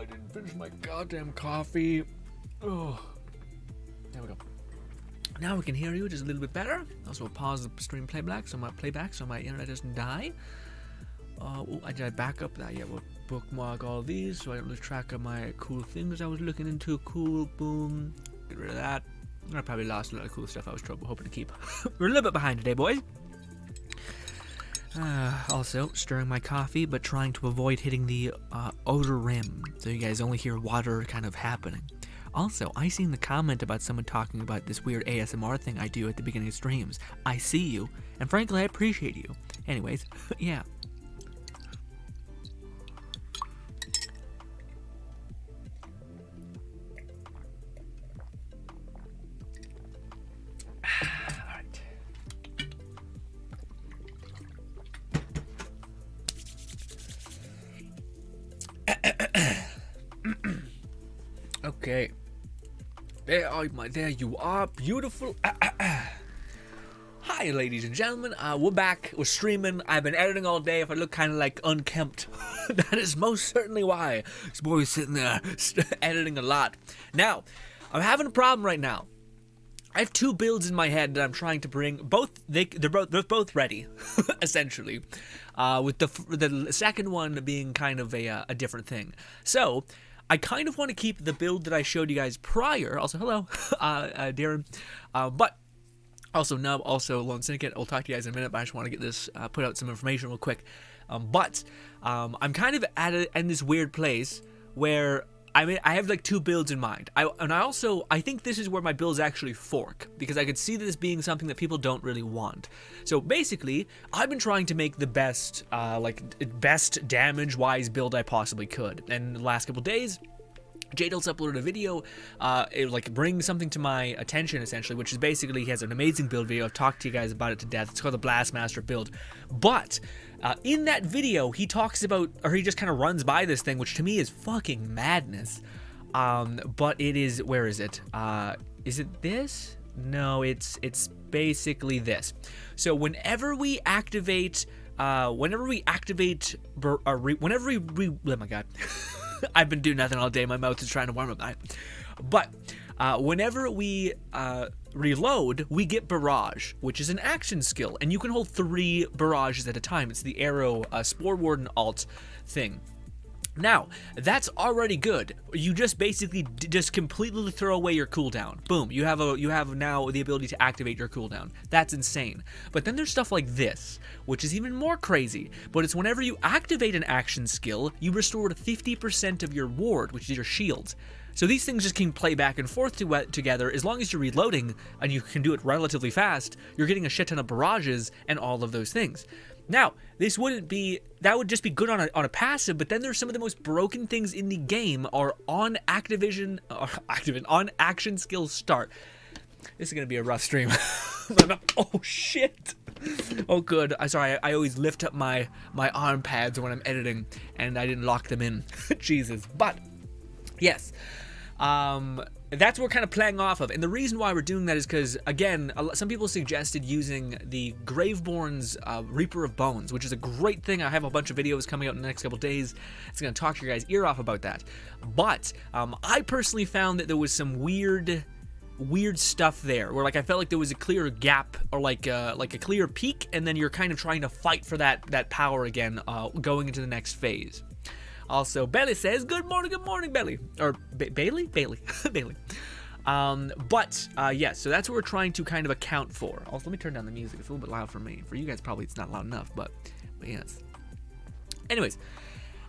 I didn't finish my goddamn coffee. Oh, there we go. Now we can hear you just a little bit better. Also, we'll pause the stream playback so my internet doesn't die. Did I back up that? Yeah, we'll bookmark all these so I don't lose track of my cool things I was looking into. Cool, boom. Get rid of that. I probably lost a lot of cool stuff I was hoping to keep. We're a little bit behind today, boys. Also, stirring my coffee, but trying to avoid hitting the outer rim, so you guys only hear water kind of happening. Also, I seen the comment about someone talking about this weird ASMR thing I do at the beginning of streams. I see you, and frankly, I appreciate you. Anyways, yeah. Okay. There you are, beautiful. Hi, ladies and gentlemen. We're back. We're streaming. I've been editing all day. If I look kind of like unkempt, that is most certainly why. This boy is sitting there editing a lot. Now, I'm having a problem right now. I have two builds in my head that I'm trying to bring. They're both ready, essentially. With the second one being kind of a different thing. So I kind of want to keep the build that I showed you guys prior. Also, hello, Darren. But also Nub, also Lone Syndicate. I'll talk to you guys in a minute, but I just want to get this put out some information real quick. But I'm kind of in this weird place where I have like two builds in mind. I think this is where my builds actually fork, because I could see this being something that people don't really want. So basically, I've been trying to make the best damage-wise build I possibly could. And the last couple days, Jadal's uploaded a video, bring something to my attention, essentially, which is basically, he has an amazing build video. I've talked to you guys about it to death. It's called the Blastmaster build. But in that video, he talks about, or he just kind of runs by this thing, which to me is fucking madness. But it is, where is it? Is it this? No, it's basically this. So whenever we activate, oh my god. I've been doing nothing all day. My mouth is trying to warm up. But whenever we reload, we get Barrage, which is an action skill. And you can hold 3 barrages at a time. It's the arrow Spore Warden alt thing. Now, that's already good. You just basically just completely throw away your cooldown. Boom, you have now the ability to activate your cooldown. That's insane. But then there's stuff like this, which is even more crazy. But it's whenever you activate an action skill, you restore 50% of your ward, which is your shield. So these things just can play back and forth together. As long as you're reloading, and you can do it relatively fast, you're getting a shit ton of barrages and all of those things. Now, that would just be good on a passive, but then there's some of the most broken things in the game are on on action skill start. This is going to be a rough stream. Oh, shit. Oh, good. Sorry, I always lift up my arm pads when I'm editing, and I didn't lock them in. Jesus. But, yes. That's what we're kind of playing off of, and the reason why we're doing that is because, again, some people suggested using the Graveborn's Reaper of Bones, which is a great thing. I have a bunch of videos coming out in the next couple days. It's going to talk your guys' ear off about that. But I personally found that there was some weird stuff there, where I felt like there was a clear gap, or like a clear peak, and then you're kind of trying to fight for that power again, going into the next phase. Also, Bailey says, good morning, Bailey. Or, Bailey? Bailey. Bailey. Yeah, so that's what we're trying to kind of account for. Also, let me turn down the music. It's a little bit loud for me. For you guys, probably it's not loud enough, but yes. Anyways,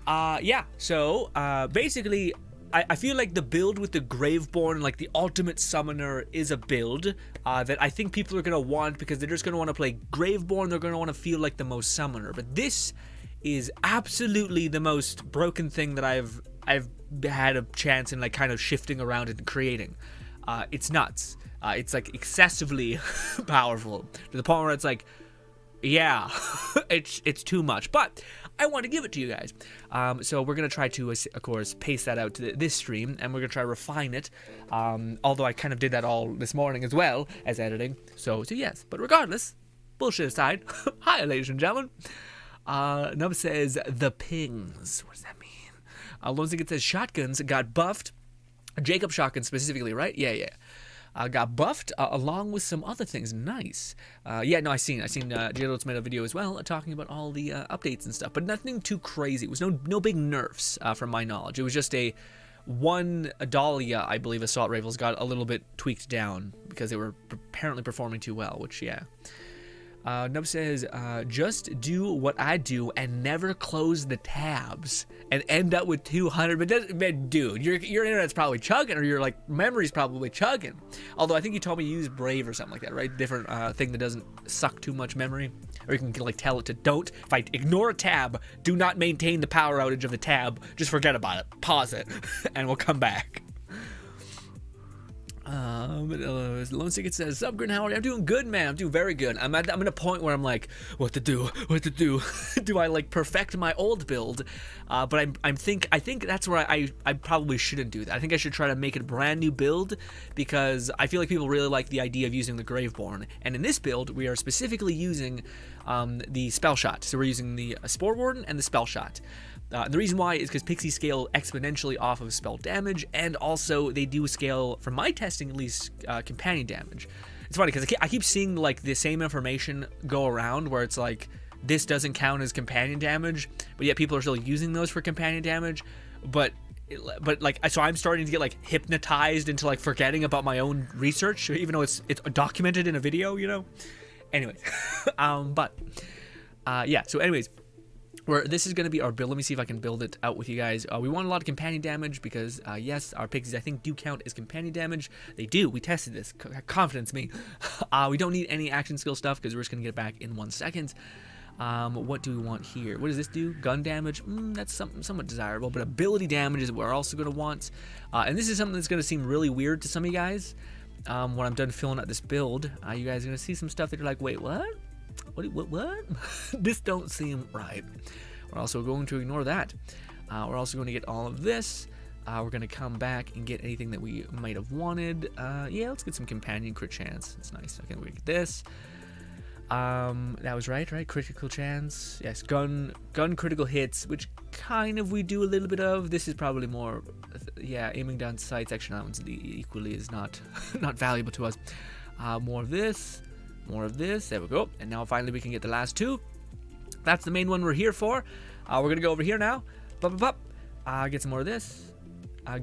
yeah, so, basically, I feel like the build with the Graveborn, like the ultimate summoner, is a build that I think people are going to want, because they're just going to want to play Graveborn. They're going to want to feel like the most summoner. But this is absolutely the most broken thing that I've had a chance in kind of shifting around and creating. It's nuts. It's excessively powerful to the point where it's yeah, it's too much. But I want to give it to you guys. So we're gonna try to, of course, pace that out to this stream, and we're gonna try to refine it. Although I kind of did that all this morning as well as editing. So yes. But regardless, bullshit aside, hi, ladies and gentlemen. Nub says, the pings. What does that mean? Lone Ticket says shotguns got buffed. Jacob shotgun specifically, right? Yeah. Got buffed along with some other things. Nice. Yeah, no, I seen J-Load's made a video as well talking about all the updates and stuff, but nothing too crazy. It was no big nerfs from my knowledge. It was just one Dahlia, I believe, assault rifles got a little bit tweaked down because they were apparently performing too well, which, yeah. Nub says, just do what I do and never close the tabs and end up with 200. But dude, your internet's probably chugging, or your like memory's probably chugging. Although I think you told me you use Brave or something like that, right? Different thing that doesn't suck too much memory, or you can like tell it to don't. If I ignore a tab, do not maintain the power outage of the tab. Just forget about it. Pause it, and we'll come back. Lone Ticket says, "Sup, Grin? How are you?" I'm doing good, man. I'm doing very good. I'm at a point where I'm like, what to do? Do I like perfect my old build? But I think that's where I probably shouldn't do that. I think I should try to make it a brand new build, because I feel like people really like the idea of using the Graveborn. And in this build, we are specifically using the spell shot. So we're using the Spore Warden and the spell shot. The reason why is because pixies scale exponentially off of spell damage, and also they do scale, from my testing at least, companion damage. It's funny because I keep seeing like the same information go around where it's like, this doesn't count as companion damage, but yet people are still using those for companion damage. But like, so I'm starting to get like hypnotized into like forgetting about my own research, even though it's documented in a video, you know. Anyways, yeah. So anyways. This is going to be our build. Let me see if I can build it out with you guys. We want a lot of companion damage because, yes, our pixies, I think, do count as companion damage. They do. We tested this. Confidence me. We don't need any action skill stuff because we're just going to get it back in 1 second. What do we want here? What does this do? Gun damage? That's somewhat desirable, but ability damage is what we're also going to want. And this is something that's going to seem really weird to some of you guys. When I'm done filling out this build, you guys are going to see some stuff that you're like, wait, what? What? This don't seem right. We're also going to ignore that. We're also going to get all of this. We're going to come back and get anything that we might have wanted. Yeah, let's get some companion crit chance. It's nice. Okay, we get this. That was right? Critical chance. Yes, gun critical hits, which kind of we do a little bit of. This is probably more, yeah, aiming down sights. Actually, that one's equally is not valuable to us. More of this. More of this. There we go. And now finally we can get the last two. That's the main one we're here for. We're going to go over here now. Get some more of this.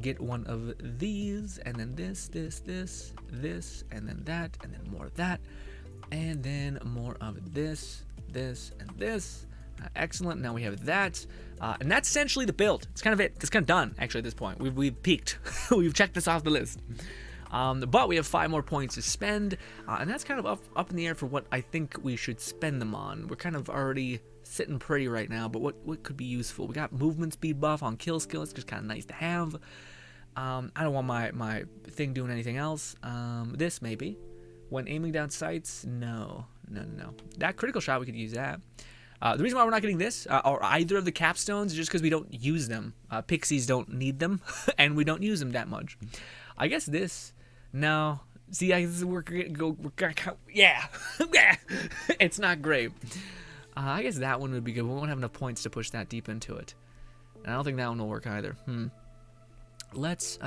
Get one of these. And then this, and then that, and then more of that. And then more of this, and this. Excellent. Now we have that. And that's essentially the build. It's kind of it. It's kind of done, actually, at this point. We've peaked. We've checked this off the list. But we have 5 more points to spend, and that's kind of up in the air for what I think we should spend them on. We're kind of already sitting pretty right now, but what could be useful? We got movement speed buff on kill skill. It's just kind of nice to have. I don't want my thing doing anything else. This maybe. When aiming down sights, no. That critical shot, we could use that. The reason why we're not getting this, or either of the capstones, is just because we don't use them. Pixies don't need them, and we don't use them that much. I guess this... No. See, we're gonna go... Yeah. It's not great. I guess that one would be good. We won't have enough points to push that deep into it. And I don't think that one will work either. Let's...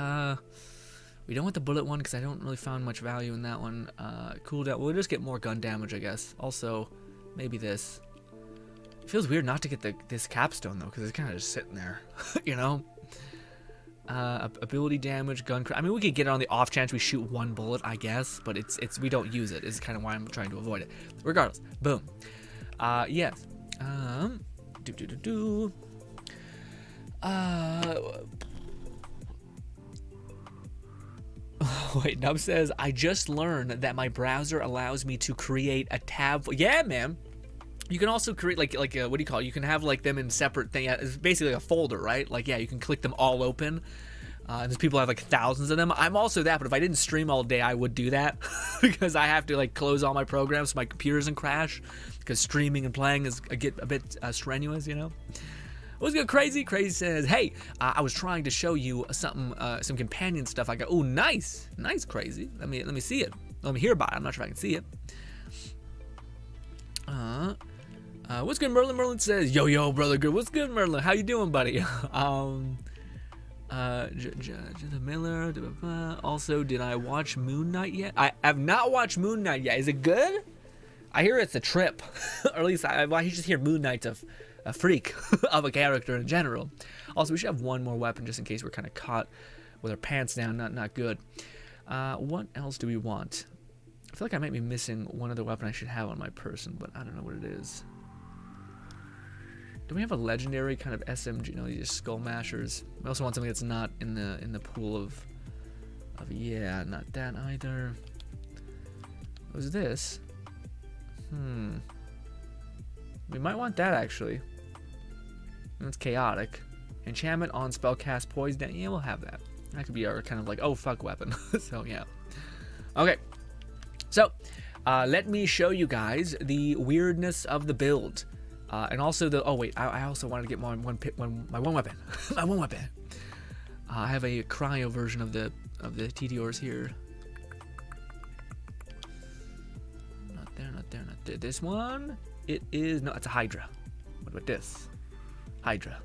We don't want the bullet one because I don't really find much value in that one. Cooldown. We'll just get more gun damage, I guess. Also, maybe this. It feels weird not to get this capstone, though, because it's kind of just sitting there. You know? Ability damage, gun. I mean, we could get it on the off chance we shoot one bullet, I guess, but we don't use it. It's kind of why I'm trying to avoid it. Regardless, boom. Yes. Wait, Nub says, I just learned that my browser allows me to create a tab. Yeah, man. You can also create like what do you call it? You can have like them in separate thing. It's basically a folder, right? Like, yeah, you can click them all open. And there's people have like thousands of them. I'm also that, but if I didn't stream all day, I would do that because I have to like close all my programs so my computer doesn't crash, because streaming and playing get a bit strenuous, you know. What's good, Crazy? Crazy says, hey, I was trying to show you something, some companion stuff I got. Oh, nice, Crazy. Let me see it. Let me hear about it. I'm not sure if I can see it. What's good, Merlin? Merlin says, yo, brother, good. What's good, Merlin? How you doing, buddy? The Miller. Also, did I watch Moon Knight yet? I have not watched Moon Knight yet. Is it good? I hear it's a trip, or at least I just hear Moon Knight's a freak of a character in general. Also, we should have one more weapon just in case we're kind of caught with our pants down. Not good. What else do we want? I feel like I might be missing one other weapon I should have on my person, but I don't know what it is. Do we have a legendary kind of SMG? No, these are skull mashers. We also want something that's not in the pool of yeah, not that either. What was this? We might want that actually. That's chaotic. Enchantment on spellcast poison. Yeah, we'll have that. That could be our kind of like, oh fuck weapon. So yeah. Okay. So let me show you guys the weirdness of the build. And also the, oh wait, I also wanted to get my one weapon. My one weapon. I have a cryo version of the TTRs here. Not there. This one, it is, no, it's a Hydra. What about this? Hydra.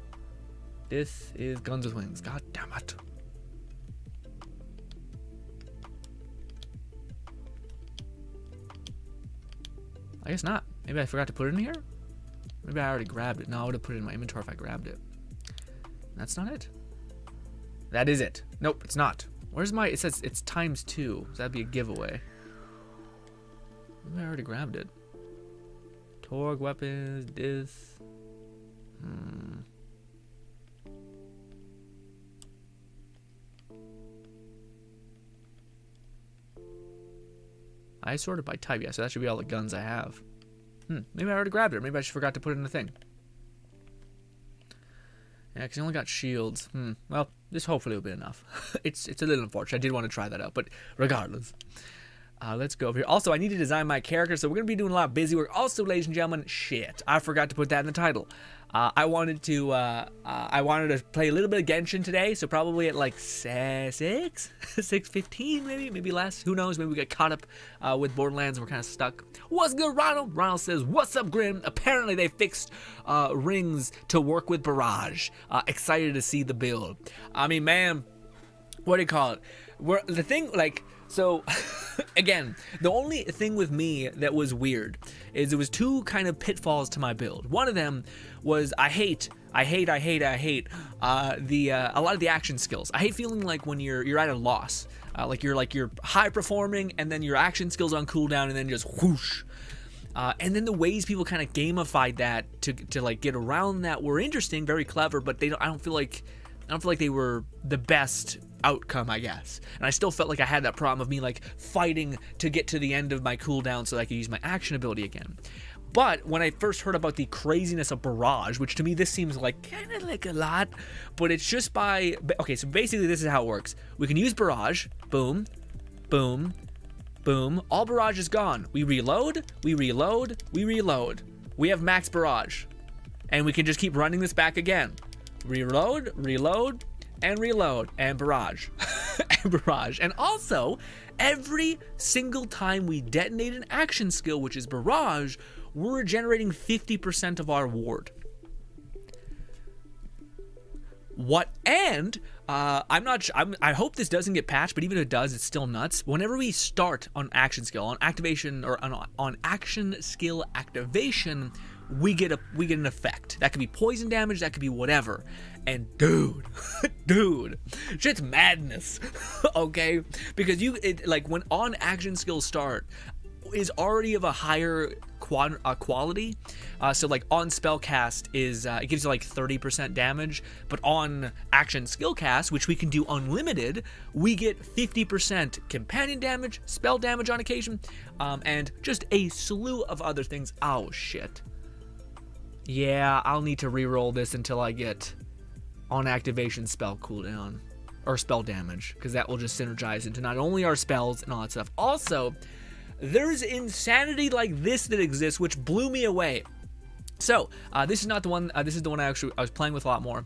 This is Guns with Wings. God damn it. I guess not. Maybe I forgot to put it in here? Maybe I already grabbed it. No, I would have put it in my inventory if I grabbed it. That's not it? That is it. Nope, it's not. Where's my... It says it's ×2. So that'd be a giveaway. Maybe I already grabbed it. Torg weapons, this... I sorted by type, yeah, so that should be all the guns I have. Maybe I already grabbed it. Maybe I just forgot to put it in the thing. Yeah, because I only got shields. Well, this hopefully will be enough. It's a little unfortunate. I did want to try that out, but regardless. Let's go over here. Also, I need to design my character, so we're going to be doing a lot of busy work. Also, ladies and gentlemen, shit, I forgot to put that in the title. I wanted to play a little bit of Genshin today, so probably at like 6:15 maybe less. Who knows? Maybe we get caught up with Borderlands and we're kind of stuck. What's good, Ronald? Ronald says, "What's up, Grim?" Apparently, they fixed rings to work with Barrage. Excited to see the build. I mean, man, what do you call it? The thing, like. So, again, the only thing with me that was weird is there was two kind of pitfalls to my build. One of them was I hate a lot of the action skills. I hate feeling like when you're at a loss, like you're high performing and then your action skills on cooldown and then just whoosh. And then the ways people kind of gamified that to like get around that were interesting, very clever, but I don't feel like they were the best outcome, I guess. And I still felt like I had that problem of me like fighting to get to the end of my cooldown so that I could use my action ability again. But when I first heard about the craziness of Barrage, which to me this seems like kind of like a lot, but it's just by, okay, so basically this is how it works. We can use Barrage, boom, boom, boom, all Barrage is gone. We reload, we reload, we reload. We have max Barrage. And we can just keep running this back again. Reload, reload, and reload, and Barrage. And Barrage. And also, every single time we detonate an action skill, which is Barrage, we're generating 50% of our ward. What? And I hope this doesn't get patched, but even if it does, it's still nuts. Whenever we start on action skill, on activation, or on action skill activation, we get an effect. That could be poison damage, that could be whatever. And dude, shit's madness. Okay? Because like when on action skill start is already of a higher quality. So like on spell cast is it gives you like 30% damage, but on action skill cast, which we can do unlimited, we get 50% companion damage, spell damage on occasion, and just a slew of other things. Oh shit. Yeah, I'll need to reroll this until I get on activation spell cooldown or spell damage, because that will just synergize into not only our spells and all that stuff. Also, there's insanity like this that exists, which blew me away. So this is not the one. This is the one I was playing with a lot more.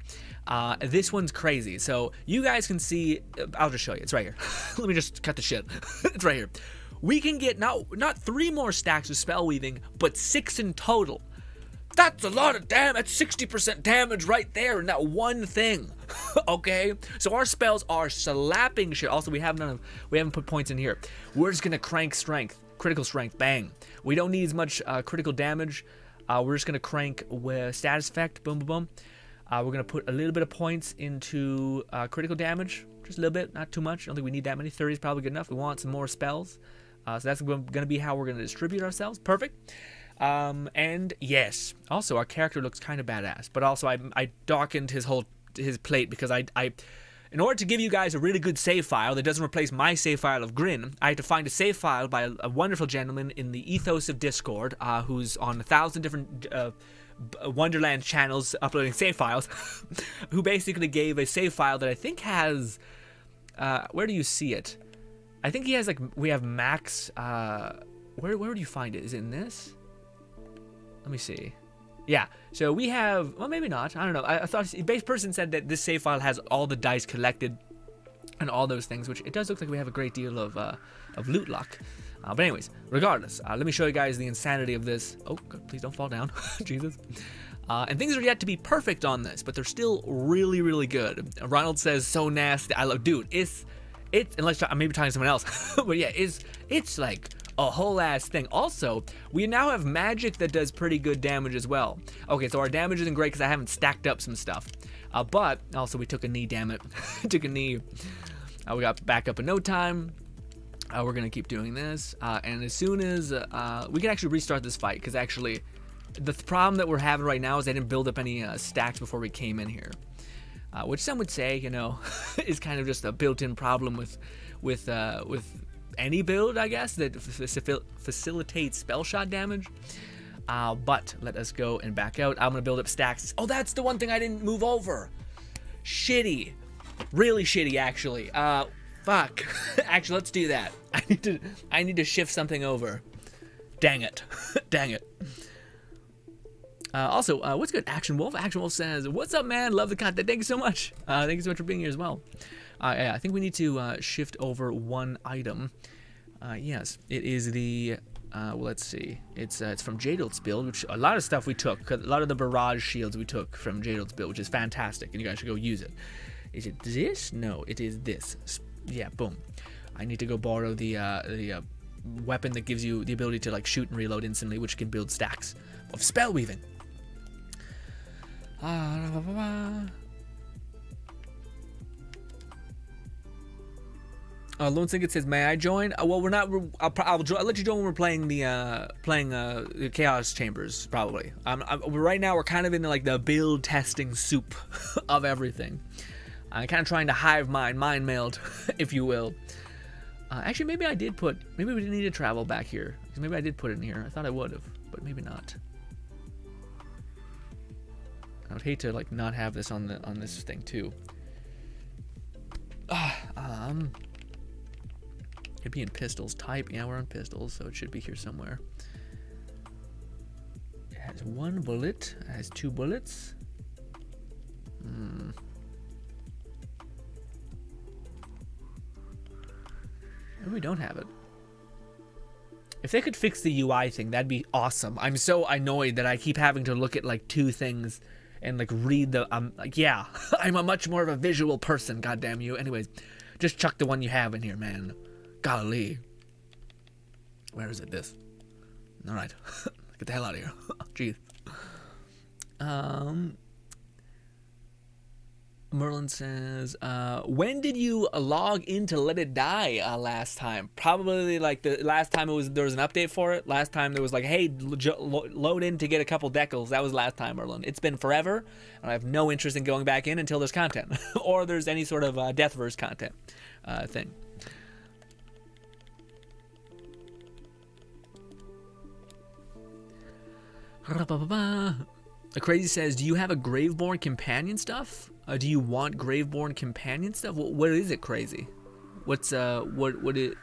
This one's crazy. So you guys can see. I'll just show you. It's right here. Let me just cut the shit. It's right here. We can get not 3 more stacks of spell weaving, but 6 in total. That's a lot of damage. That's 60% damage right there in that one thing. Okay, so our spells are slapping shit. Also, we haven't put points in here. We're just gonna crank strength, critical strength, bang. We don't need as much critical damage. We're just gonna crank with status effect, boom, boom, boom. We're gonna put a little bit of points into critical damage, just a little bit, not too much. I don't think we need that many. 30 is probably good enough. We want some more spells, so that's gonna be how we're gonna distribute ourselves. Perfect. And yes, also our character looks kind of badass, but also I darkened his plate because I in order to give you guys a really good save file that doesn't replace my save file of GRINN, I had to find a save file by a wonderful gentleman in the ethos of Discord, who's on 1,000 different Wonderlands channels uploading save files, who basically gave a save file that I think has, where do you see it? I think he has we have max, where do you find it? Is it in this? Let me see. Yeah, so we have, well, maybe not. I don't know. I thought the base person said that this save file has all the dice collected and all those things, which it does look like we have a great deal of loot luck. But anyways, regardless, let me show you guys the insanity of this. Oh, God, please don't fall down. Jesus. And things are yet to be perfect on this, but they're still really, really good. Ronald says, so nasty. I love, dude, it's unless I may be talking to someone else, but yeah, it's like a whole ass thing. Also, we now have magic that does pretty good damage as well. Okay, so our damage isn't great because I haven't stacked up some stuff. But also we took a knee, damn it. Took a knee. We got back up in no time. We're gonna keep doing this. And as soon as we can actually restart this fight, because actually the problem that we're having right now is I didn't build up any stacks before we came in here. Which some would say, you know, is kind of just a built-in problem with any build, I guess, that facilitates spell shot damage. But let us go and back out. I'm gonna build up stacks. Oh, that's the one thing I didn't move over. Shitty, really shitty, actually. Fuck. Actually, let's do that. I need to shift something over. Dang it. Dang it. Also, what's good, Action Wolf? Action Wolf says, "What's up, man? Love the content. Thank you so much. Thank you so much for being here as well." Yeah, I think we need to shift over one item. Yes, it is the. Well, let's see. It's from Jadol's build, which a lot of stuff we took. A lot of the barrage shields we took from Jadol's build, which is fantastic, and you guys should go use it. Is it this? No, it is this. Yeah, boom. I need to go borrow the weapon that gives you the ability to like shoot and reload instantly, which can build stacks of spell weaving. Lone Singet says, "May I join?" Well, we're not. I'll let you join when we're playing the Chaos Chambers. Probably. Right now we're kind of in like the build testing soup of everything. I'm kind of trying to hive mind meld, if you will. Actually, maybe I did put. Maybe we didn't need to travel back here. Maybe I did put it in here. I thought I would have, but maybe not. I would hate to like not have this on this thing too. It'd be in pistols type. Yeah, we're on pistols, so it should be here somewhere. It has one bullet. It has two bullets. Maybe we don't have it. If they could fix the UI thing, that'd be awesome. I'm so annoyed that I keep having to look at like two things and like read the. Like, yeah, I'm a much more of a visual person. Goddamn you. Anyways, just chuck the one you have in here, man. Golly. Where is it? This. All right. Get the hell out of here. Jeez. Merlin says, when did you log in to Let It Die last time? Probably like the last time there was an update for it. Last time there was like, hey, load in to get a couple decals. That was last time, Merlin. It's been forever, and I have no interest in going back in until there's content or there's any sort of Deathverse content thing. Crazy says, do you have a Graveborn companion stuff? Do you want Graveborn companion stuff? What is it, Crazy? What's what it?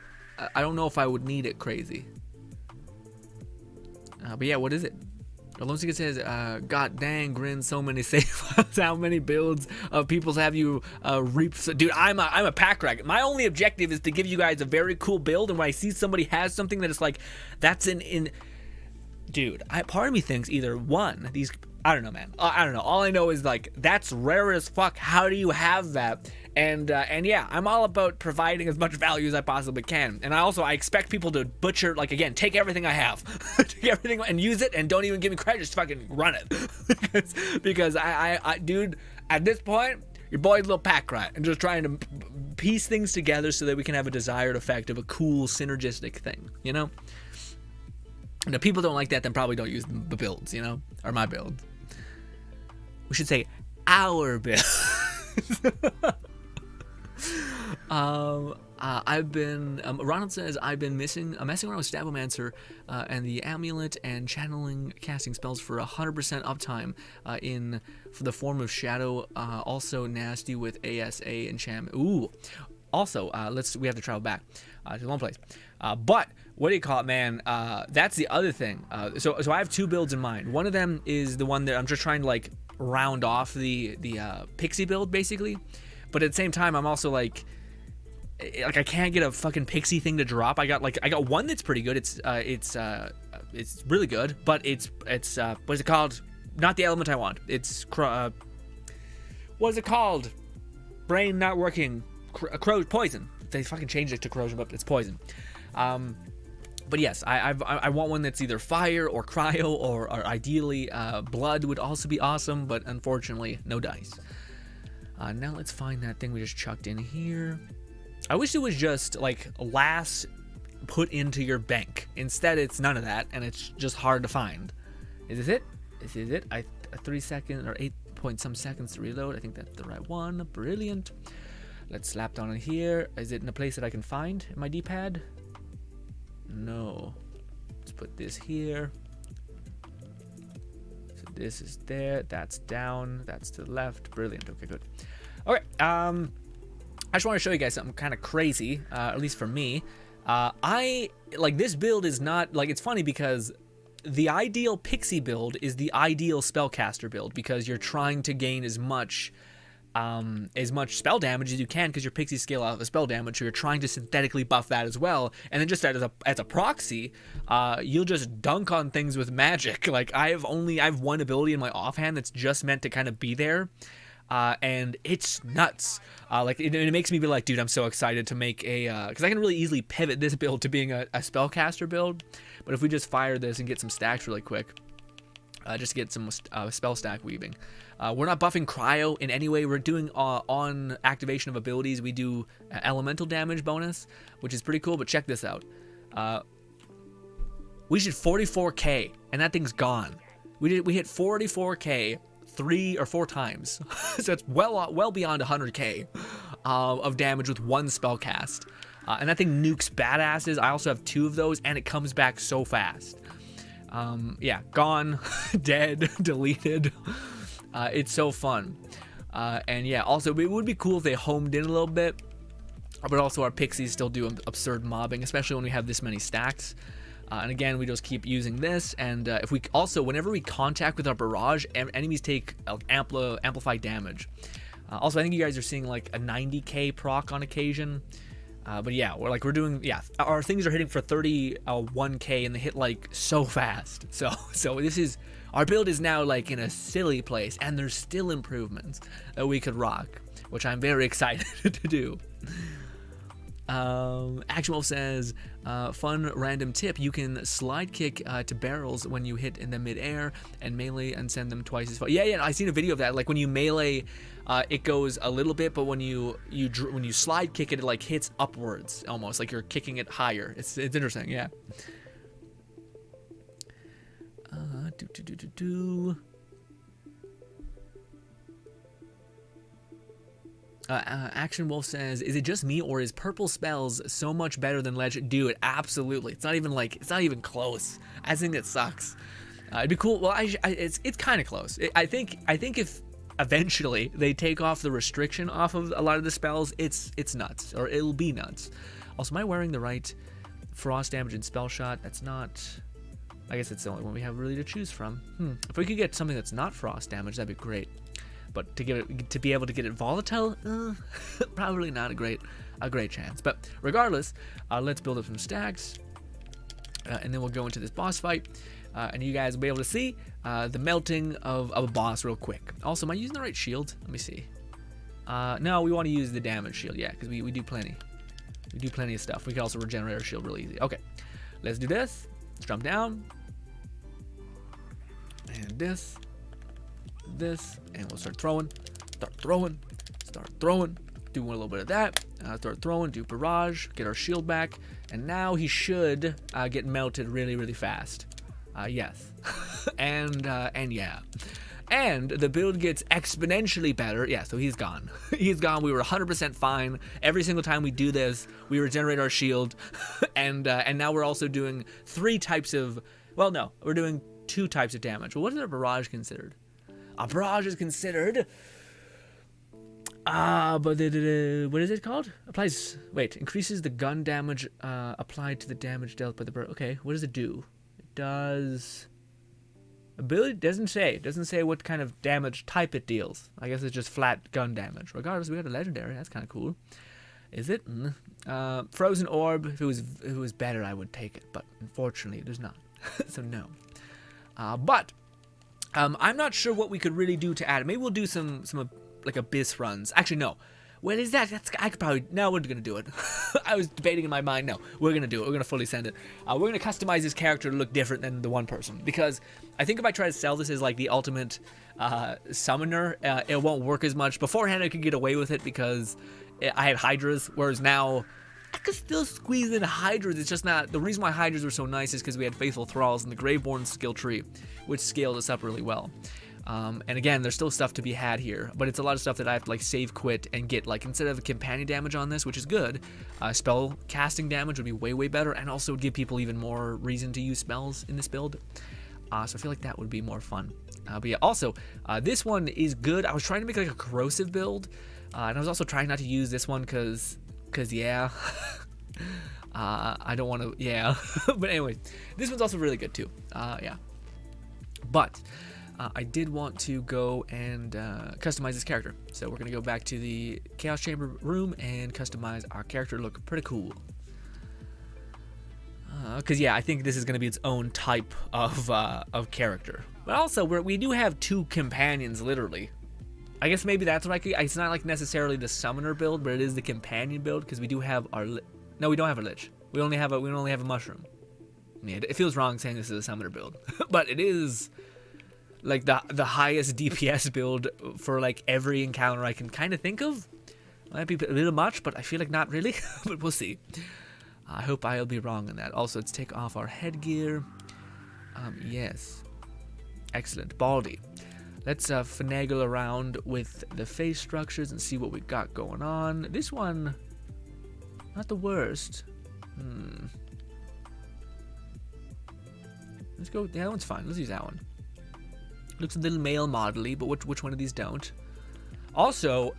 I don't know if I would need it, Crazy. But yeah, what is it? Alonso says, God dang, GRINN, so many save files. How many builds of people's have you reaped? Dude, I'm a pack rat. My only objective is to give you guys a very cool build, and when I see somebody has something that is like, that's in dude, part of me thinks either one, these I don't know, man. I don't know. All I know is like that's rare as fuck. How do you have that? And yeah, I'm all about providing as much value as I possibly can. And I expect people to butcher, like, again, take everything I have, take everything and use it, and don't even give me credit. Just fucking run it, because I dude, at this point, your boy's a little pack rat and just trying to piece things together so that we can have a desired effect of a cool synergistic thing, you know. And if people don't like that, then probably don't use the builds, you know, or my build. We should say our build. Ronald says, I've been messing around with Stabomancer and the amulet and channeling casting spells for 100% uptime for the form of shadow. Also nasty with ASA enchantment. Ooh. Also, we have to travel back to one place. But what do you call it, man? That's the other thing. So I have two builds in mind. One of them is the one that I'm just trying to like round off the pixie build basically. But at the same time, I'm also like I can't get a fucking pixie thing to drop. I got one that's pretty good. It's really good, but it's what is it called? Not the element I want. It's what is it called? Brain not working. Poison. They fucking changed it to corrosion, but it's poison. But yes, I want one that's either fire or cryo or ideally blood would also be awesome, but unfortunately no dice. Now let's find that thing we just chucked in here. I wish it was just like last put into your bank. Instead, it's none of that, and it's just hard to find. Is this it? This is it. 3 seconds or 8 point some seconds to reload. I think that's the right one. Brilliant. Let's slap down in here. Is it in a place that I can find in my D-pad? No. Let's put this here. So this is there. That's down. That's to the left. Brilliant. Okay, good. Okay. I just want to show you guys something kind of crazy, at least for me. I like this build is not like, it's funny because the ideal pixie build is the ideal spellcaster build because you're trying to gain as much spell damage as you can because your pixies scale out of spell damage, so you're trying to synthetically buff that as well. And then just as a proxy, you'll just dunk on things with magic. Like I have one ability in my offhand that's just meant to kind of be there. And it's nuts. Like it makes me be like, dude, I'm so excited to make because I can really easily pivot this build to being a spellcaster build. But if we just fire this and get some stacks really quick, just get some spell stack weaving. We're not buffing cryo in any way. We're doing on activation of abilities. We do elemental damage bonus, which is pretty cool. But check this out. We did 44k, and that thing's gone. We hit 44k 3 or 4 times, so it's well beyond 100k of damage with one spell cast. And that thing nukes badasses. I also have 2 of those, and it comes back so fast. Yeah, gone, dead, deleted. It's so fun. And yeah, also it would be cool if they homed in a little bit, but also our pixies still do absurd mobbing, especially when we have this many stacks. And again, we just keep using this, and if we also, whenever we contact with our barrage, enemies take amplified damage. Also, I think you guys are seeing like a 90k proc on occasion. But yeah, we're doing, yeah, our things are hitting for 31k, and they hit like so fast. So this is, our build is now like in a silly place, and there's still improvements that we could rock, which I'm very excited to do. Action Wolf says, fun random tip, you can slide kick to barrels when you hit in the mid-air and melee and send them twice as far. Yeah, I seen a video of that. Like when you melee, it goes a little bit, but when you slide kick it, it like hits upwards almost, like you're kicking it higher. It's interesting, yeah. Action Wolf says, is it just me or is purple spells so much better than legend? Dude, absolutely. It's not even close. I think it sucks. It'd be cool. Well, it's kind of close. I think if eventually they take off the restriction off of a lot of the spells, it's nuts, or it'll be nuts. Also, am I wearing the right frost damage and spell shot? That's not. I guess it's the only one we have really to choose from. If we could get something that's not frost damage, that'd be great. But to be able to get it volatile, probably not a great chance. But regardless, let's build up some stacks, and then we'll go into this boss fight. and you guys will be able to see the melting of a boss real quick. Also, am I using the right shield? Let me see. No, we want to use the damage shield, yeah, because we do plenty. We do plenty of stuff. We can also regenerate our shield really easy. Okay, let's do this. Let's jump down. And this, and we'll start throwing. Doing a little bit of that. Start throwing, do barrage, get our shield back, and now he should get melted really, really fast. Yes, and yeah. And the build gets exponentially better. Yeah, so he's gone. He's gone. We were 100% fine. Every single time we do this, we regenerate our shield. and now we're also doing 3 types of... Well, no. We're doing 2 types of damage. Well, what is a barrage considered? A barrage is considered... but what is it called? Increases the gun damage applied to the damage dealt by the barrage. Okay, what does it do? It does... Ability doesn't say what kind of damage type it deals. I guess it's just flat gun damage. Regardless, we got a legendary. That's kind of cool. Is it? Frozen orb. If it was better, I would take it, but unfortunately, it is not. So no. But I'm not sure what we could really do to add. Maybe we'll do some like abyss runs. Actually, no. What is that? I could probably... No, we're gonna do it. I was debating in my mind. No, we're gonna do it. We're gonna fully send it. We're gonna customize this character to look different than the one person, because I think if I try to sell this as like the ultimate summoner, it won't work as much. Beforehand, I could get away with it because I had Hydras, whereas now I could still squeeze in Hydras. It's just not... The reason why Hydras were so nice is because we had Faithful Thralls and the Graveborn skill tree, which scaled us up really well. And again, there's still stuff to be had here, but it's a lot of stuff that I have to like save, quit, and get. Like instead of companion damage on this, which is good, spell casting damage would be way better, and also would give people even more reason to use spells in this build. So I feel like that would be more fun. But yeah, also this one is good. I was trying to make like a corrosive build, and I was also trying not to use this one because yeah. I don't want to, yeah. But anyway, this one's also really good too. Yeah. But I did want to go and customize this character. So we're going to go back to the Chaos Chamber room and customize our character to look pretty cool. Because, yeah, I think this is going to be its own type of character. But also, we do have 2 companions, literally. I guess maybe that's what I could... It's not like necessarily the summoner build, but it is the companion build, because we do have our... No, we don't have a lich. We only have a mushroom. Yeah, it feels wrong saying this is a summoner build. But it is... like the highest DPS build for like every encounter I can kind of think of. Might be a little much, but I feel like not really. But we'll see. I hope I'll be wrong in that. Also, let's take off our headgear. Yes. Excellent. Baldy. Let's finagle around with the face structures and see what we got going on. This one, not the worst. Let's go. Yeah, that one's fine. Let's use that one. Looks a little male model-y, but which one of these don't? Also,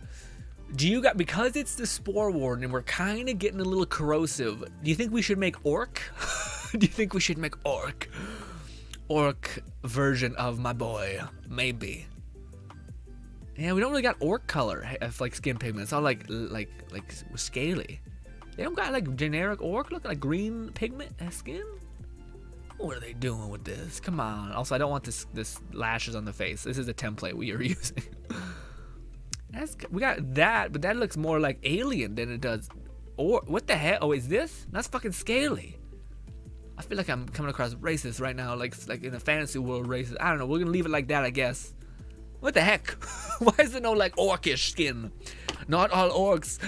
because it's the Spore Warden and we're kind of getting a little corrosive, do you think we should make Orc? Do you think we should make Orc? Orc version of my boy. Maybe. Yeah, we don't really got Orc color, like skin pigment. It's all like scaly. They don't got like generic Orc look, like green pigment skin? What are they doing with this? Come on. Also, I don't want this lashes on the face. This is a template we are using. We got that, but that looks more like alien than it does. Or what the heck? Oh, is this? That's fucking scaly. I feel like I'm coming across racist right now, like in a fantasy world racist. I don't know. We're gonna leave it like that, I guess. What the heck? Why is there no like orcish skin? Not all orcs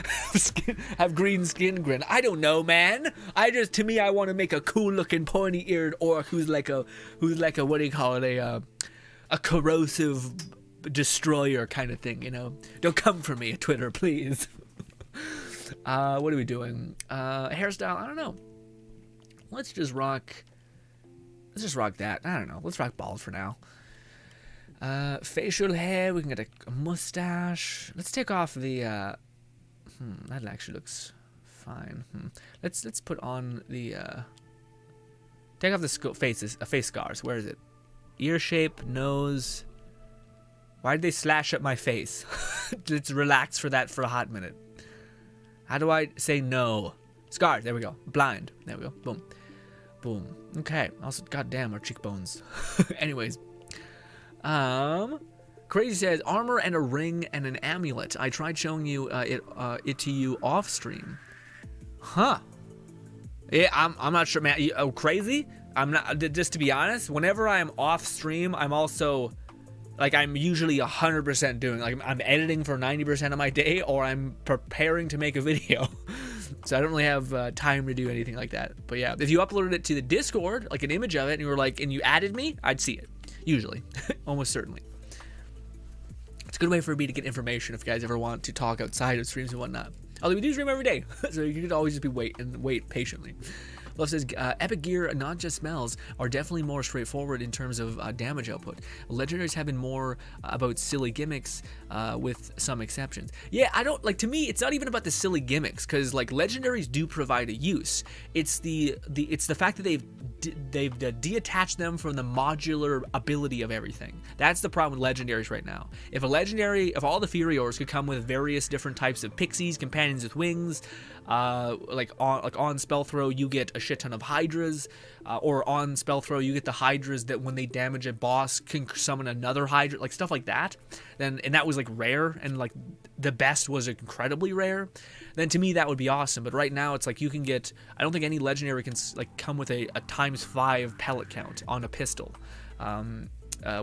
have green skin, Grin. I don't know, man. To me, I want to make a cool looking pointy eared orc who's like a what do you call it, a corrosive destroyer kind of thing, you know. Don't come for me, Twitter, please. What are we doing? Hairstyle, I don't know. Let's just rock that. I don't know. Let's rock bald for now. Facial hair, we can get a mustache. Let's take off the that actually looks fine. Let's put on the take off the face scars. Where is it? Ear shape, nose. Why did they slash up my face? Let's relax for that for a hot minute. How do I say no? Scars, there we go. Blind, there we go. Boom. Boom. Okay. Also, goddamn, our cheekbones. Anyways. Crazy says, armor and a ring and an amulet. I tried showing you it to you off stream. Huh. Yeah, I'm not sure, man. Oh, crazy? I'm not, just to be honest, whenever I'm off stream, I'm also, like, I'm usually 100% doing, like, I'm editing for 90% of my day, or I'm preparing to make a video. So I don't really have time to do anything like that. But yeah, if you uploaded it to the Discord, like an image of it, and you were like, and you added me, I'd see it. Usually. Almost certainly. It's a good way for me to get information if you guys ever want to talk outside of streams and whatnot. Although we do stream every day, so you could always just be wait patiently. Love says, epic gear, not just smells, are definitely more straightforward in terms of damage output. Legendaries have been more about silly gimmicks, with some exceptions. Yeah, I don't, like, to me, it's not even about the silly gimmicks, because, like, legendaries do provide a use. It's the fact that they've detached them from the modular ability of everything. That's the problem with legendaries right now. If all the Furiors could come with various different types of pixies, companions with wings, like on spell throw you get a shit ton of hydras, or on spell throw you get the hydras that when they damage a boss can summon another hydra, like stuff like that. And that was like rare, and like the best was incredibly rare. Then to me that would be awesome. But right now it's like you can get, I don't think any legendary can like come with a ×5 pellet count on a pistol.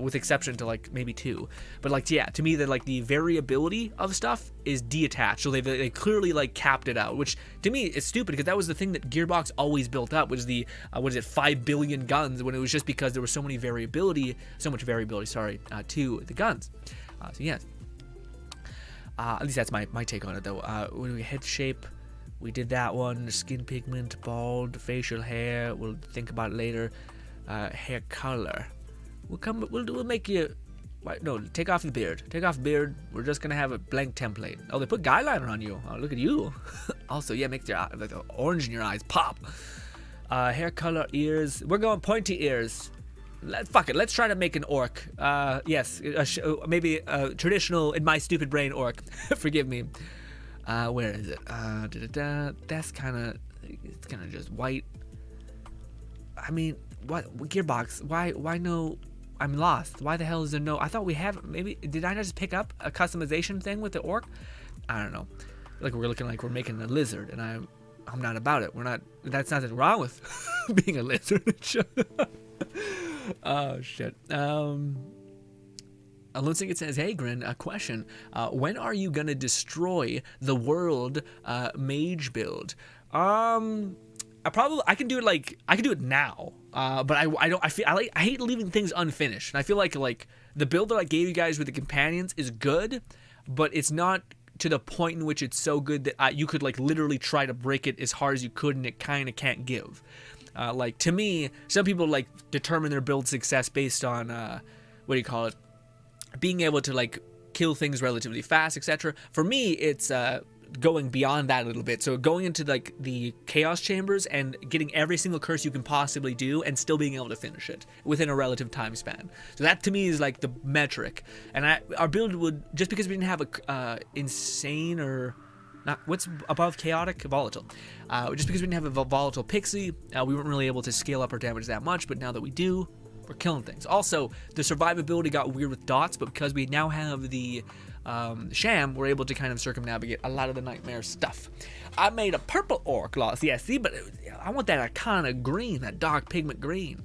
With exception to like maybe 2, but like, yeah, to me that like the variability of stuff is detached, so they clearly like capped it out, which to me is stupid, because that was the thing that Gearbox always built up, was the 5 billion guns, when it was just because there was so much variability, sorry, to the guns. So yes, at least that's my take on it though. Head shape, we did that one. Skin pigment, bald, facial hair, we'll think about it later. Hair color, we'll make you, no, take off the beard. Take off the beard. We're just gonna have a blank template. Oh, they put guy liner on you. Oh, look at you. Also, yeah, makes your like the orange in your eyes pop. Hair color, ears. We're going pointy ears. Fuck it. Let's try to make an orc. Yes, maybe a traditional, in my stupid brain, orc. Forgive me. Where is it? That's kind of, it's kind of just white. I mean, what Gearbox? Why no? I'm lost. Why the hell is there no? I thought we have. Maybe did I not just pick up a customization thing with the orc? I don't know. Like we're looking like we're making a lizard, and I'm not about it. We're not. That's nothing wrong with being a lizard. Oh shit. It says, hey Grin, a question. When are you gonna destroy the world mage build? I can do it now. But I hate leaving things unfinished. And I feel like the build that I gave you guys with the companions is good, but it's not to the point in which it's so good that you could like literally try to break it as hard as you could, and it kind of can't give. Like to me, some people like determine their build success based on being able to like kill things relatively fast, etc. For me, it's going beyond that a little bit. So going into like the chaos chambers and getting every single curse you can possibly do and still being able to finish it within a relative time span. So that to me is like the metric. And our build would, just because we didn't have a insane or not, what's above chaotic? Volatile. Just because we didn't have a volatile pixie, we weren't really able to scale up our damage that much, but now that we do, we're killing things. Also, the survivability got weird with dots, but because we now have the sham, we're able to kind of circumnavigate a lot of the nightmare stuff. I made a purple orc loss. Yeah, see, but I want that kind of green, that dark pigment green.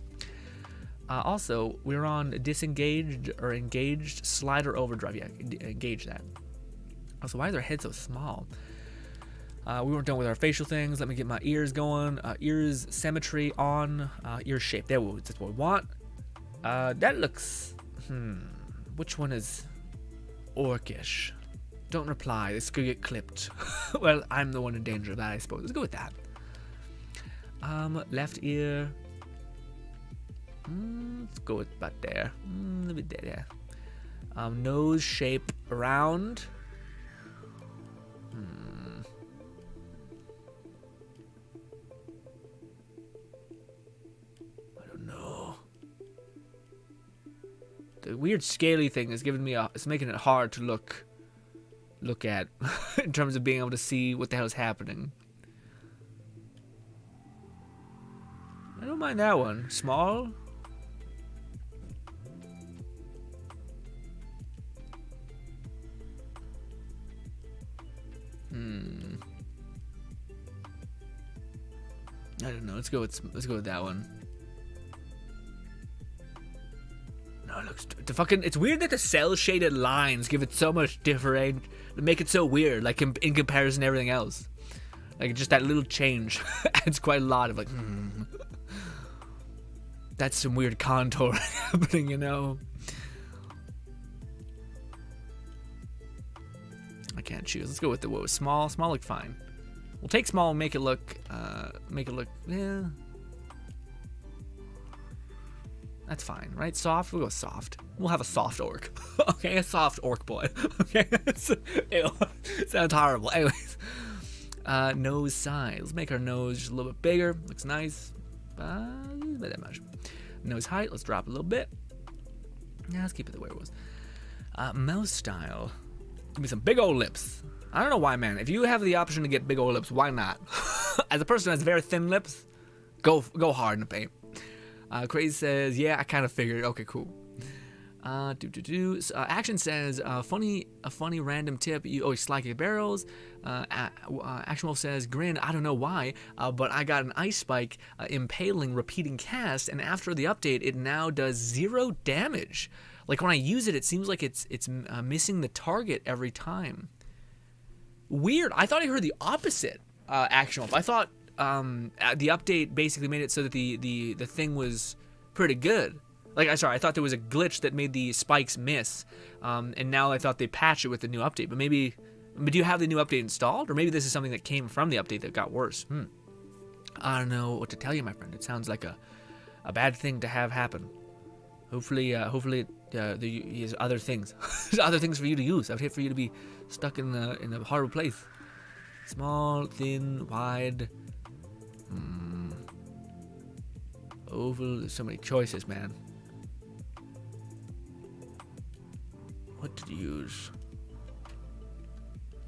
Also, we're on disengaged or engaged slider overdrive. Yeah, engage that. Also, why is our head so small? We weren't done with our facial things. Let me get my ears going. Ears symmetry on. Ear shape. That's what we want. That looks... Which one is orcish? Don't reply. This could get clipped. Well, I'm the one in danger of that, I suppose. Let's go with that. Left ear. Let's go with about there. Let me there. Nose shape around. I don't know. The weird scaly thing is giving me it's making it hard to look at in terms of being able to see what the hell is happening. I don't mind that one. Small. I don't know. Let's go with that one. No, it looks it's weird that the cell shaded lines give it so much different, make it so weird, like in comparison to everything else. Like just that little change adds quite a lot of like. That's some weird contour happening, you know. I can't choose. Let's go with what was small. Small looked fine. We'll take small and make it look, yeah. That's fine, right? Soft, we'll go soft. We'll have a soft orc. Okay, a soft orc boy. Okay, ew. Sounds horrible. Anyways, nose size. Let's make our nose just a little bit bigger. Looks nice. Not that much. Nose height, let's drop a little bit. Yeah, let's keep it the way it was. Mouth style. Give me some big old lips. I don't know why, man. If you have the option to get big old lips, why not? As a person who has very thin lips, go hard in the paint. Crazy says, yeah, I kind of figured. Okay, cool. Action says, a funny random tip. You always slack your barrels. Action Wolf says, GRINN, I don't know why, but I got an ice spike impaling repeating cast, and after the update, it now does 0 damage. Like when I use it, it seems like it's missing the target every time. Weird. I thought I heard the opposite. Action Wolf. I thought the update basically made it so that the thing was pretty good. Like, I thought there was a glitch that made the spikes miss, and now I thought they patched it with the new update. But do you have the new update installed, or maybe this is something that came from the update that got worse? I don't know what to tell you, my friend. It sounds like a bad thing to have happen. Hopefully, there's other things. There's other things for you to use. I would hate for you to be stuck in a horrible place. Small, thin, wide, oval. There's so many choices, man. What to use?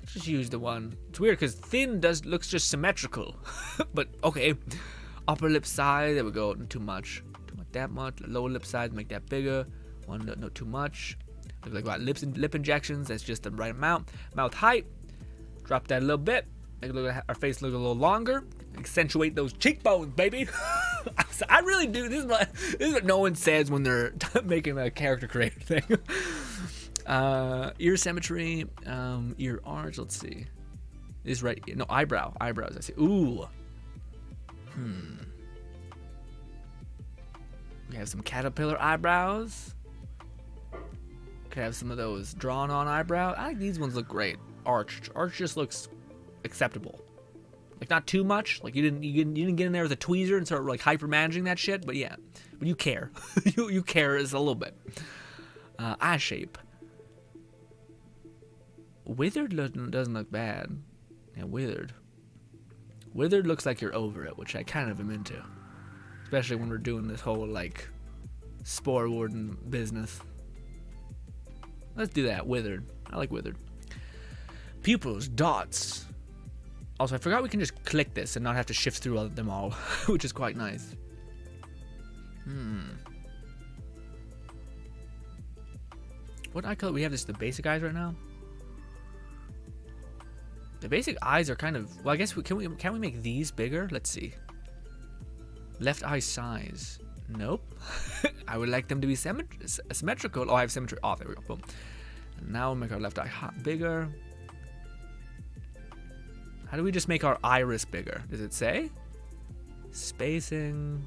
Let's just use the one. It's weird because thin looks just symmetrical, but okay. Upper lip size, there we go. Not too much. That much. Lower lip size, make that bigger. One, not too much. Look like what, lip injections. That's just the right amount. Mouth height, drop that a little bit. Make our face look a little longer. Accentuate those cheekbones, baby. I really do. This is what no one says when they're making a character creator thing. Ear symmetry, ear arch. Let's see. This right. No, eyebrows. I see. Ooh. We have some caterpillar eyebrows. Could have some of those drawn on eyebrows. I think these ones look great. Arch just looks acceptable. Like not too much. Like you didn't get in there with a tweezer and start like hyper managing that shit. But yeah, but you care. you care is a little bit. Eye shape. Withered doesn't look bad. Yeah, withered. Withered looks like you're over it, which I kind of am into. Especially when we're doing this whole, like, Spore Warden business. Let's do that. Withered. I like withered. Pupils. Dots. Also, I forgot we can just click this and not have to shift through them all, which is quite nice. What eye color? We have the basic eyes right now? The basic eyes are kind of... Well, I guess can we make these bigger? Let's see. Left eye size. Nope. I would like them to be symmetrical. Oh, I have symmetry. Oh, there we go. Boom. And now we'll make our left eye bigger. How do we just make our iris bigger? Does it say? Spacing.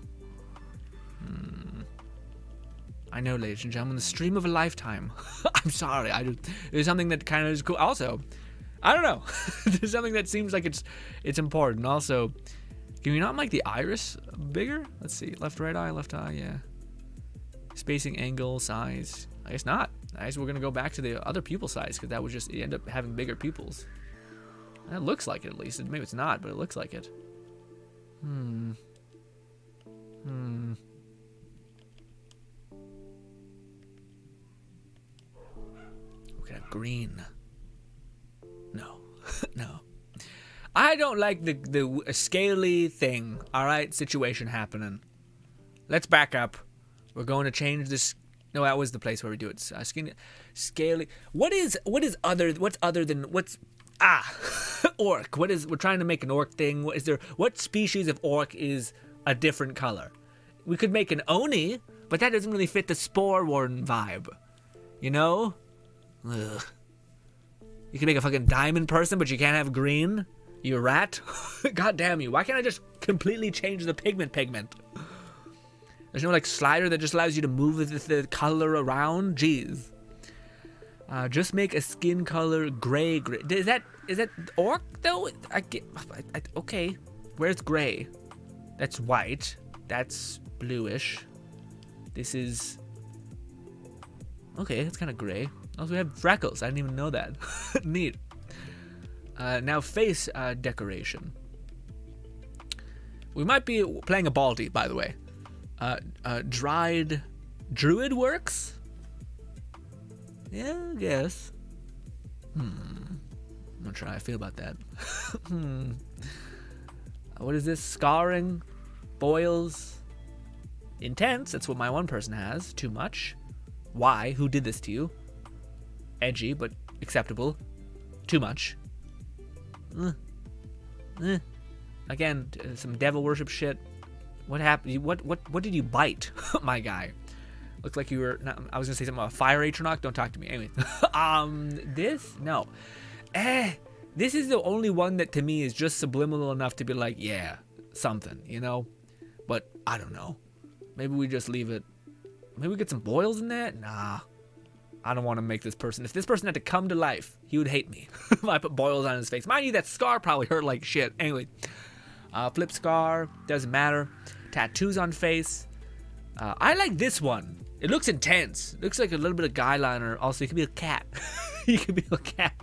I know, ladies and gentlemen, the stream of a lifetime. I'm sorry. There's something that kind of is cool. Also, I don't know. There's something that seems like it's important. Also, can we not make the iris bigger? Let's see. Left, right eye, yeah. Spacing, angle, size. I guess not. I guess we're going to go back to the other pupil size because that would just end up having bigger pupils. That looks like it, at least. Maybe it's not, but it looks like it. Okay, green. No. No. I don't like the scaly thing, alright, situation happening. let's back up. We're going to change this. No, that was the place where we do it. Skin, scaling. What's other than orc? We're trying to make an orc thing. What species of orc is a different color? We could make an oni, but that doesn't really fit the Spore Warden vibe. You know? Ugh. You can make a fucking diamond person, but you can't have green? You rat? God damn you. Why can't I just completely change the pigment? There's no like slider that just allows you to move the color around? Jeez. Just make a skin color gray. Is that orc though? Okay. Where's gray? That's white. That's bluish. This is... Okay, it's kind of gray. Also, we have freckles. I didn't even know that. Neat. Now face decoration. We might be playing a baldy, by the way. Dried druid works? Yeah, I guess. I'm not sure how I feel about that. What is this? Scarring? Boils? Intense, that's what my one person has. Too much. Why? Who did this to you? Edgy, but acceptable. Too much. Again, some devil worship shit. What happened? What did you bite, my guy? Looked like you were... I was gonna say something about a fire atronach. Don't talk to me. Anyway. This? No. This is the only one that to me is just subliminal enough to be like, yeah, something, you know? But I don't know. Maybe we just leave it. Maybe we get some boils in that? Nah. I don't want to make this person... If this person had to come to life, he would hate me. If I put boils on his face. Mind you, that scar probably hurt like shit. Anyway. Flip scar. Doesn't matter. Tattoos on face. I like this one. It looks intense. It looks like a little bit of guy liner. Also, you could be a cat. You could be a cat.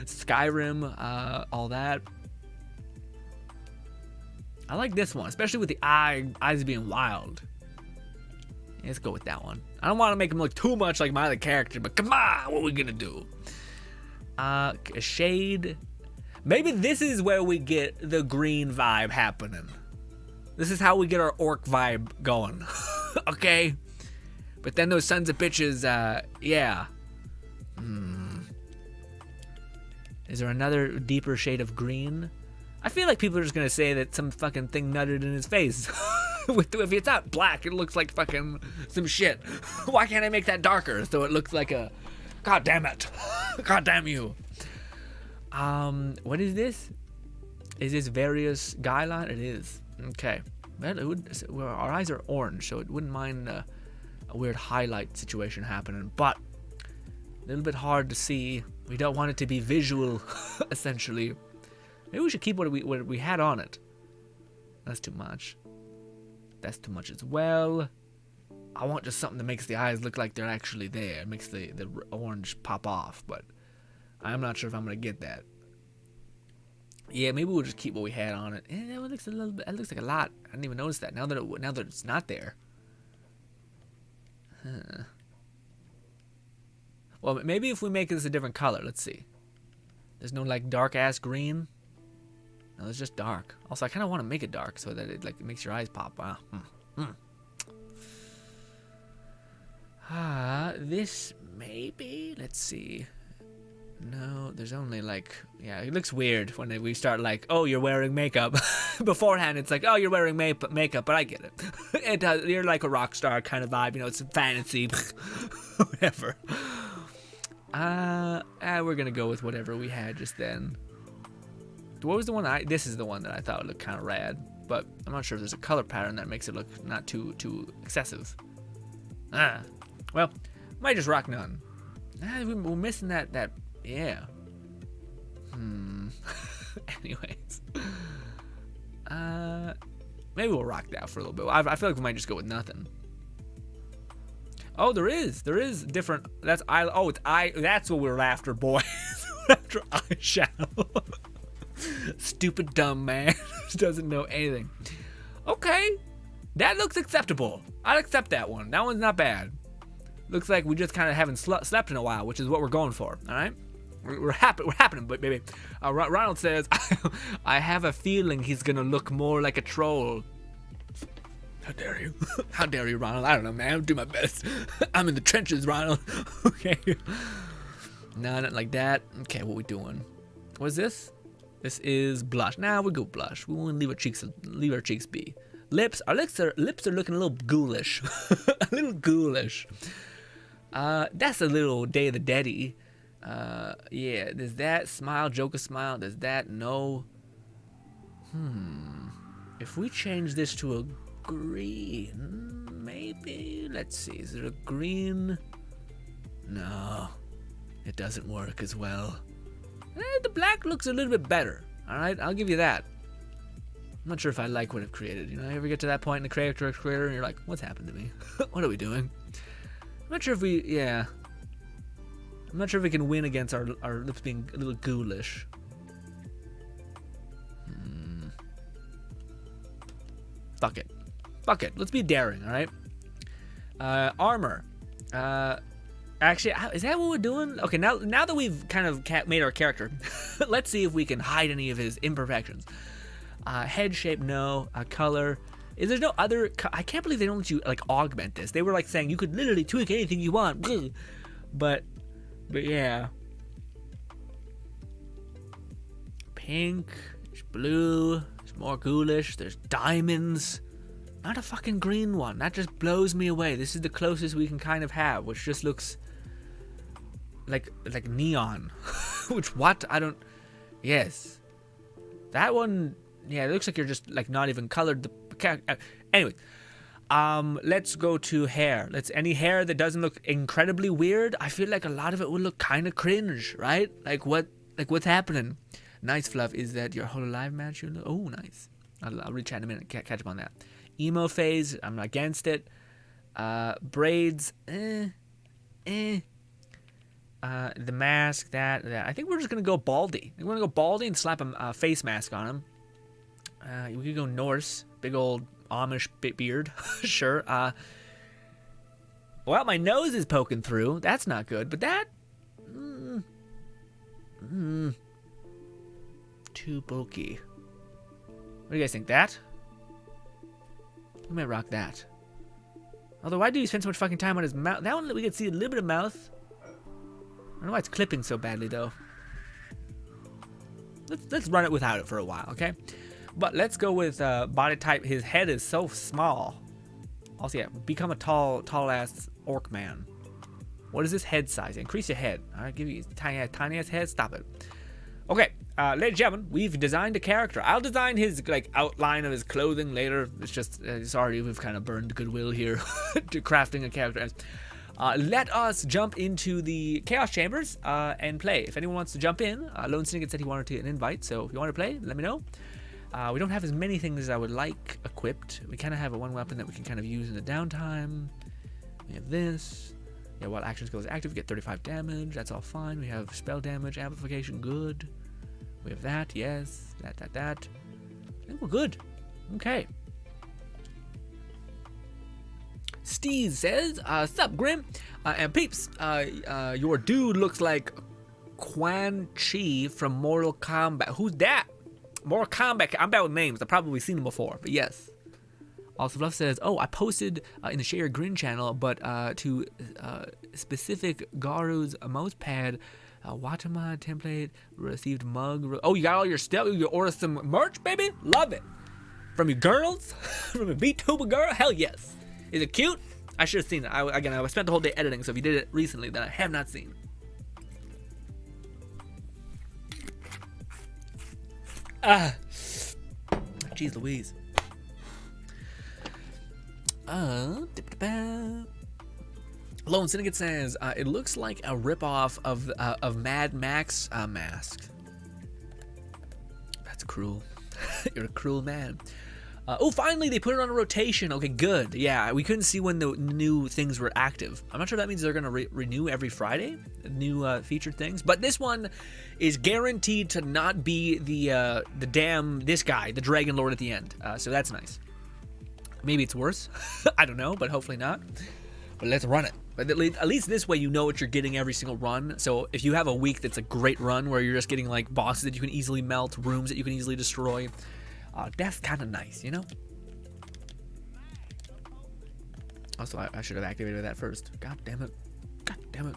Skyrim. All that. I like this one. Especially with the eyes being wild. Let's go with that one. I don't want to make him look too much like my other character, but come on, what are we gonna do? A shade. Maybe this is where we get the green vibe happening. This is how we get our orc vibe going. Okay? But then those sons of bitches, yeah. Is there another deeper shade of green? I feel like people are just gonna say that some fucking thing nutted in his face. If it's not black, it looks like fucking some shit. Why can't I make that darker so it looks like a... God damn it. God damn you. What is this? Is this various guy line? It is. Okay. Well, our eyes are orange, so it wouldn't mind a weird highlight situation happening, but a little bit hard to see. We don't want it to be visual, essentially. Maybe we should keep what we had on it. That's too much. That's too much as well. I want just something that makes the eyes look like they're actually there. It makes the orange pop off, but I'm not sure if I'm gonna get that. Yeah, maybe we'll just keep what we had on it. It looks a little bit. It looks like a lot. I didn't even notice that. Now that it's not there. Huh. Well, maybe if we make this a different color. Let's see. There's no like dark ass green. No, it's just dark. Also, I kind of want to make it dark so that it makes your eyes pop. Wow. This maybe. Let's see. No, there's only like, yeah, it looks weird when we start like, oh, you're wearing makeup. Beforehand, it's like, oh, you're wearing makeup, but I get it. It does. You're like a rock star kind of vibe, you know. It's fantasy, whatever. We're gonna go with whatever we had just then. What was the one? This is the one that I thought looked kind of rad, but I'm not sure if there's a color pattern that makes it look not too excessive. Well, might just rock none. We're missing that. Yeah. Anyways. Maybe we'll rock that for a little bit. I feel like we might just go with nothing. Oh, there is different. That's that's what we're after, boys. We're after eyeshadow. Stupid dumb man doesn't know anything. Okay, that looks acceptable. I'll accept that one. That one's not bad. Looks like we just kind of haven't slept in a while, which is what we're going for. All right, we're happening, but baby. Ronald says, I have a feeling he's gonna look more like a troll. How dare you? How dare you, Ronald? I don't know, man. I'll do my best. I'm in the trenches, Ronald. Okay. No, not like that. Okay, what we doing? What is this? This is blush. Nah, we'll go blush. We want to leave our cheeks be. Lips. Our lips are looking a little ghoulish. A little ghoulish. That's a little Day of the Dead-y. Yeah, there's that smile, Joker smile. There's that no. If we change this to a green, maybe. Let's see. Is it a green? No, it doesn't work as well. The black looks a little bit better. All right, I'll give you that. I'm not sure if I like what I've created. You know, you ever get to that point in the creator and you're like, what's happened to me? What are we doing? I'm not sure if we, yeah. I'm not sure if we can win against our lips being a little ghoulish. Fuck it. Fuck it. Let's be daring, all right? Armor. Actually, is that what we're doing? Okay, now that we've kind of made our character, let's see if we can hide any of his imperfections. Head shape, no. Color. There's no other. I can't believe they don't let you like augment this. They were like saying you could literally tweak anything you want. But yeah. Pink, there's blue, there's more ghoulish, there's diamonds. Not a fucking green one. That just blows me away. This is the closest we can kind of have, which just looks like neon. Which what? I don't. Yes. That one. Yeah, it looks like you're just like not even colored the. Anyway, let's go to hair. Any hair that doesn't look incredibly weird. I feel like a lot of it would look kind of cringe, right? Like what's happening? Nice Fluff. Is that your whole live match? Oh, nice. I'll reach out in a minute. Catch up on that. Emo phase. I'm not against it. Braids. The mask. That. I think we're just gonna go baldy. We're gonna go baldy and slap a face mask on him. We could go Norse. Big old Amish beard. Sure. Well, my nose is poking through. That's not good. But that. Too bulky. What do you guys think? That? We might rock that. Although, why do you spend so much fucking time on his mouth? That one, we can see a little bit of mouth. I don't know why it's clipping so badly, though. Let's run it without it for a while, okay? But let's go with body type. His head is so small. Also, yeah, become a tall-ass orc man. What is this head size? Increase your head. All right, give you tiny-ass head. Stop it. Okay, ladies and gentlemen, we've designed a character. I'll design his outline of his clothing later. It's just, sorry, we've kind of burned goodwill here to crafting a character. Let us jump into the Chaos Chambers and play. If anyone wants to jump in, Lone Syndicate said he wanted to an invite, so if you want to play, let me know. We don't have as many things as I would like equipped. We kind of have one weapon that we can kind of use in the downtime. We have this. Yeah, while action skill is active, we get 35 damage. That's all fine. We have spell damage, amplification, good. We have that, yes. That. I think we're good. Okay. Steve says, sup, Grim? And peeps, your dude looks like Quan Chi from Mortal Kombat. Who's that? Mortal Kombat. I'm bad with names. I've probably seen him before, but yes. Also, Fluff says, oh, I posted in the Share GRINN channel, but to specific Garu's mouse pad, Watama template, received mug. Oh, you got all your stuff? You ordered some merch, baby? Love it. From your girls? From a VTuber girl? Hell yes. Is it cute? I should have seen it. I spent the whole day editing, so if you did it recently, then I have not seen. Jeez Louise. Lone Syndicate says, it looks like a ripoff of Mad Max mask. That's cruel. You're a cruel man. Oh, finally they put it on a rotation. Okay, good. Yeah, we couldn't see when the new things were active. I'm not sure that means they're gonna renew every Friday, new featured things. But this one is guaranteed to not be the this guy, the Dragon Lord at the end. So that's nice. Maybe it's worse. I don't know, but hopefully not. But let's run it. But at least this way you know what you're getting every single run. So if you have a week that's a great run where you're just getting like bosses that you can easily melt, rooms that you can easily destroy, that's kind of nice, you know? Also, I should have activated that first. God damn it. God damn it.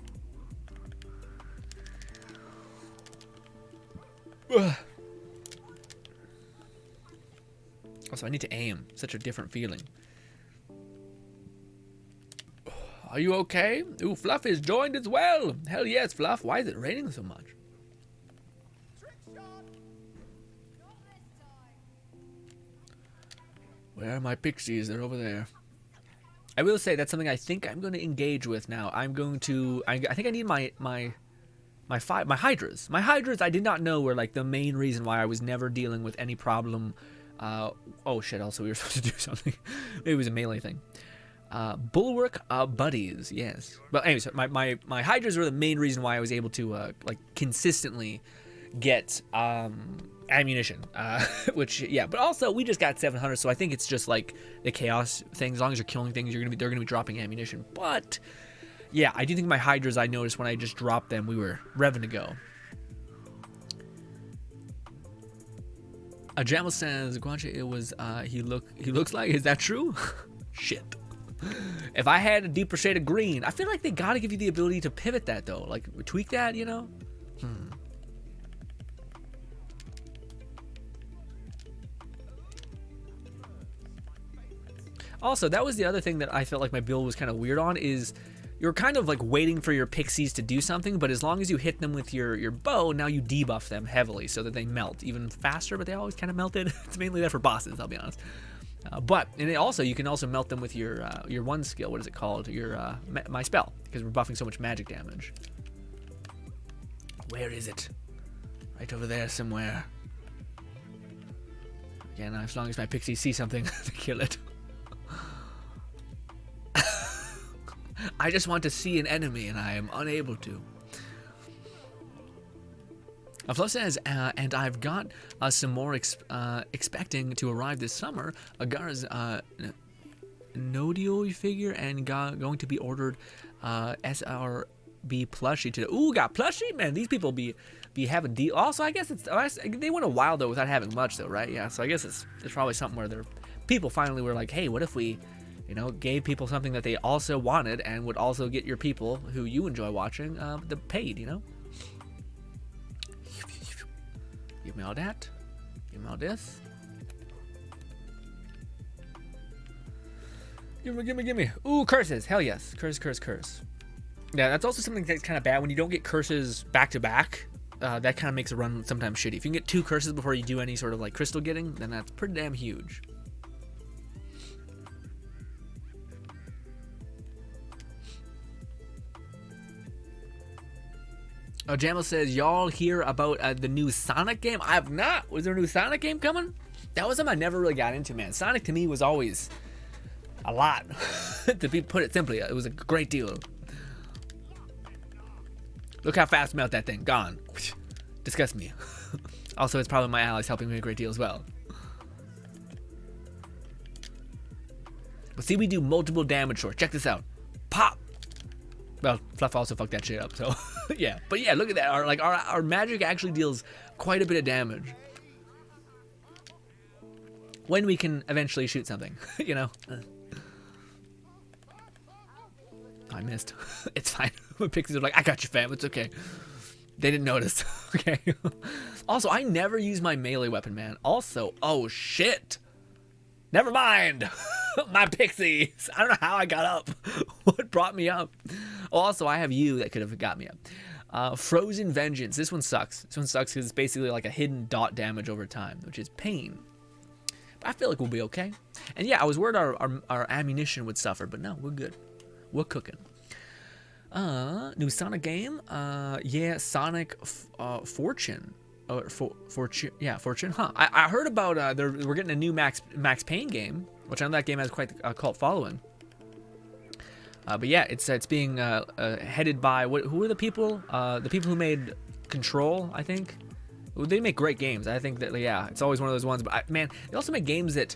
Ugh. Also, I need to aim. Such a different feeling. Are you okay? Ooh, Fluff is joined as well. Hell yes, Fluff. Why is it raining so much? Where are my pixies? They're over there. I will say that's something I think I'm going to engage with now. I'm going to... I think I need my hydras. My hydras, I did not know, were like the main reason why I was never dealing with any problem. Oh shit, also we were supposed to do something. It was a melee thing. Bulwark buddies, yes. But anyways, my hydras were the main reason why I was able to like consistently get ammunition. Which, yeah, but also we just got 700, so I think it's just like the chaos thing. As long as you're killing things, they're gonna be dropping ammunition. But yeah, I do think my hydras, I noticed when I just dropped them, we were revving to go. Jamal says, Guanche, it was, he looks like, is that true? Shit. If I had a deeper shade of green, I feel like they gotta give you the ability to pivot that though. Like, tweak that, you know? Also, that was the other thing that I felt like my build was kind of weird on, is you're kind of like waiting for your pixies to do something, but as long as you hit them with your bow, now you debuff them heavily so that they melt even faster, but they always kind of melted. It's mainly there for bosses, I'll be honest. And you can also melt them with your one skill. What is it called? Your my spell, because we're buffing so much magic damage. Where is it? Right over there somewhere. Again, as long as my pixies see something, they kill it. I just want to see an enemy, and I am unable to. Fluff says, and I've got some more expecting to arrive this summer. Agara's Nodio figure, and going to be ordered SRB plushie today. Ooh, got plushie? Man, these people be having deal. Also, I guess they went a while though without having much though, right? Yeah, so I guess it's probably something where their people finally were like, hey, what if we, you know, gave people something that they also wanted and would also get your people who you enjoy watching the paid, you know? Give me all that. Give me all this. Give me. Ooh, curses. Hell yes. Curse. Yeah, that's also something that's kind of bad when you don't get curses back to back. That kind of makes a run sometimes shitty. If you can get 2 curses before you do any sort of like crystal getting, then that's pretty damn huge. Jamal says, y'all hear about the new Sonic game? I have not. Was there a new Sonic game coming? That was something I never really got into, man. Sonic to me was always a lot. To put it simply, it was a great deal. Look how fast I melt that thing. Gone. Disgust me. Also, it's probably my allies helping me a great deal as well. But see, we do multiple damage short. Check this out. Pop. Well, Fluff also fucked that shit up, so yeah. But yeah, look at that. Our magic actually deals quite a bit of damage. When we can eventually shoot something, you know. I missed. It's fine. My pixies are like, I got you, fam. It's okay. They didn't notice. Okay. Also, I never use my melee weapon, man. Also, oh shit. Never mind. My pixies. I don't know how I got up. What brought me up? Also, I have you that could have got me up. Frozen Vengeance. This one sucks. This one sucks because it's basically like a hidden dot damage over time, which is pain. But I feel like we'll be okay. And yeah, I was worried our ammunition would suffer, but no, we're good. We're cooking. New Sonic game. Yeah, Sonic Fortune. Fortune, huh? I heard about we're getting a new Max Payne game, which I know that game has quite a cult following. But yeah, it's being headed by who are the people? The people who made Control, I think. They make great games. I think that yeah, it's always one of those ones. But man, they also make games that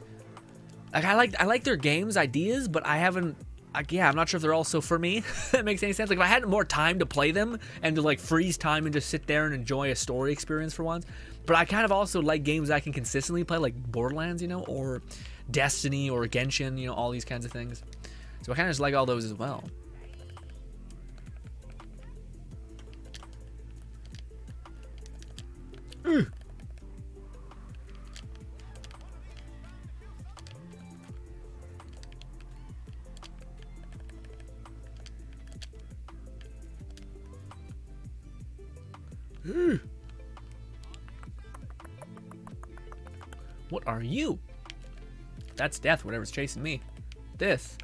like I like their games ideas, but I haven't. Yeah, I'm not sure if they're also for me. That makes any sense. Like if I had more time to play them and to like freeze time and just sit there and enjoy a story experience for once. But I kind of also like games I can consistently play, like Borderlands, you know, or Destiny or Genshin, you know, all these kinds of things. So I kind of just like all those as well. What are you? That's death, whatever's chasing me. This.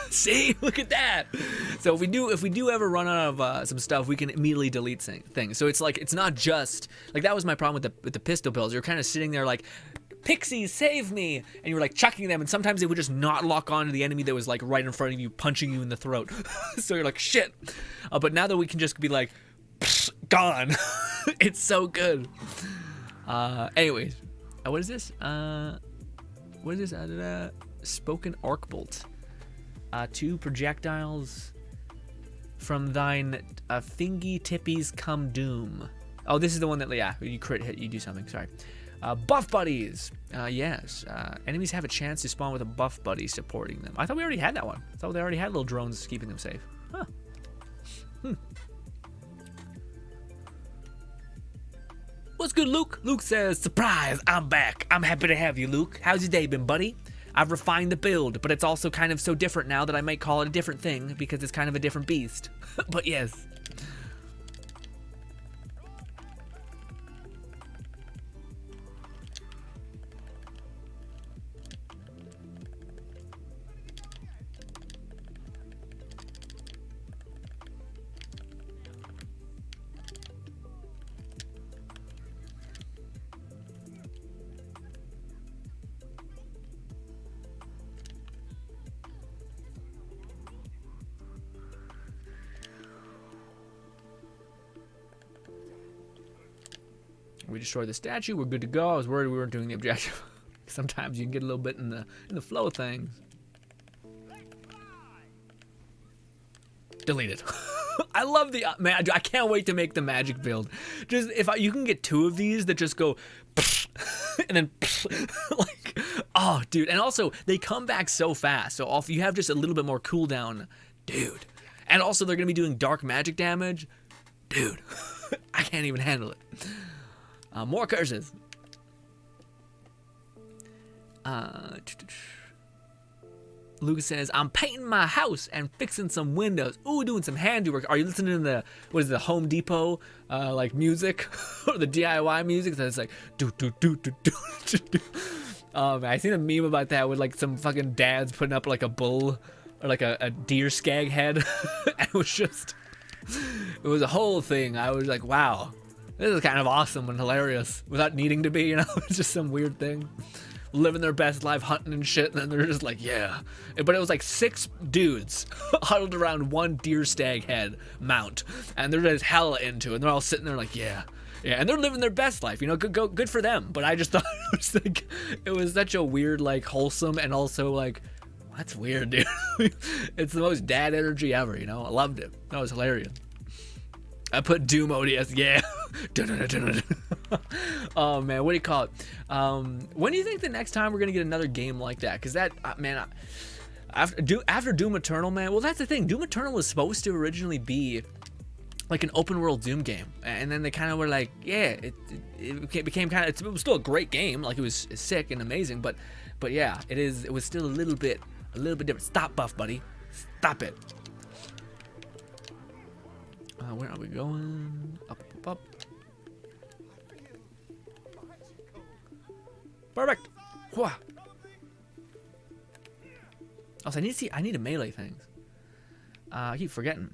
See, look at that. So if we do ever run out of some stuff, we can immediately delete things. So it's like, it's not just like, that was my problem with the pistol pills. You're kind of sitting there like, pixies, save me, and you were like chucking them, and sometimes they would just not lock on to the enemy that was like right in front of you, punching you in the throat. So you're like, shit. But now that we can just be like, gone. It's so good. Anyways, what is this? What is this? Spoken arc bolt. 2 projectiles from thine thingy tippies come doom. Oh, this is the one that, yeah, you crit hit, you do something. Sorry. Buff buddies. Yes. Enemies have a chance to spawn with a buff buddy supporting them. I thought we already had that one. I thought they already had little drones keeping them safe. Huh. What's good, Luke? Luke says, surprise, I'm back. I'm happy to have you, Luke. How's your day been, buddy? I've refined the build, but it's also kind of so different now that I might call it a different thing because it's kind of a different beast. But yes. We destroyed the statue. We're good to go. I was worried we weren't doing the objective. Sometimes you can get a little bit in the flow of things. Deleted. I love the man. I can't wait to make the magic build. Just if you can get 2 of these that just go and then like, oh, dude. And also they come back so fast. So if you have just a little bit more cooldown, dude. And also they're gonna be doing dark magic damage, dude. I can't even handle it. More curses. Lucas says, I'm painting my house and fixing some windows. Ooh, doing some handiwork. Are you listening to the Home Depot like music or the DIY music that's like do do do do do do do. I seen a meme about that with like some fucking dads putting up like a bull or like a deer skag head. And it was a whole thing. I was like, wow. This is kind of awesome and hilarious without needing to be, you know? It's just some weird thing. Living their best life, hunting and shit, and then they're just like, yeah. But it was like 6 dudes huddled around one deer stag head mount, and they're just hella into it, and they're all sitting there like, yeah. Yeah, and they're living their best life, you know, good for them. But I just thought it was such a weird, like, wholesome, and also like, that's weird, dude. It's the most dad energy ever, you know? I loved it. That was hilarious. I put Doom ODS, yeah. Oh man, what do you call it? When do you think the next time we're gonna get another game like that? Because that, man, after Doom Eternal, man. Well, that's the thing. Doom Eternal was supposed to originally be like an open world Doom game, and then they kind of were like, yeah, it became kind of. It was still a great game, like it was sick and amazing, but yeah, it was still a little bit different. Stop, buff buddy, stop it. Where are we going? Up. Perfect. Whoa. Also, I need to melee things. I keep forgetting.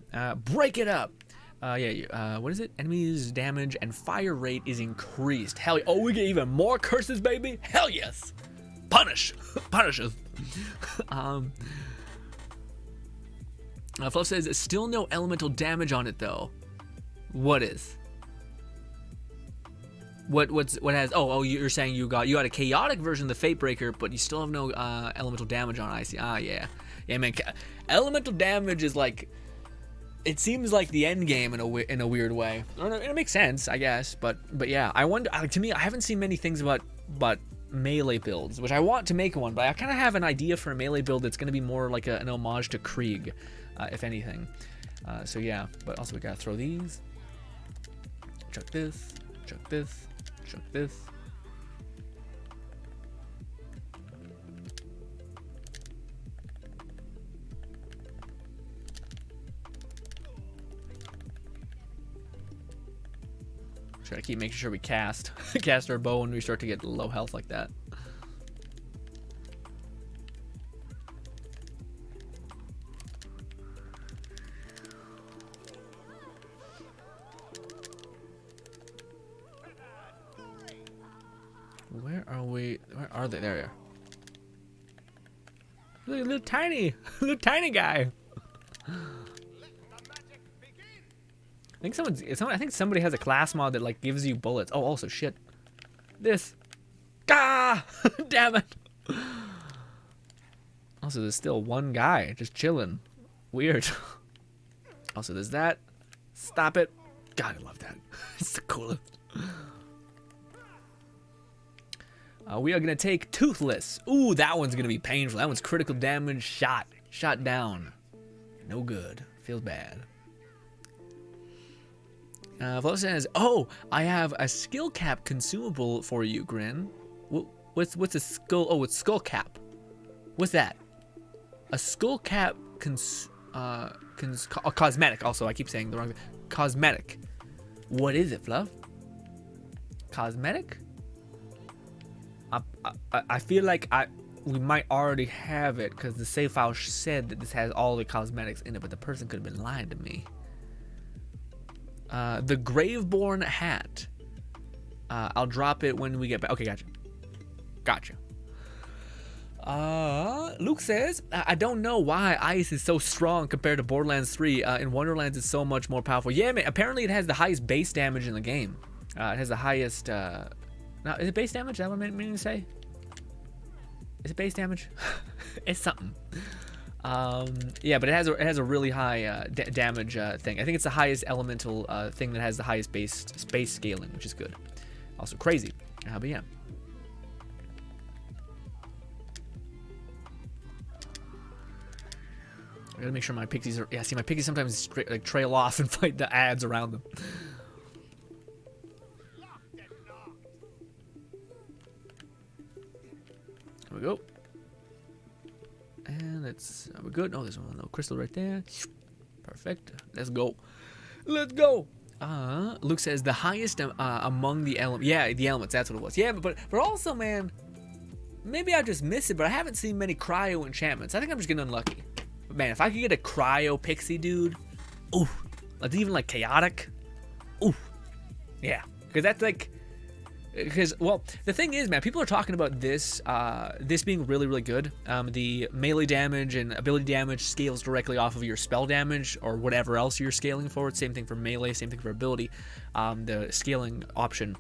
Break it up. What is it? Enemies damage and fire rate is increased. Hell yeah. Oh, we get even more curses, baby. Hell yes. Punish us. Fluff says, still no elemental damage on it though. What is? What has? Oh, you're saying you got a chaotic version of the Fate Breaker, but you still have no elemental damage on it. I see. Yeah, man. Elemental damage is like, it seems like the end game in a weird way. It makes sense, I guess, but yeah. I wonder. To me, I haven't seen many things about melee builds, which I want to make one, but I kind of have an idea for a melee build that's going to be more like an homage to Krieg, if anything. So yeah, but also we gotta throw these. Chuck this, chuck this, chuck this. Try to keep making sure we cast our bow when we start to get low health like that. Where are we? Where are they? There they are. Look, little tiny guy. I think somebody has a class mod that like gives you bullets. Oh, also shit. This. Ah! Damn it. Also, there's still one guy just chilling. Weird. Also, there's that. Stop it. God, I love that. It's the coolest. We are gonna take Toothless. Ooh, that one's gonna be painful. That one's critical damage. Shot down. No good. Feels bad. Flo says, "Oh, I have a skill cap consumable for you, Grin. What's a skull? Oh, it's skull cap. What's that? A skull cap cosmetic. Also, I keep saying the wrong thing. Cosmetic. What is it, Fluff? Cosmetic? I feel like we might already have it because the save file said that this has all the cosmetics in it, but the person could have been lying to me. The Graveborn hat. I'll drop it when we get back. Okay, gotcha. Luke says, I don't know why Ice is so strong compared to Borderlands 3. In Wonderlands, it's so much more powerful. Yeah, man, apparently it has the highest base damage in the game. It has the highest... now, is it base damage? Is that what I mean to say? Is it base damage? It's something. Yeah, but it has a really high damage thing. I think it's the highest elemental thing that has the highest base scaling, which is good. Also crazy. But yeah. I gotta make sure my pixies are. Yeah, see, my pixies sometimes like trail off and fight the ads around them. There we go. And it's we're good. Oh, there's one little crystal right there. Perfect. Let's go. Let's go. Luke says the highest among the elements. Yeah, the elements. That's what it was. Yeah, but also, man, maybe I just missed it, but I haven't seen many cryo enchantments. I think I'm just getting unlucky. But man, if I could get a cryo pixie, dude, ooh, like even like chaotic, ooh, yeah, because that's like. Because, well, the thing is, man, people are talking about this this being really, really good. The melee damage and ability damage scales directly off of your spell damage or whatever else you're scaling for. Same thing for melee, same thing for ability, the scaling option.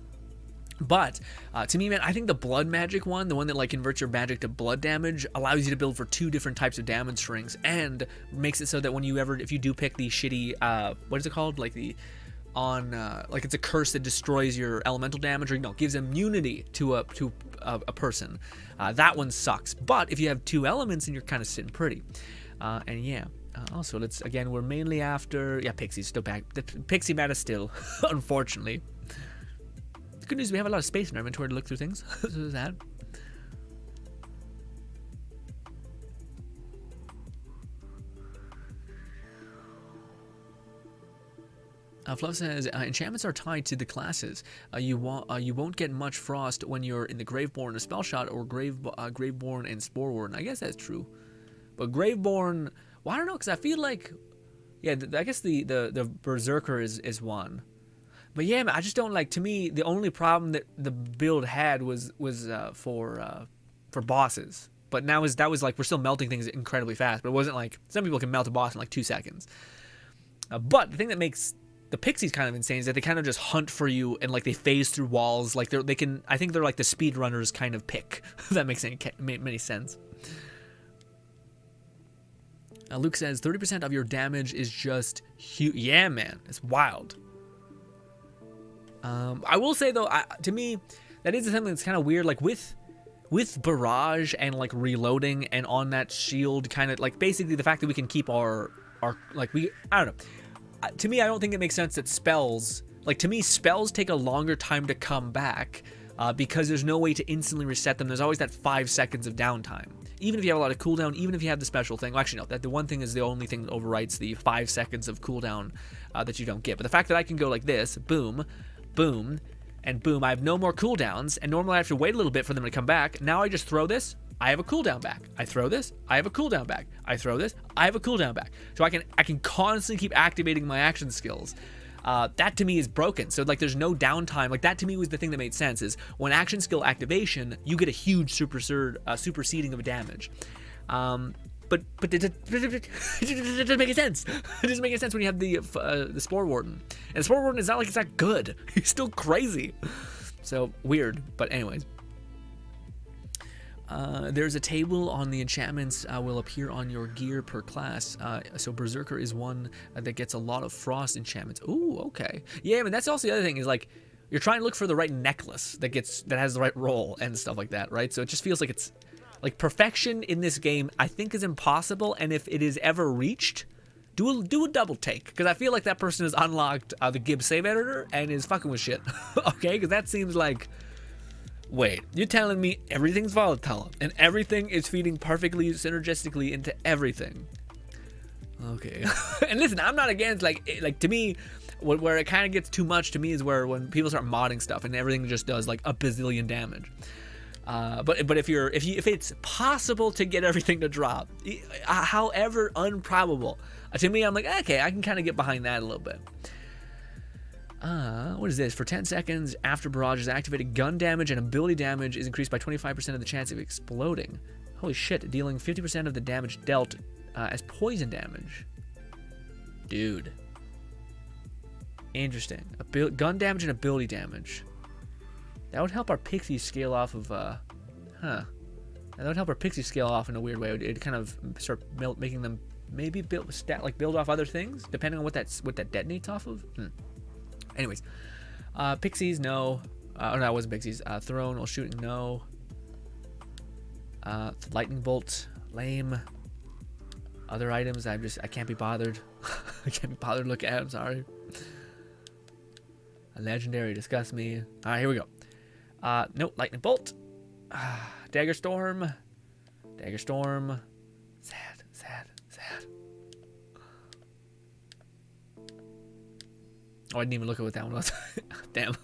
But, to me, man, I think the blood magic one, the one that, like, converts your magic to blood damage, allows you to build for 2 different types of damage strings and makes it so that when if you do pick the shitty, what is it called? Like the... like it's a curse that destroys your elemental damage, or gives immunity to a person. That one sucks. But if you have 2 elements, then you're kind of sitting pretty. And yeah. Also, we're mainly after pixies still back. The pixie meta still, unfortunately. The good news is we have a lot of space in our inventory to look through things. So there's that. Fluff says enchantments are tied to the classes. You won't get much frost when you're in the Graveborn and Spell Shot or Graveborn and Spore Warden. I guess that's true, but Graveborn, well, I don't know, because I feel like, yeah, I guess the Berserker is one, but yeah, man, I just don't like. To me, the only problem that the build had was for bosses. But now that was like we're still melting things incredibly fast. But it wasn't like some people can melt a boss in like 2 seconds. But the thing that makes the pixies kind of insane is that they kind of just hunt for you and like they phase through walls. Like they can. I think they're like the speedrunners kind of pick. If that makes any sense. Luke says 30% of your damage is just huge. Yeah, man, it's wild. I will say though, to me, that is something that's kind of weird. Like with with barrage and like reloading and on that shield, kind of like basically the fact that we can keep our like I don't know. To me, I don't think it makes sense that spells, like to me, spells take a longer time to come back because there's no way to instantly reset them. There's always that 5 seconds of downtime. Even if you have a lot of cooldown, even if you have the special thing. Well, actually, no, that the one thing is the only thing that overwrites the 5 seconds of cooldown that you don't get. But the fact that I can go like this, boom, boom, and boom, I have no more cooldowns, and normally I have to wait a little bit for them to come back. Now I just throw this, I have a cooldown back. I throw this, I have a cooldown back. I throw this, I have a cooldown back. So I can constantly keep activating my action skills. That to me is broken. So like there's no downtime. Like that to me was the thing that made sense, is when action skill activation, you get a huge superseding of damage. But it doesn't make sense. It doesn't make sense when you have the Spore Warden. And the Spore Warden is not like it's that good. He's still crazy. So weird. But anyways. There's a table on the enchantments will appear on your gear per class. So Berserker is one that gets a lot of frost enchantments. Ooh, okay. Yeah, I mean that's also the other thing is like you're trying to look for the right necklace that has the right roll and stuff like that, right? So it just feels like it's like perfection in this game. I think is impossible, and if it is ever reached, do a double take, because I feel like that person has unlocked the Gib save editor and is fucking with shit. Okay, because that seems like. Wait, you're telling me everything's volatile and everything is feeding perfectly synergistically into everything? Okay. And listen, I'm not against like to me, where it kind of gets too much to me is where when people start modding stuff and everything just does like a bazillion damage. But if it's possible to get everything to drop, however improbable, to me I'm like okay, I can kind of get behind that a little bit. What is this? For 10 seconds after barrage is activated, gun damage and ability damage is increased by 25% of the chance of exploding. Holy shit, dealing 50% of the damage dealt as poison damage. Dude. Interesting. Gun damage and ability damage. That would help our pixies scale off of, That would help our pixies scale off in a weird way. It'd kind of start making them maybe build off other things, depending on what that detonates off of. Anyways, pixies, no. Oh, no, it wasn't pixies. Throne while shooting, no. Lightning bolt, lame. Other items, I can't be bothered. I can't be bothered to look at. I'm sorry. A legendary disgusts me. All right, here we go. Nope, lightning bolt. Dagger storm. Dagger storm. Sad, sad, sad. Oh, I didn't even look at what that one was. Damn.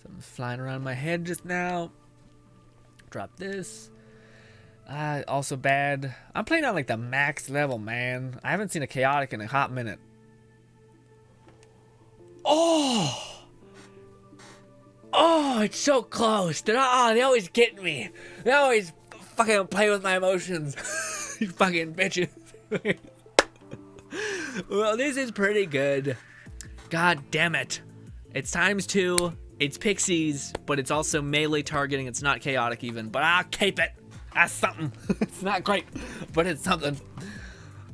Something's flying around my head just now. Drop this. Also bad. I'm playing on like the max level, man. I haven't seen a chaotic in a hot minute. Oh! Oh, it's so close. They always get me. They always fucking play with my emotions. You fucking bitches. Well, this is pretty good. God damn it. It's ×2. It's pixies, but it's also melee targeting. It's not chaotic even, but I'll keep it. That's something. It's not great, but it's something.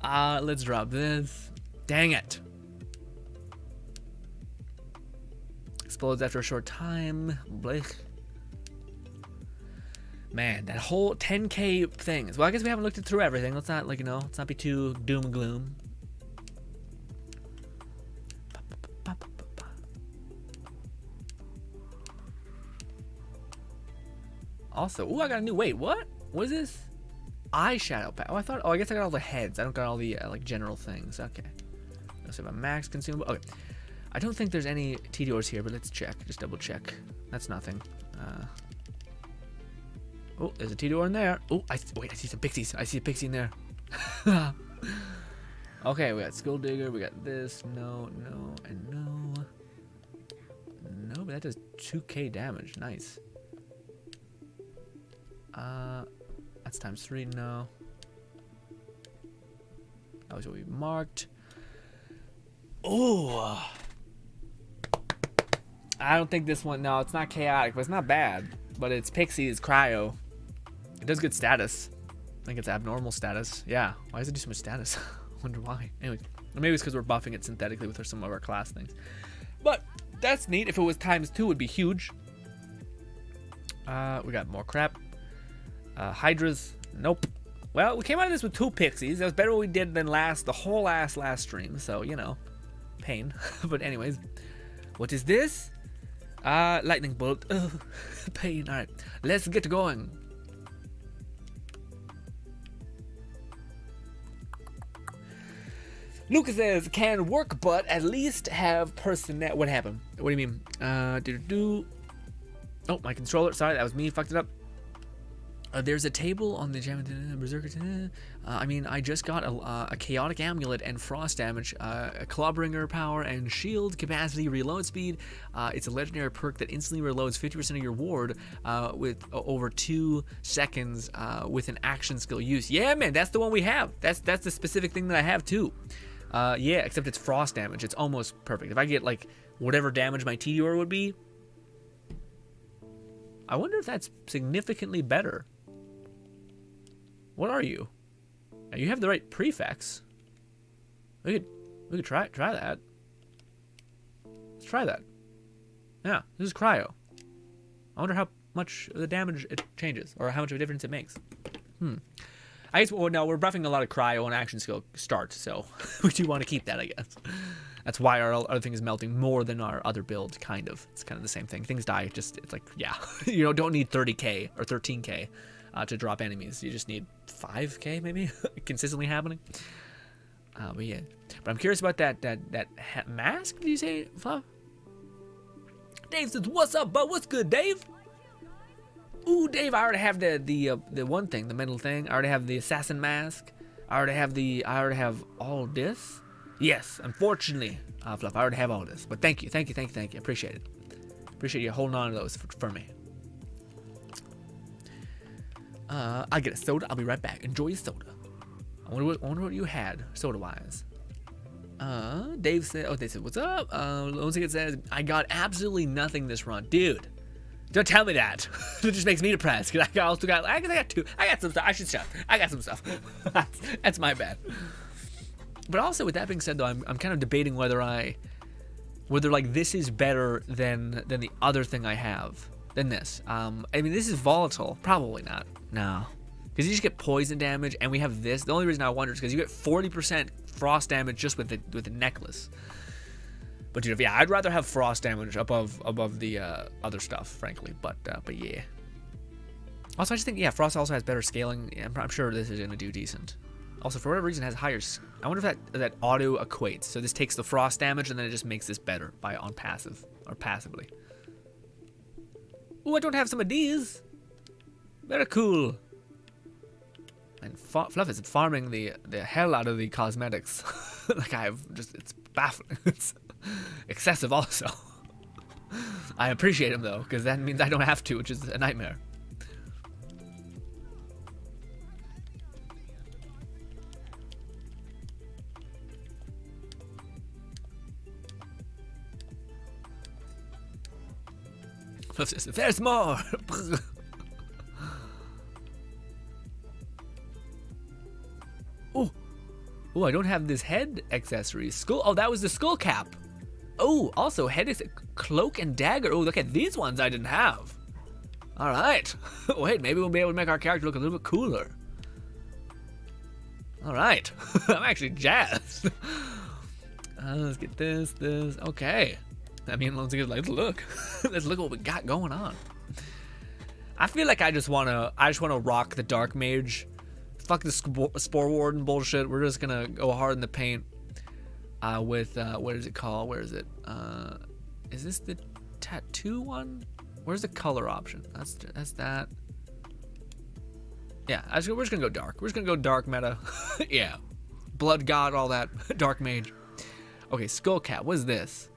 Let's drop this. Dang it. Explodes after a short time. Blech. Man, that whole 10k thing. Well, I guess we haven't looked through everything. Let's not let's not be too doom and gloom. Also, I got a new. Wait, what? What is this? Eyeshadow pack. Oh, I guess I got all the heads. I don't got all the like general things. Okay. Let's have a max consumable. Okay. I don't think there's any TDOs here, but let's check. Just double check. That's nothing. Oh, there's a TDO in there. Oh, wait, I see some pixies. I see a pixie in there. Okay, we got Skull Digger. We got this. No, and no. No, but that does 2k damage. Nice. That's ×3. No. That was what we marked. Oh. I don't think this one. No, it's not chaotic, but it's not bad. But it's Pixies Cryo. It does good status. I think it's abnormal status. Yeah. Why does it do so much status? Wonder why. Anyway, maybe it's because we're buffing it synthetically with some of our class things. But that's neat. If it was ×2, it would be huge. We got more crap. Hydras. Nope. Well, we came out of this with 2 pixies. That was better what we did than the whole last stream. So, you know, pain. But anyways, what is this? Lightning bolt. Ugh, pain. All right, let's get going. Lucas says, can work, but at least have personnel. What happened? What do you mean? Oh, my controller. Sorry, that was me. Fucked it up. There's a table on the Berserker. I mean, I just got a chaotic amulet and frost damage, a clawbringer power and shield capacity, reload speed. It's a legendary perk that instantly reloads 50% of your ward with over 2 seconds with an action skill use. Yeah, man, that's the one we have. That's the specific thing that I have too. Yeah, except it's frost damage. It's almost perfect. If I get like whatever damage my Meteor would be, I wonder if that's significantly better. What are you? Now, you have the right prefix. We could try that. Let's try that. Yeah, this is cryo. I wonder how much the damage it changes, or how much of a difference it makes. I guess now we're buffing a lot of cryo and action skill start, so we do want to keep that, I guess. That's why our other thing is melting more than our other build, kind of. It's kind of the same thing. Things die, it's like, yeah. You know, don't need 30k or 13k to drop enemies. You just need 5k, maybe, consistently happening. But yeah. But I'm curious about that mask, did you say, Fluff? Dave says, what's up, bud? What's good, Dave? Ooh, Dave, I already have the one thing, the metal thing. I already have the assassin mask. I already have all this. Yes, unfortunately, Fluff, I already have all this. But thank you. Appreciate it. Appreciate you holding on to those for me. I'll get a soda. I'll be right back. Enjoy your soda. I wonder what you had, soda-wise. Dave said, they said, what's up? Lone Ticket says, I got absolutely nothing this run. Dude, don't tell me that. It just makes me depressed, because I got some stuff. I should shut. I got some stuff. That's my bad. But also, with that being said, though, I'm kind of debating whether like this is better than the other thing I have. Than this. I mean, this is volatile. Probably not. No. Because you just get poison damage, and we have this. The only reason I wonder is because you get 40% frost damage just with the necklace. But dude, yeah, I'd rather have frost damage above the other stuff, frankly. But yeah. Also, I just think, yeah, frost also has better scaling. I'm sure this is gonna do decent. Also, for whatever reason, it has higher. I wonder if that auto equates. So this takes the frost damage, and then it just makes this better on passive or passively. Ooh, I don't have some of these. Very cool. And Fluff is farming the hell out of the cosmetics. Like it's baffling. It's excessive also. I appreciate him though, because that means I don't have to, which is a nightmare. Fluff says, there's more. Oh, I don't have this head accessory. Oh, that was the skull cap. Oh, also head is cloak and dagger. Oh, look at these ones I didn't have. All right. Wait, maybe we'll be able to make our character look a little bit cooler. All right. I'm actually jazzed. Let's get this. Okay. I mean, let's look. Let's look what we got going on. I feel like I just wanna rock the dark mage. Fuck the Spore Warden bullshit. We're just gonna go hard in the paint with what is it called? Where is it? Is this the tattoo one? Where's the color option? That's that. Yeah, we're just gonna go dark. We're just gonna go dark meta. Yeah, blood god, all that. Dark mage. Okay, skull cap. What is this?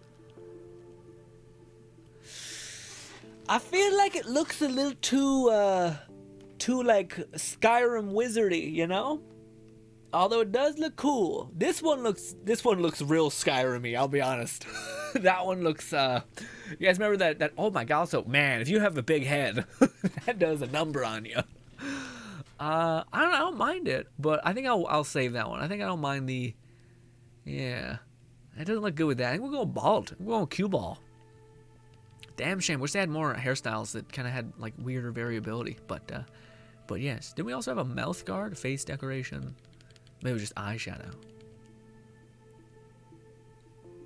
I feel like it looks a little too like Skyrim wizardy, you know? Although it does look cool. This one looks real Skyrim-y, I'll be honest. That one looks you guys remember that oh my god, also man, if you have a big head, that does a number on you. I don't mind it, but I think I'll save that one. I think I don't mind the, yeah, it doesn't look good with that. I think we'll go bald. We'll go cue ball. Damn shame. Wish they had more hairstyles that kind of had like weirder variability. But yes. Did we also have a mouth guard, face decoration? Maybe it was just eyeshadow.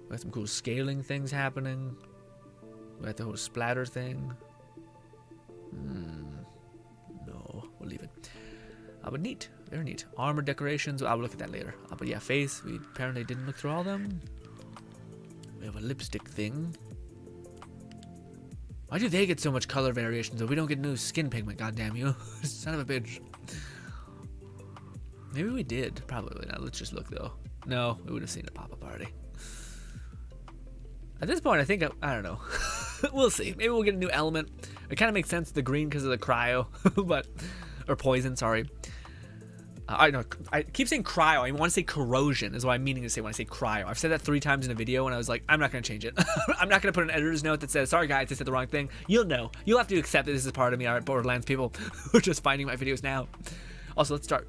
We had some cool scaling things happening. We had the whole splatter thing. No, we'll leave it. But neat. Very neat. Armor decorations. I'll look at that later. But yeah, face. We apparently didn't look through all of them. We have a lipstick thing. Why do they get so much color variation though? We don't get new skin pigment, goddamn you. Son of a bitch. Maybe we did. Probably not. Let's just look though. No, we would have seen a pop-up party. At this point, I think, I don't know. We'll see. Maybe we'll get a new element. It kind of makes sense, the green, because of the cryo. Or poison, sorry. I keep saying cryo. I want to say corrosion is what I'm meaning to say when I say cryo. I've said that 3 times in a video, and I was like, I'm not going to change it. I'm not going to put an editor's note that says, sorry guys, I said the wrong thing. You'll know. You'll have to accept that this is part of me. All right, Borderlands people who are just finding my videos now. Also, let's start.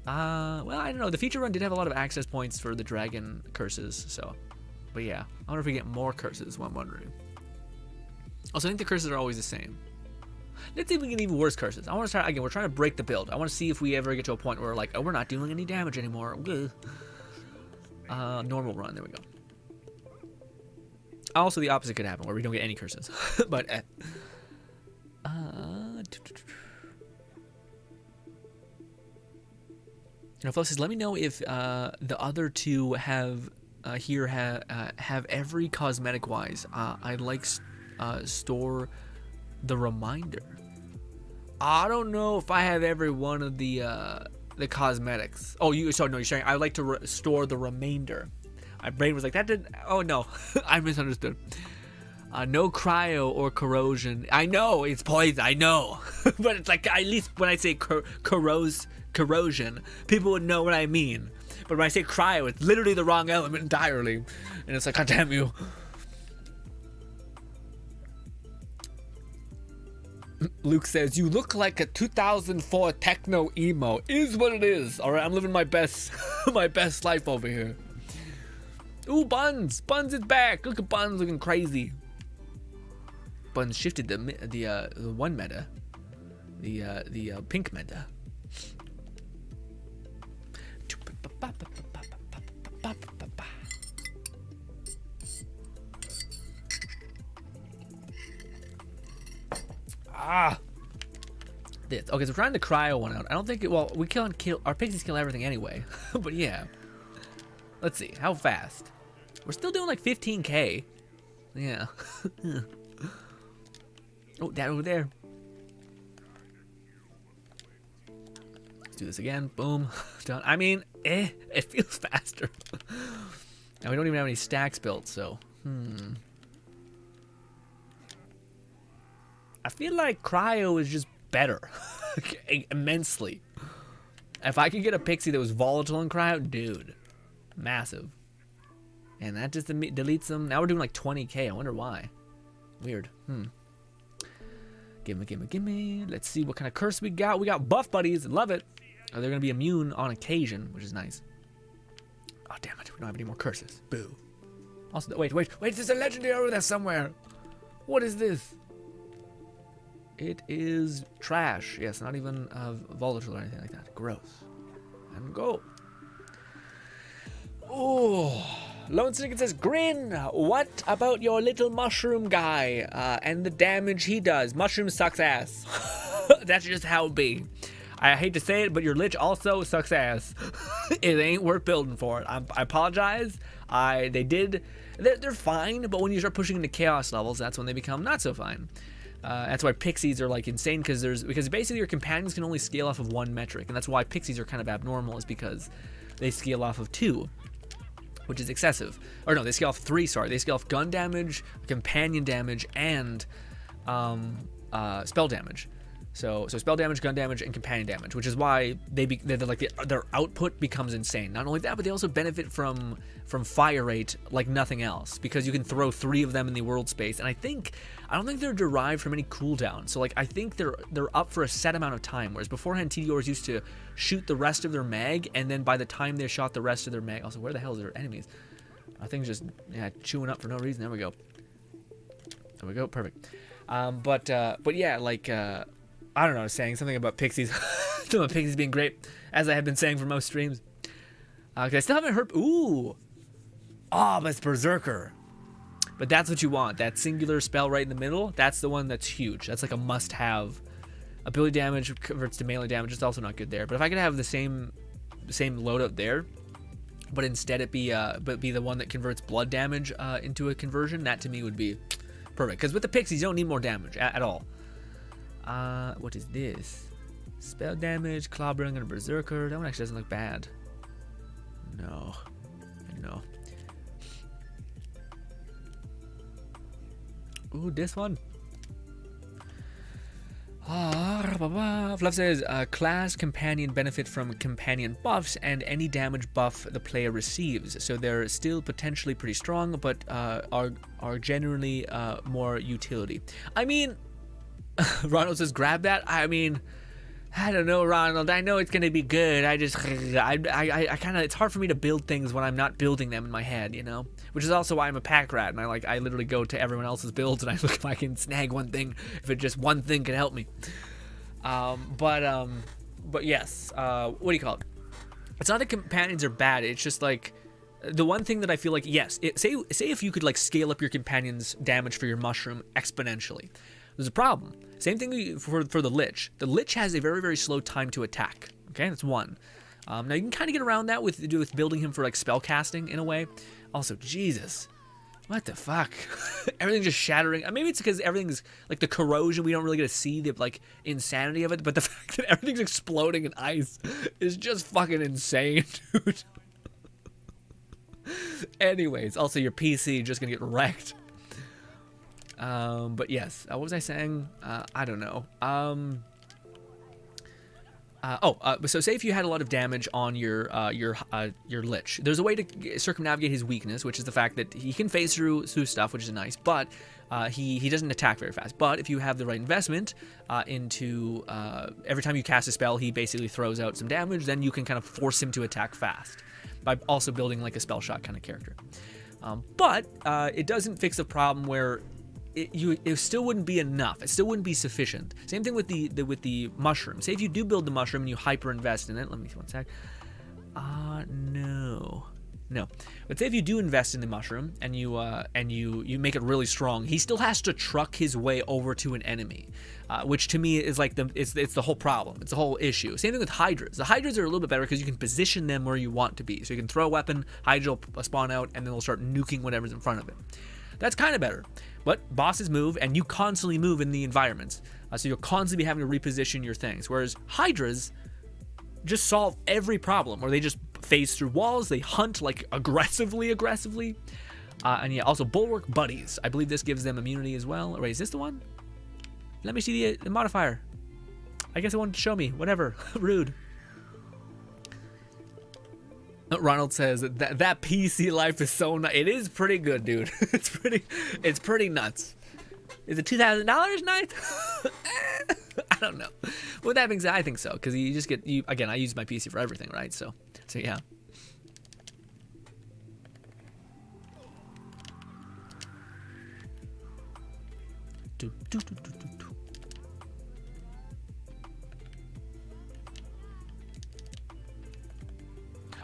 Well, I don't know. The feature run did have a lot of access points for the dragon curses, so. But yeah, I wonder if we get more curses, is what I'm wondering. Also, I think the curses are always the same. Let's see if we get even worse curses. I want to start, again, we're trying to break the build. I want to see if we ever get to a point where we're like, oh, we're not doing any damage anymore. Normal run, there we go. Also, the opposite could happen, where we don't get any curses. But, Flo says, let me know if the other two have have every cosmetic wise. I'd like store the reminder. I don't know if I have every one of the cosmetics. Oh, you're saying I would like to store the remainder. My brain was like, that didn't. Oh no, I misunderstood. No cryo or corrosion. I know it's poison. I know, but it's like at least when I say corrosion, people would know what I mean. But when I say cryo, it's literally the wrong element entirely, and it's like, God damn you. Luke says, you look like a 2004 techno emo. Is what it is. All right, I'm living my best my best life over here. Ooh, Buns is back. Look at Buns looking crazy. Buns shifted the one meta, the pink meta. This. Okay, so we're trying to cryo one out. I don't think it. Well, we can't kill our pixies. Kill everything anyway. But yeah, let's see how fast. We're still doing like 15k. Yeah. Oh, that over there. Let's do this again. Boom. Done. I mean, it feels faster. And we don't even have any stacks built, so I feel like cryo is just better. Immensely. If I could get a pixie that was volatile in cryo, dude, massive. And that just deletes them. Now we're doing like 20k. I wonder why. Weird. Gimme. Let's see what kind of curse we got. We got buff buddies. Love it. Oh, they're gonna be immune on occasion, which is nice. Oh damn it, we don't have any more curses. Boo. Also, wait, there's a legendary over there somewhere. What is this? It is trash. Yes, not even volatile or anything like that. Gross. And go. Oh, Lone Snicket says, Grin, what about your little mushroom guy and the damage he does? Mushroom sucks ass. That's just how it be. I hate to say it, but your lich also sucks ass. It ain't worth building for it. I apologize. They're fine, but when you start pushing into chaos levels, that's when they become not so fine. That's why pixies are like insane, because basically your companions can only scale off of 1 metric, and that's why pixies are kind of abnormal, is because they scale off of 2, which is excessive. Or no, they scale off 3. Sorry, they scale off gun damage, companion damage, and spell damage. So spell damage, gun damage, and companion damage, which is why their output becomes insane. Not only that, but they also benefit from fire rate like nothing else, because you can throw 3 of them in the world space. And I don't think they're derived from any cooldown. So like I think they're up for a set amount of time, whereas beforehand TDOers used to shoot the rest of their mag, and then by the time they shot the rest of their mag, also where the hell is their enemies? I think just chewing up for no reason. There we go. There we go. Perfect. But yeah, like. I don't know, saying something about pixies. Something about pixies being great, as I have been saying for most streams. Because I still haven't heard. Ooh. Oh, but it's Berserker. But that's what you want. That singular spell right in the middle, that's the one that's huge. That's like a must-have. Ability damage converts to melee damage. It's also not good there. But if I could have the same loadout there, but instead it be the one that converts blood damage into a conversion, that to me would be perfect. Because with the pixies, you don't need more damage at all. What is this? Spell damage, Clobbering, and a Berserker. That one actually doesn't look bad. No. Ooh, this one. Fluff says, class companion benefit from companion buffs and any damage buff the player receives. So they're still potentially pretty strong, but are generally more utility. I mean, Ronald says, grab that. I mean, I don't know, Ronald. I know it's gonna be good. I kind of, it's hard for me to build things when I'm not building them in my head, you know. Which is also why I'm a pack rat, and I literally go to everyone else's builds and I look if I can snag one thing, if it just one thing can help me. But yes. What do you call it? It's not that companions are bad. It's just like the one thing that I feel like, yes. Say if you could like scale up your companions' damage for your mushroom exponentially. There's a problem. Same thing for the Lich. The Lich has a very, very slow time to attack. Okay, that's one. Now you can kind of get around that with building him for like spell casting in a way. Also, Jesus, what the fuck? Everything's just shattering. Maybe it's because everything's like the corrosion. We don't really get to see the like insanity of it, but the fact that everything's exploding in ice is just fucking insane, dude. Anyways, also your PC just gonna get wrecked. But yes, what was I saying? I don't know. So say if you had a lot of damage on your Lich, there's a way to circumnavigate his weakness, which is the fact that he can phase through stuff, which is nice, but he doesn't attack very fast. But if you have the right investment into every time you cast a spell, he basically throws out some damage, then you can kind of force him to attack fast by also building like a spell shot kind of character. But it doesn't fix the problem where it still wouldn't be enough. It still wouldn't be sufficient. Same thing with the mushroom. Say if you do build the mushroom and you hyper invest in it. Let me see one sec. No. But say if you do invest in the mushroom and you make it really strong, he still has to truck his way over to an enemy, which to me is like it's the whole problem. It's the whole issue. Same thing with hydras. The hydras are a little bit better because you can position them where you want to be. So you can throw a weapon, hydra will spawn out, and then they'll start nuking whatever's in front of it. That's kind of better. But bosses move, and you constantly move in the environments. So you'll constantly be having to reposition your things. Whereas hydras just solve every problem, or they just phase through walls, they hunt like aggressively. And yeah, also bulwark buddies. I believe this gives them immunity as well. Wait, is this the one? Let me see the modifier. I guess it wanted to show me. Whatever. Rude. Ronald says that PC life is so nuts. It is pretty good, dude. It's pretty nuts. Is it $2,000 nice? I don't know. With that being said, I think so, because you just get again. I use my PC for everything, right? So yeah.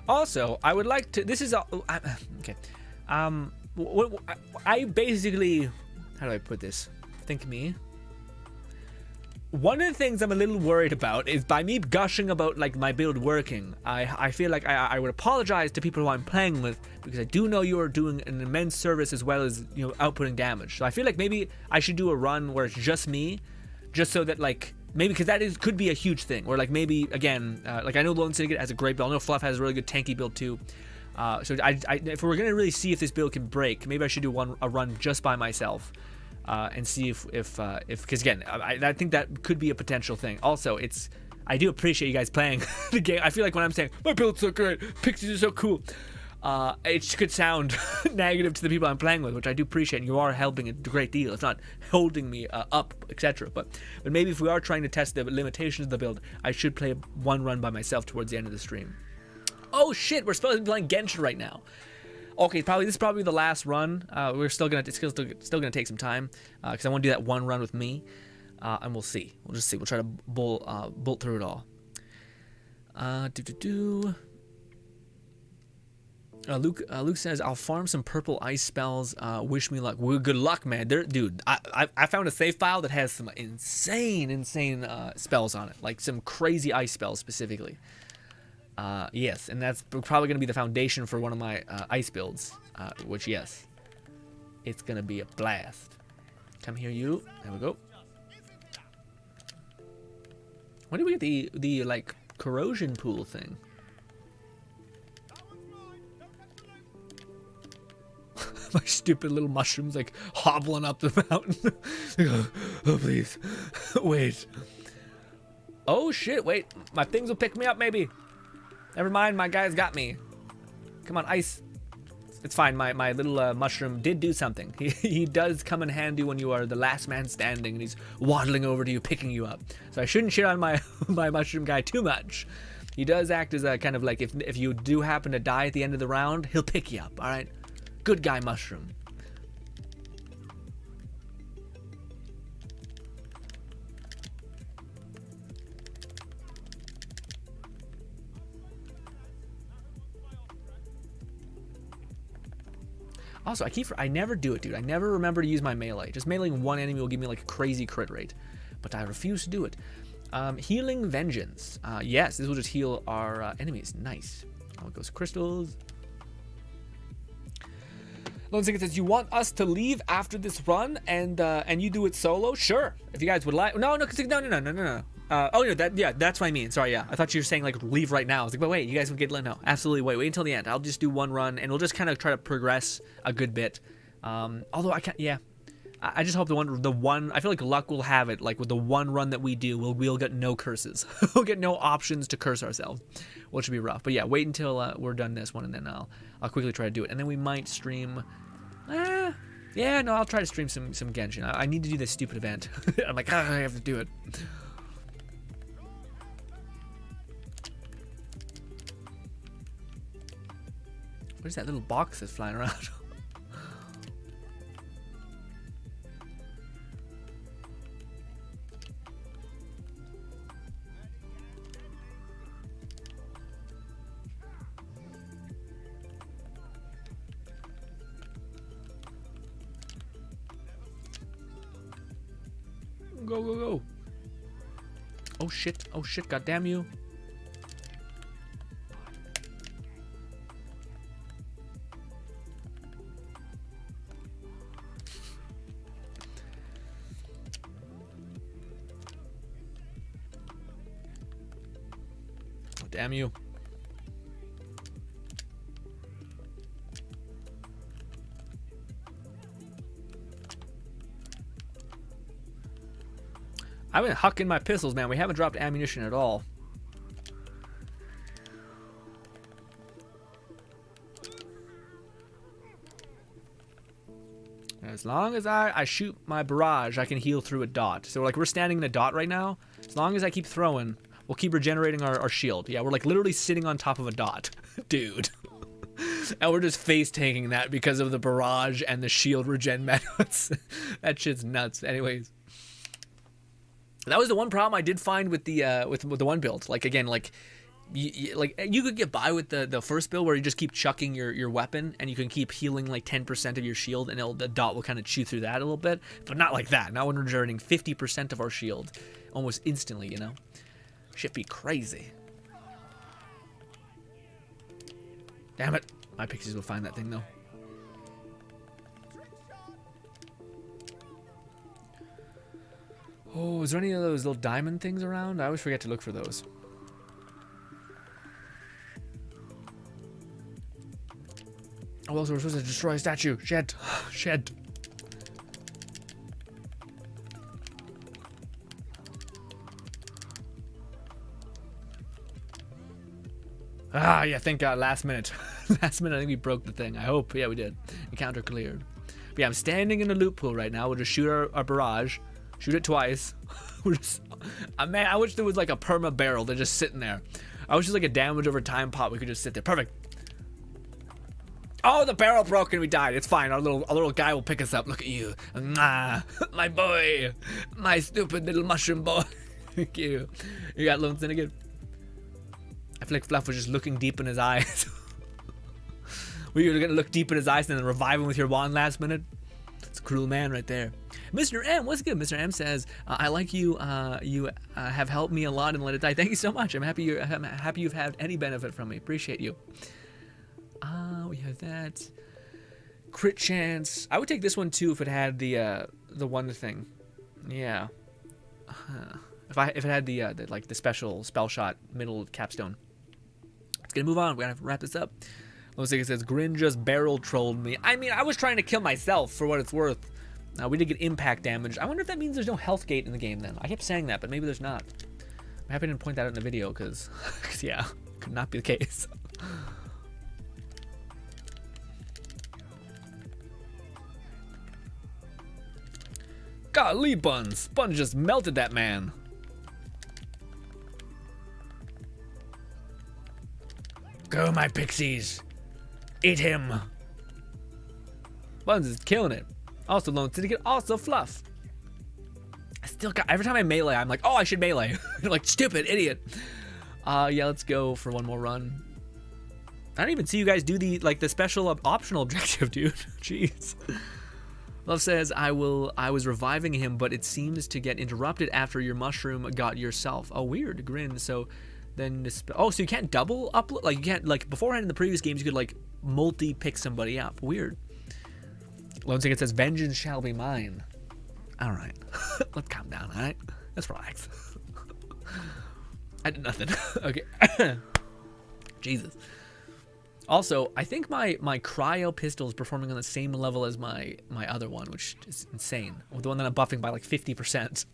Also, I would like to. This is okay. I basically, how do I put this? Think me. One of the things I'm a little worried about is by me gushing about like my build working, I feel like I would apologize to people who I'm playing with, because I do know you are doing an immense service as well as, you know, outputting damage. So I feel like maybe I should do a run where it's just me, just so that like. Maybe because that could be a huge thing, or like maybe again, like I know Lone Syndicate has a great build. I know Fluff has a really good tanky build too. So if we're gonna really see if this build can break, maybe I should do a run just by myself, and see if because again, I think that could be a potential thing. Also, I do appreciate you guys playing the game. I feel like when I'm saying my build's so great, pixies are so cool, it could sound negative to the people I'm playing with, which I do appreciate, and you are helping a great deal. It's not holding me up, etc. But maybe if we are trying to test the limitations of the build, I should play one run by myself towards the end of the stream. Oh shit, we're supposed to be playing Genshin right now. Okay, this is probably the last run. It's still gonna take some time because I want to do that one run with me, and we'll see. We'll just see. We'll try to bolt through it all. Luke says, I'll farm some purple ice spells. Wish me luck. Well, good luck, man. Dude, I found a save file that has some insane spells on it, like some crazy ice spells specifically. Yes, and that's probably going to be the foundation for one of my ice builds, which, yes, it's going to be a blast. Come here, you. There we go. When did we get the like, corrosion pool thing? My stupid little mushrooms, like, hobbling up the mountain. Oh, please. Wait. Oh, shit, wait. My things will pick me up, maybe. Never mind, my guy's got me. Come on, ice. It's fine, my little mushroom did do something. He does come in handy when you are the last man standing and he's waddling over to you, picking you up. So I shouldn't shit on my mushroom guy too much. He does act as a kind of like, if you do happen to die at the end of the round, he'll pick you up, alright? Good guy mushroom. Also, I never do it, dude. I never remember to use my melee. Just meleeing one enemy will give me like a crazy crit rate, but I refuse to do it. Healing Vengeance. Yes, this will just heal our enemies. Nice. Oh, it goes crystals. Lone Singer says, you want us to leave after this run and you do it solo? Sure, if you guys would like. No. Oh no, that's what I mean. Sorry, yeah. I thought you were saying like leave right now. I was like, but wait, you guys would get let. No, absolutely. Wait until the end. I'll just do one run and we'll just kind of try to progress a good bit. Although I can't. Yeah, I just hope the one. I feel like luck will have it. Like with the one run that we do, we'll get no curses. We'll get no options to curse ourselves, which would be rough. But yeah, wait until we're done this one and then I'll quickly try to do it. And then we might stream. Yeah, no, I'll try to stream some Genshin. I need to do this stupid event. I'm like, I have to do it. Where's that little box that's flying around? Go. Oh shit, god damn you. Oh, damn you. I've been hucking my pistols, man. We haven't dropped ammunition at all. As long as I shoot my barrage, I can heal through a dot. So like we're standing in a dot right now. As long as I keep throwing, we'll keep regenerating our shield. Yeah, we're like literally sitting on top of a dot. Dude. And we're just face tanking that because of the barrage and the shield regen methods. That shit's nuts. Anyways. That was the one problem I did find with the one build. Like again, like you could get by with the first build where you just keep chucking your weapon and you can keep healing like 10% of your shield and the dot will kind of chew through that a little bit, but not like that. Now we're regenerating 50% of our shield almost instantly. You know, shit be crazy. Damn it, my pixies will find that thing though. Oh, is there any of those little diamond things around? I always forget to look for those. Oh, also we're supposed to destroy a statue. Shit. Ah, yeah, thank God, last minute. Last minute, I think we broke the thing. I hope. Yeah, we did. Encounter cleared. But yeah, I'm standing in a loot pool right now. We'll just shoot our barrage. Shoot it twice. We're just... man, I wish there was like a perma barrel. They're just sitting there. I wish there's like a damage over time pot. We could just sit there. Perfect. Oh, the barrel broke and we died. It's fine. Our little guy will pick us up. Look at you. Ah, my boy. My stupid little mushroom boy. Thank you. You got Lone Syndicate? I feel like Fluff was just looking deep in his eyes. Were you gonna look deep in his eyes and then revive him with your wand last minute? It's a cruel man right there. Mr. M, what's good? Mr. M says, I like you. You have helped me a lot and let it die. Thank you so much. I'm happy you've had any benefit from me. Appreciate you. We have that. Crit chance. I would take this one too if it had the one thing. Yeah. If it had the like the special spell shot middle capstone. Let's gonna move on. We gotta wrap this up. Looks like it says GRINN just barrel trolled me. I mean, I was trying to kill myself for what it's worth. We did get impact damage. I wonder if that means there's no health gate in the game then. I kept saying that, but maybe there's not. I'm happy I didn't point that out in the video because yeah, could not be the case. Golly buns! Sponge just melted that man. Go, my pixies! Eat him! Buns is killing it. Also Lone Syndicate, also Fluff. I still got, every time I melee, I'm like, oh, I should melee. Like, stupid idiot. Yeah, let's go for one more run. I don't even see you guys do the special optional objective, dude. Jeez. Love says, I was reviving him, but it seems to get interrupted after your mushroom got yourself. Oh, weird. GRINN. So then this, oh, so you can't double upload? Like, you can't, like, beforehand in the previous games, you could, like, multi-pick somebody up. Weird. Lone Syndicate says, vengeance shall be mine. All right. Let's calm down, all right? Let's relax. I did nothing. Okay. Jesus. Also, I think my cryo pistol is performing on the same level as my other one, which is insane. The one that I'm buffing by like 50%.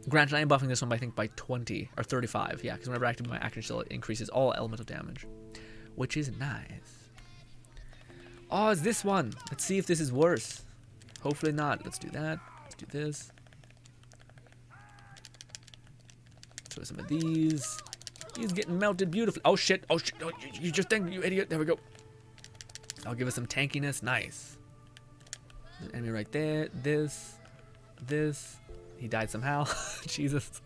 Granted, I am buffing this one, I think, by 20 or 35. Yeah, because whenever I activate my action skill, it increases all elemental damage, which is nice. Oh, it's this one. Let's see if this is worse. Hopefully not. Let's do that. Let's do this. Show some of these. He's getting melted beautifully. Oh shit! Oh shit! Oh, you just think, you idiot! There we go. I'll give us some tankiness. Nice. There's an enemy right there. This. He died somehow. Jesus.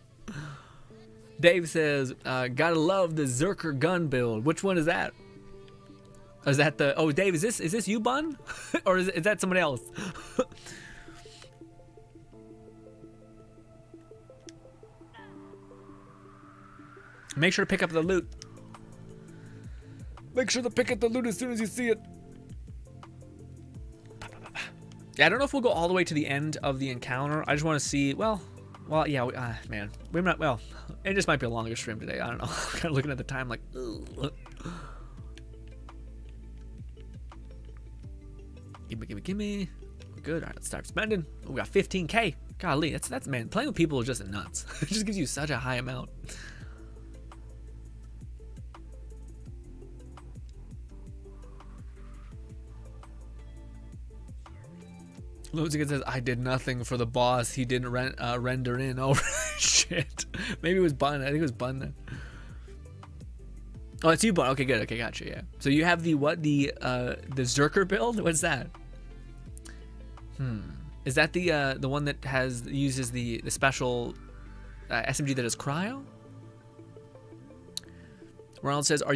Dave says, "Gotta love the Zerker gun build." Which one is that? Or is that the? Oh, Dave, is this you, Bun? Or is that someone else? Make sure to pick up the loot. Make sure to pick up the loot as soon as you see it. Yeah, I don't know if we'll go all the way to the end of the encounter. I just want to see. Well, yeah. Man, we're not. Well, it just might be a longer stream today. I don't know. I'm kind of looking at the time like. Ugh. Gimme. We're good. All right, let's start spending. Oh, we got 15K. Golly, that's man. Playing with people is just nuts. It just gives you such a high amount. Lozigan says, I did nothing for the boss. He didn't render in. Oh, shit. Maybe it was Bun. I think it was Bun then. Oh, it's you, Bun. Okay, good. Okay, gotcha, yeah. So you have the, what? The Zerker build? What's that? Is that the one that uses the special SMG that is cryo? Ronald says, are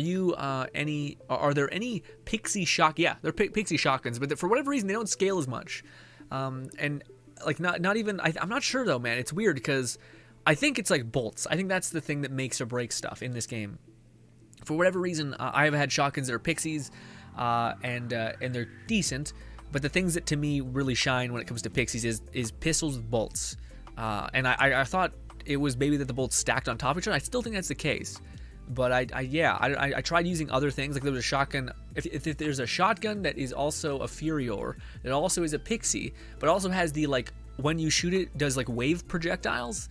there any pixie shock? Yeah, they're pixie shotguns, but for whatever reason, they don't scale as much. And like not even, I'm not sure though, man. It's weird because I think it's like bolts. I think that's the thing that makes or breaks stuff in this game. For whatever reason, I've had shotguns that are pixies, and they're decent. But the things that to me really shine when it comes to pixies is pistols with bolts. And I thought it was maybe that the bolts stacked on top of each other. I still think that's the case. But I tried using other things. Like there was a shotgun. If there's a shotgun that is also a Furior, that also is a pixie, but also has the, like, when you shoot it does like wave projectiles.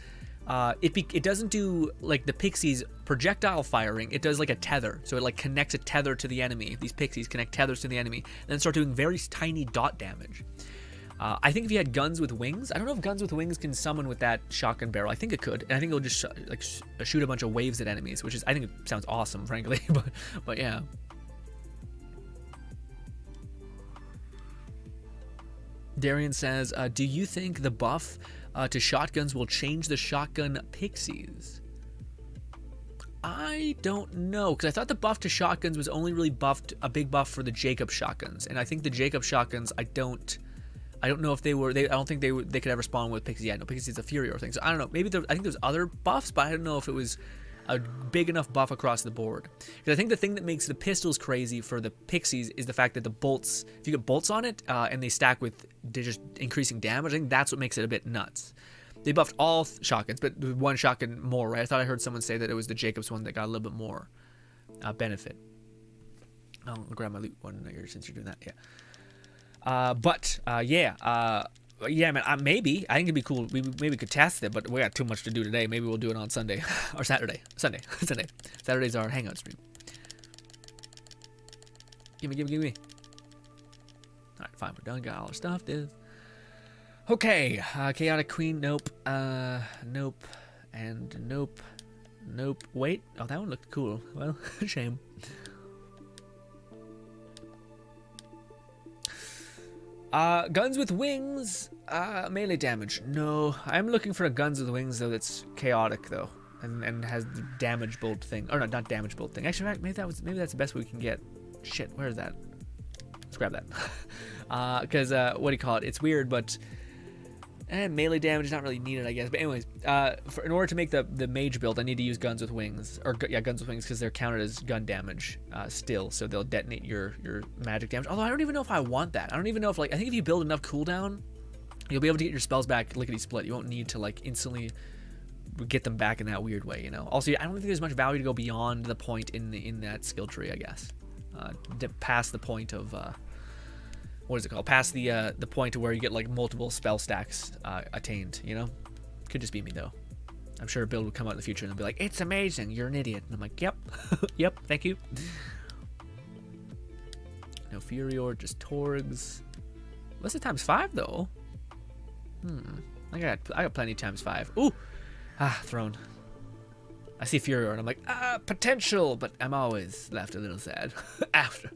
it doesn't do like the pixies projectile firing. It does like a tether, so it like connects a tether to the enemy. These pixies connect tethers to the enemy, and then start doing very tiny dot damage. I think if you had guns with wings, I don't know if guns with wings can summon with that shotgun barrel. I think it could, and I think it'll just shoot a bunch of waves at enemies, which is, I think it sounds awesome, frankly. but yeah. Darian says, do you think the buff to shotguns will change the shotgun pixies? I don't know, because I thought the buff to shotguns was only really buffed, a big buff for the Jacob shotguns, and I think the Jacob shotguns, I don't know if they were. I don't think they could ever spawn with pixies. Yeah, no, pixies is a Furior thing. So I don't know. Maybe I think there's other buffs, but I don't know if it was a big enough buff across the board. Because I think the thing that makes the pistols crazy for the pixies is the fact that the bolts, if you get bolts on it and they stack with just increasing damage, I think that's what makes it a bit nuts. They buffed all shotguns, but one shotgun more, right? I thought I heard someone say that it was the Jacobs one that got a little bit more benefit. I'll grab my loot one here since you're doing that. Yeah. Yeah, man. Maybe I think it'd be cool. We maybe could test it, but we got too much to do today. Maybe we'll do it on Sunday or Saturday. Sunday. Saturday's our hangout stream. Give me. All right, fine. We're done. Got all our stuff. Okay. Chaotic Queen. Nope. Nope. And nope. Wait. Oh, that one looked cool. Well, shame. Guns with wings, melee damage. No, I'm looking for a guns with wings though that's chaotic though, and has the damage bolt thing. Or not damage bolt thing. Actually, maybe that's the best way we can get. Shit, where is that? Let's grab that. Because what do you call it? It's weird, but melee damage is not really needed, I guess. But anyways, in order to make the mage build, I need to use guns with wings, guns with wings, because they're counted as gun damage still, so they'll detonate your magic damage. Although I don't even know if I want that. I don't even know if I think if you build enough cooldown, you'll be able to get your spells back lickety split. You won't need to instantly get them back in that weird way, you know. Also, I don't think there's much value to go beyond the point in that skill tree, I guess, past the point of. What is it called? Past the point to where you get multiple spell stacks attained, you know? Could just be me though. I'm sure a build will come out in the future and they'll be like, it's amazing, you're an idiot. And I'm like, yep. Yep, thank you. No Furior, just Torgs. What's it ×5 though? I got plenty ×5. Ooh! Throne. I see Furior and I'm like, potential, but I'm always left a little sad after.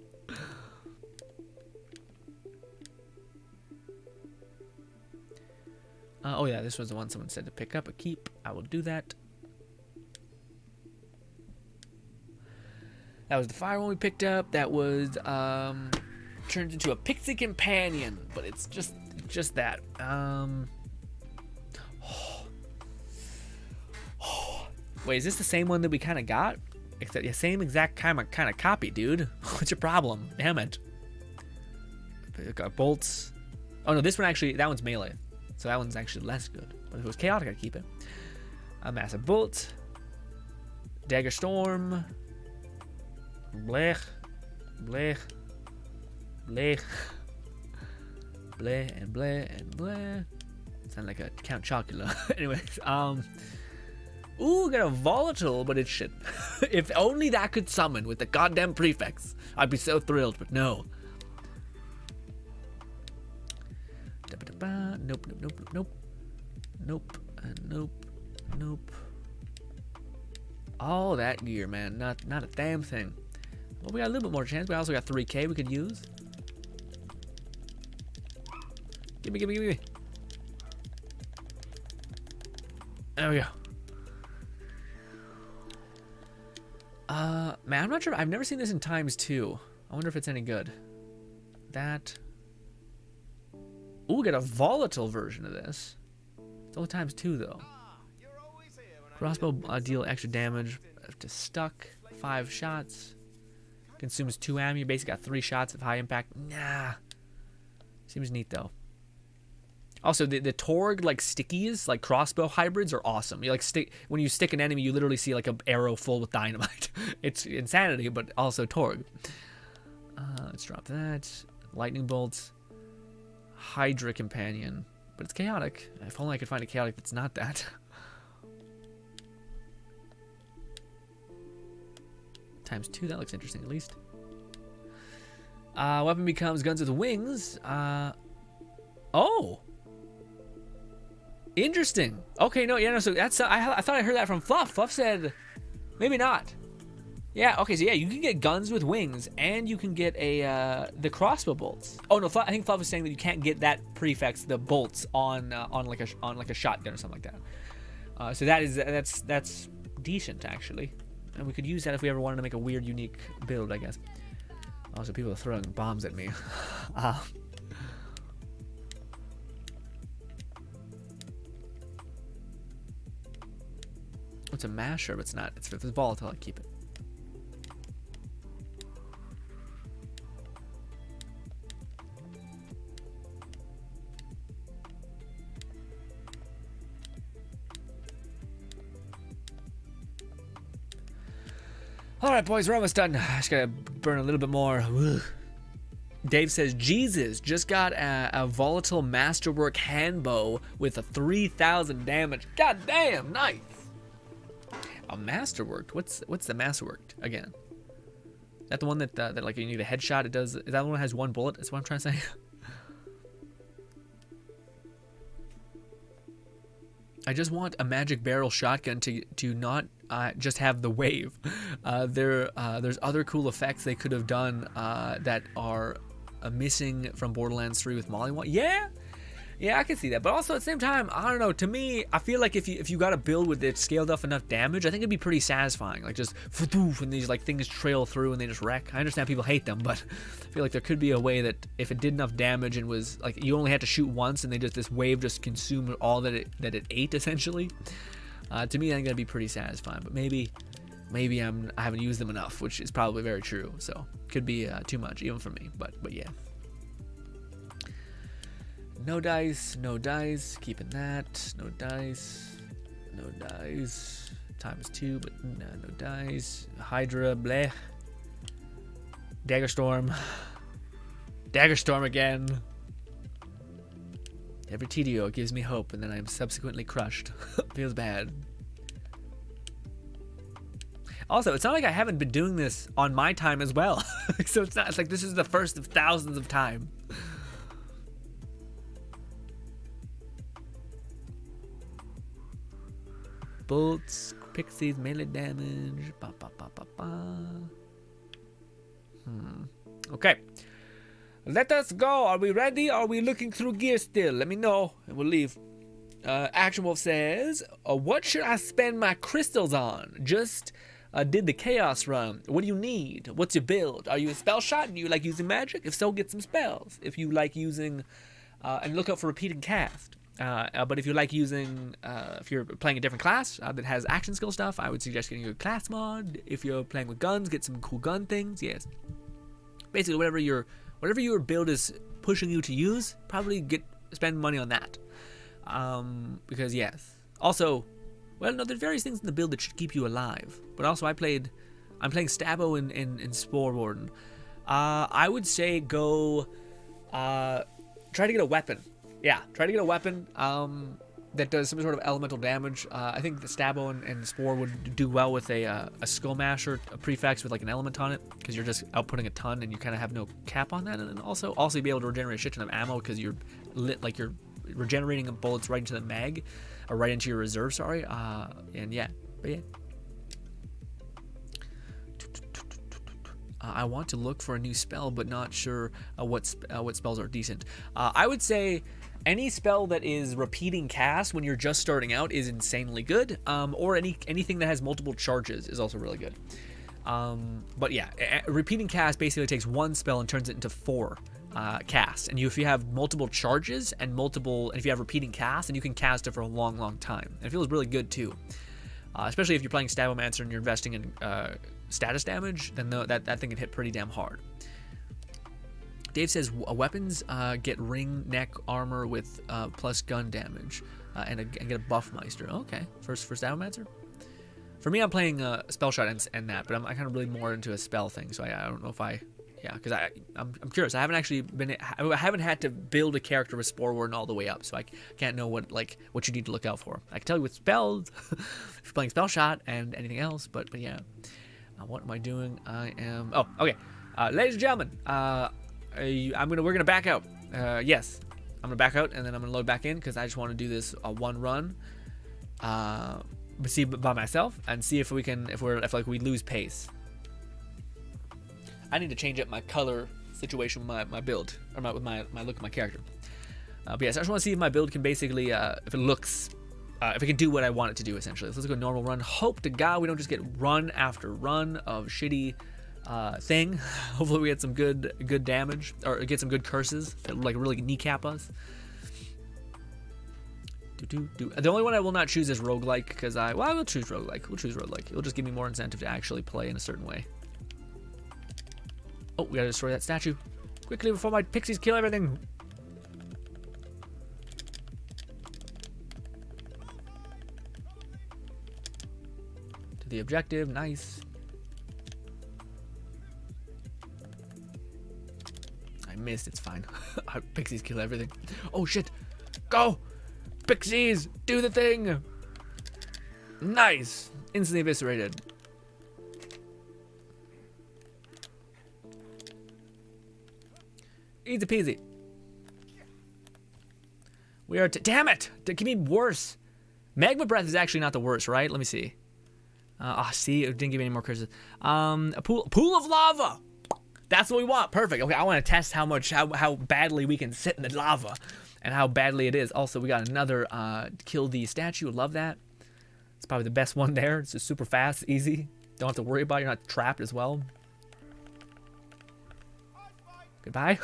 Oh yeah, this was the one someone said to pick up a keep. I will do that. That was the fire one we picked up. That was turns into a pixie companion, but it's just that. Wait, is this the same one that we kind of got? Except yeah, same exact kind of copy, dude. What's your problem? Damn it. Got bolts. Oh no, this one actually, that one's melee. So that one's actually less good. But if it was chaotic, I'd keep it. A massive bolt. Dagger storm. Blech. Blech. Blech. Bleh and bleh and bleh. Sound like a Count Chocula. Anyways, ooh, got a volatile, but it's shit. If only that could summon with the goddamn prefix, I'd be so thrilled, but no. Nope. Nope. All that gear, man. Not a damn thing. Well, we got a little bit more chance. We also got 3K we could use. Give me. There we go. Man, I'm not sure. I've never seen this in ×2. I wonder if it's any good. That. Ooh, get a volatile version of this. It's only ×2 though. Crossbow deal extra damage to stuck. 5 shots. Consumes 2 ammo. You basically got 3 shots of high impact. Nah. Seems neat though. Also, the Torg stickies, crossbow hybrids are awesome. You when you stick an enemy, you literally see an arrow full with dynamite. It's insanity, but also Torg. Let's drop that. Lightning bolts. Hydra companion, but it's chaotic. If only I could find a chaotic that's not that. ×2, that looks interesting at least. Weapon becomes guns with wings. Oh! Interesting. Okay, no, yeah, no, so that's, I thought I heard that from Fluff. Fluff said, maybe not. Yeah, okay, so yeah, you can get guns with wings, and you can get the crossbow bolts. Oh no, I think Fluff was saying that you can't get that prefix, the bolts, on like a shotgun or something like that. So that's decent actually, and we could use that if we ever wanted to make a weird, unique build, I guess. Also, people are throwing bombs at me. It's a masher, but it's not. If it's volatile, I keep it. Alright, boys, we're almost done. I just gotta burn a little bit more. Ugh. Dave says, Jesus, just got a volatile masterwork handbow with a 3,000 damage. God damn, nice. A masterworked? What's the masterworked again? Is that the one that like you need a headshot? It does. Is that the one that has one bullet? That's what I'm trying to say. I just want a magic barrel shotgun to not just have the wave. There's other cool effects they could have done that are missing from Borderlands 3 with Molly. Yeah, I can see that. But also at the same time, I don't know. To me, I feel like if you got a build with it scaled up enough damage, I think it'd be pretty satisfying. Like just when these like things trail through and they just wreck. I understand people hate them, but I feel like there could be a way that if it did enough damage and was like you only had to shoot once and this wave just consumed all that it ate essentially. To me, I think that'd be pretty satisfying. But maybe I haven't used them enough, which is probably very true. So could be too much even for me. But yeah. No dice, keeping that. No dice, ×2, but no dice. Hydra, bleh. Daggerstorm again. Every TDO gives me hope, and then I'm subsequently crushed. Feels bad. Also, it's not like I haven't been doing this on my time as well. So it's like this is the first of thousands of time. Bolts, pixies, melee damage. Okay. Let us go. Are we ready? Are we looking through gear still? Let me know and we'll leave. Action Wolf says, what should I spend my crystals on? Just did the chaos run. What do you need? What's your build? Are you a spell shot? Do you like using magic? If so, get some spells. If you like using, and look out for repeating cast. But if you like using, if you're playing a different class that has action skill stuff, I would suggest getting a class mod. If you're playing with guns, get some cool gun things. Yes, basically whatever your build is pushing you to use, probably spend money on that. Because yes, also, well, no, there's various things in the build that should keep you alive. But also, I'm playing Stabo in Spore Warden. I would say go, try to get a weapon. Yeah, try to get a weapon that does some sort of elemental damage. I think the Stabo and Spore would do well with a Skull Masher, a prefix with like an element on it, because you're just outputting a ton and you kind of have no cap on that. And then also you'll be able to regenerate a shit ton of ammo because you're regenerating bullets right into the mag, or right into your reserve. Sorry. And yeah, but yeah. I want to look for a new spell, but not sure what spells are decent. I would say any spell that is repeating cast when you're just starting out is insanely good. Or anything that has multiple charges is also really good. But yeah, repeating cast basically takes one spell and turns it into 4 casts. And if you have multiple charges and if you have repeating cast, then you can cast it for a long, long time. And it feels really good too. Especially if you're playing Stabomancer and you're investing in status damage, then that thing can hit pretty damn hard. Dave says weapons get ring neck armor with plus gun damage and get a buff meister. Okay, for Stabomancer. For me, I'm playing spell shot and that, but I'm kind of really more into a spell thing. So I don't know if because I'm curious. I haven't had to build a character with Spore Warden all the way up, so I can't know what you need to look out for. I can tell you with spells if you're playing spell shot and anything else, but yeah. What am I doing? I am... Oh, okay. Ladies and gentlemen, we're gonna back out. Yes, I'm gonna back out, and then I'm gonna load back in because I just want to do this one run, see by myself, and see if we can, if we lose pace. I need to change up my color situation with my build, or with my look of my character. But yes, I just want to see if my build can basically, if it can do what I want it to do, essentially. So let's go normal run. Hope to God we don't just get run after run of shitty thing. Hopefully we get some good damage, or get some good curses that like really kneecap us. The only one I will not choose is roguelike, because I will choose roguelike. We'll choose roguelike. It'll just give me more incentive to actually play in a certain way. Oh, we gotta destroy that statue quickly before my pixies kill everything. To the objective, nice. I missed, it's fine. Our pixies kill everything. Oh shit, go! Pixies, do the thing! Nice! Instantly eviscerated. Easy peasy. We are damn it! That can be worse. Magma breath is actually not the worst, right? Let me see. See, it didn't give me any more curses. A pool of lava. That's what we want. Perfect. Okay, I want to test how badly we can sit in the lava, and how badly it is. Also, we got another kill the statue. Love that. It's probably the best one there. It's just super fast, easy. Don't have to worry about it. You're not trapped as well. Goodbye.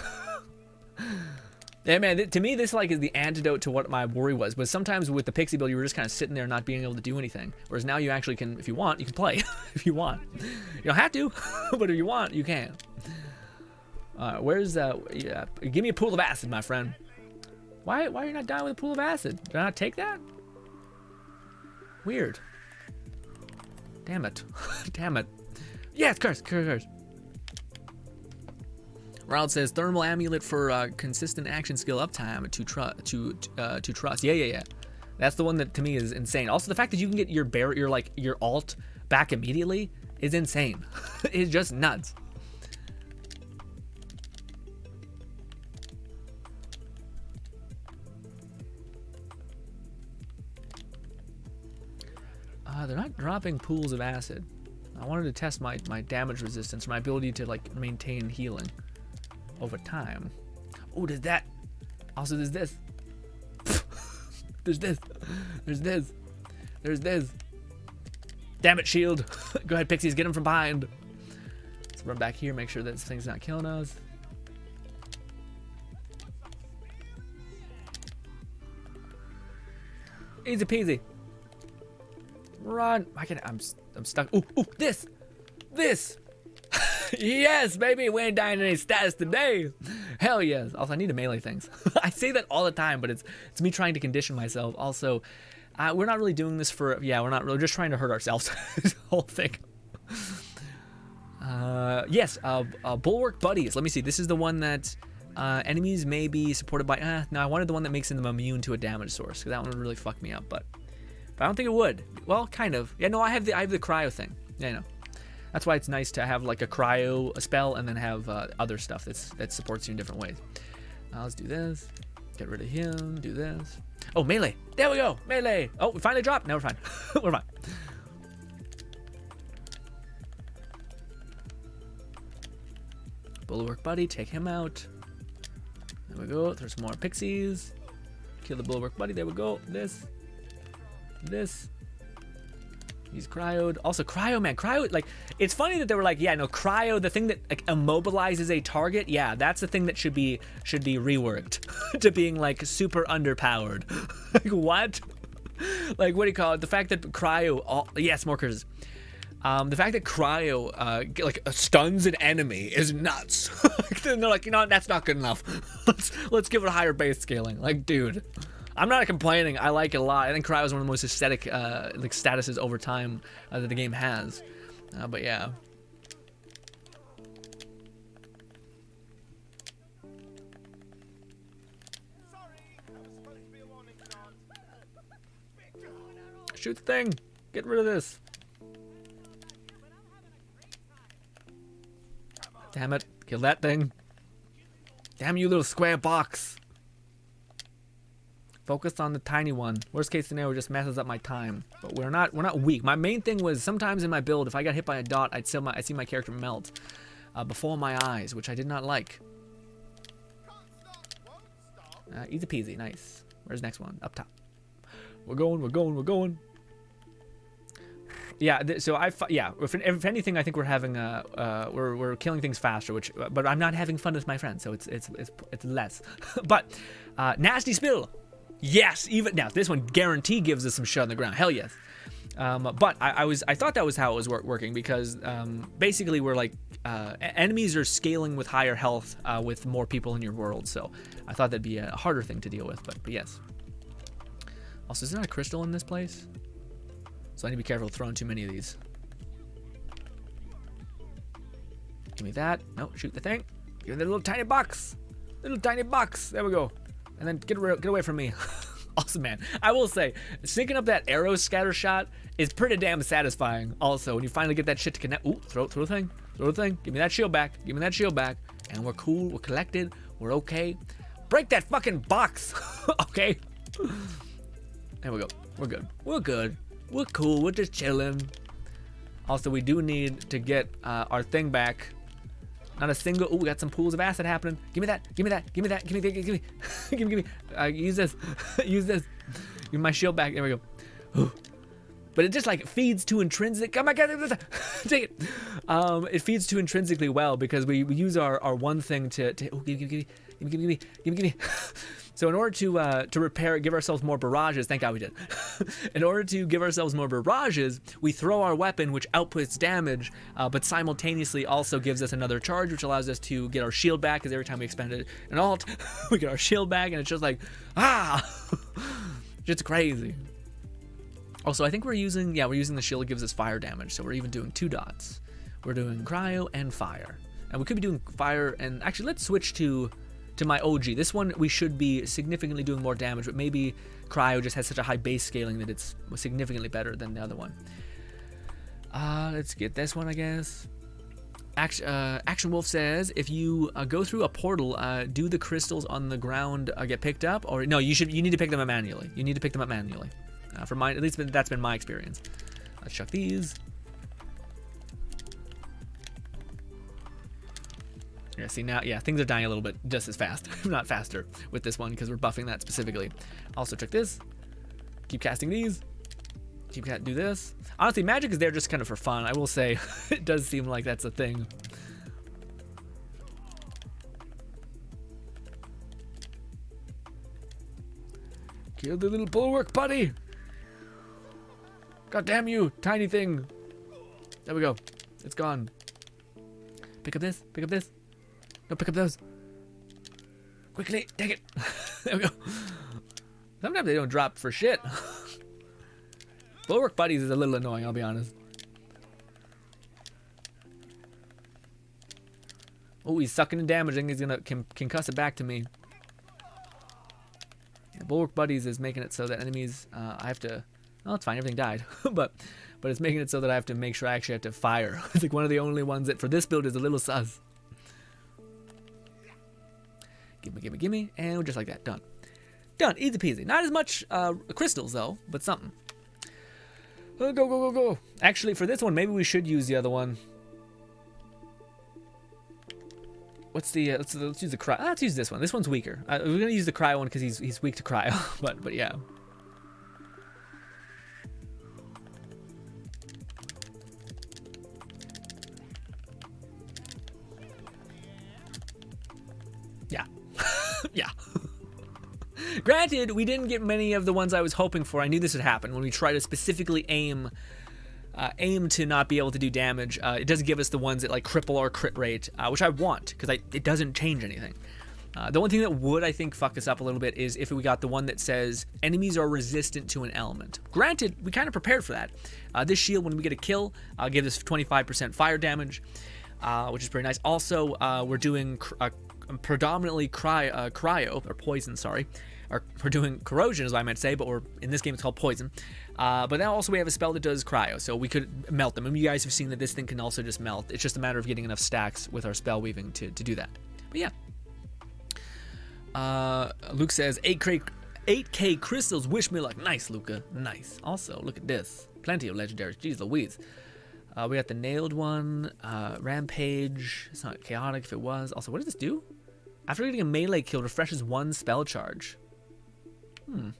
Yeah, man, to me, this like is the antidote to what my worry was. But sometimes with the pixie build, you were just kind of sitting there not being able to do anything. Whereas now you actually can, if you want, you can play. If you want. You don't have to, but if you want, you can. Where's, yeah, give me a pool of acid, my friend. Why are you not dying with a pool of acid? Did I not take that? Weird. Damn it. Damn it. Yes, curse. Ronald says thermal amulet for consistent action skill uptime to trust. Yeah. That's the one that to me is insane. Also, the fact that you can get your alt back immediately is insane. It's just nuts. They're not dropping pools of acid. I wanted to test my damage resistance, my ability to like maintain healing over time. Oh, there's that. Also, there's this. There's this. Damn it, shield. Go ahead, pixies, get him from behind. Let's run back here, make sure that this thing's not killing us. Easy peasy. Run. I'm stuck. Ooh, this. Yes, baby, we ain't dying in any status today. Hell yes. Also, I need to melee things. I say that all the time, but it's me trying to condition myself. Also, we're not really doing this for, we're just trying to hurt ourselves. This whole thing. Yes, bulwark buddies. Let me see. This is the one that enemies may be supported by. No, I wanted the one that makes them immune to a damage source, because that one would really fuck me up. But I don't think it would. Well, kind of. Yeah, no, I have the cryo thing. Yeah, I know. That's why it's nice to have like a cryo spell and then have other stuff that supports you in different ways. Let's do this. Get rid of him. Do this. Oh, melee. There we go. Melee. Oh, we finally dropped. Now we're fine. We're fine. Bulwark buddy. Take him out. There we go. There's some more pixies. Kill the bulwark buddy. There we go. This. He's cryoed. Also, cryo, man. Cryo, like, it's funny that they were like, yeah, no, cryo, the thing that like immobilizes a target, yeah, that's the thing that should be reworked to being like super underpowered. Like, what? Like, what do you call it? The fact that cryo, yes, more curses. The fact that cryo stuns an enemy is nuts. Then they're like, you know, that's not good enough. let's give it a higher base scaling. Like, dude. I'm not complaining. I like it a lot. I think cryo is one of the most aesthetic like statuses over time that the game has. But yeah. Shoot the thing. Get rid of this. Damn it. Kill that thing. Damn you, little square box. Focus on the tiny one. Worst case scenario just messes up my time. But we're not weak. My main thing was sometimes in my build, if I got hit by a dot, I'd see my character melt before my eyes, which I did not like. Easy peasy. Nice. Where's the next one? Up top. We're going. Yeah, so if anything, I think we're having we're killing things faster, but I'm not having fun with my friends, so it's less. But nasty spill, yes. Even now, this one guarantee gives us some shit on the ground. Hell yes. But I thought that was how it was working because basically we're like enemies are scaling with higher health with more people in your world, so I thought that'd be a harder thing to deal with. But yes. Also, is there not a crystal in this place? So I need to be careful throwing too many of these. Give me that. No, shoot the thing. Give me the little tiny box. Little tiny box. There we go. And then get away from me. Awesome, man. I will say, syncing up that arrow scatter shot is pretty damn satisfying. Also, when you finally get that shit to connect. Ooh, throw the thing. Throw the thing. Give me that shield back. Give me that shield back. And we're cool. We're collected. We're okay. Break that fucking box. Okay. There we go. We're good. We're good. We're cool. We're just chilling. Also, we do need to get our thing back. Not a single. Oh, we got some pools of acid happening. Give me that. Give me that. Give me that. Give me. Give me. Give me. Use this. Use this. Give me my shield back. There we go. Ooh. But it just like feeds too intrinsic. Oh my god. Take it. It feeds too intrinsically well because we use our one thing to. Oh, give me. So in order to repair, give ourselves more barrages, thank God we did. In order to give ourselves more barrages, we throw our weapon, which outputs damage, but simultaneously also gives us another charge, which allows us to get our shield back, because every time we expend an alt, we get our shield back, and it's just like, it's crazy. Also, I think we're using the shield that gives us fire damage, so we're even doing 2 dots. We're doing cryo and fire. And we could be doing fire, and actually let's switch to my OG. This one we should be significantly doing more damage, but maybe cryo just has such a high base scaling that it's significantly better than the other one. Let's get this one, I guess. Action Wolf says, if you go through a portal, do the crystals on the ground get picked up? Or no, you need to pick them up manually. You need to pick them up manually. For mine, at least that's been my experience. Let's chuck these. Yeah, see now, yeah, things are dying a little bit just as fast, not faster with this one because we're buffing that specifically. Also, check this. Keep casting these. Do this. Honestly, magic is there just kind of for fun. I will say, it does seem like that's a thing. Kill the little bulwark, buddy. God damn you, tiny thing. There we go. It's gone. Pick up this. Pick up this. No, pick up those. Quickly, take it. There we go. Sometimes they don't drop for shit. Bulwark buddies is a little annoying, I'll be honest. Oh, he's sucking in damage. I think he's gonna concuss it back to me. Yeah, Bulwark buddies is making it so that enemies, I have to. Well, it's fine. Everything died, but it's making it so that I have to make sure I actually have to fire. It's like one of the only ones that for this build is a little sus. Gimme, and we're just like that. Done. Easy peasy. Not as much crystals though, but something. Go. Actually, for this one, maybe we should use the other one. What's the? Let's use the cryo. Let's use this one. This one's weaker. We're gonna use the cryo one because he's weak to cryo. but yeah. Yeah. Yeah. Granted, we didn't get many of the ones I was hoping for. I knew this would happen when we try to specifically aim to not be able to do damage. It doesn't give us the ones that like cripple our crit rate, which I want because it doesn't change anything. The one thing that would, I think, fuck us up a little bit is if we got the one that says enemies are resistant to an element. Granted, we kind of prepared for that. This shield, when we get a kill, gives us 25% fire damage, which is pretty nice. Also, we're doing predominantly cryo or poison, sorry. or we're doing corrosion is what I meant to say, but in this game it's called poison. But now also we have a spell that does cryo, so we could melt them. And you guys have seen that this thing can also just melt. It's just a matter of getting enough stacks with our spell weaving to do that. But yeah. Luke says 8K crystals, wish me luck. Nice, Luca. Nice. Also, look at this. Plenty of legendaries. Jeez Louise. We got the nailed one. Rampage. It's not chaotic if it was. Also, what does this do? After getting a melee kill, refreshes one spell charge. Nope.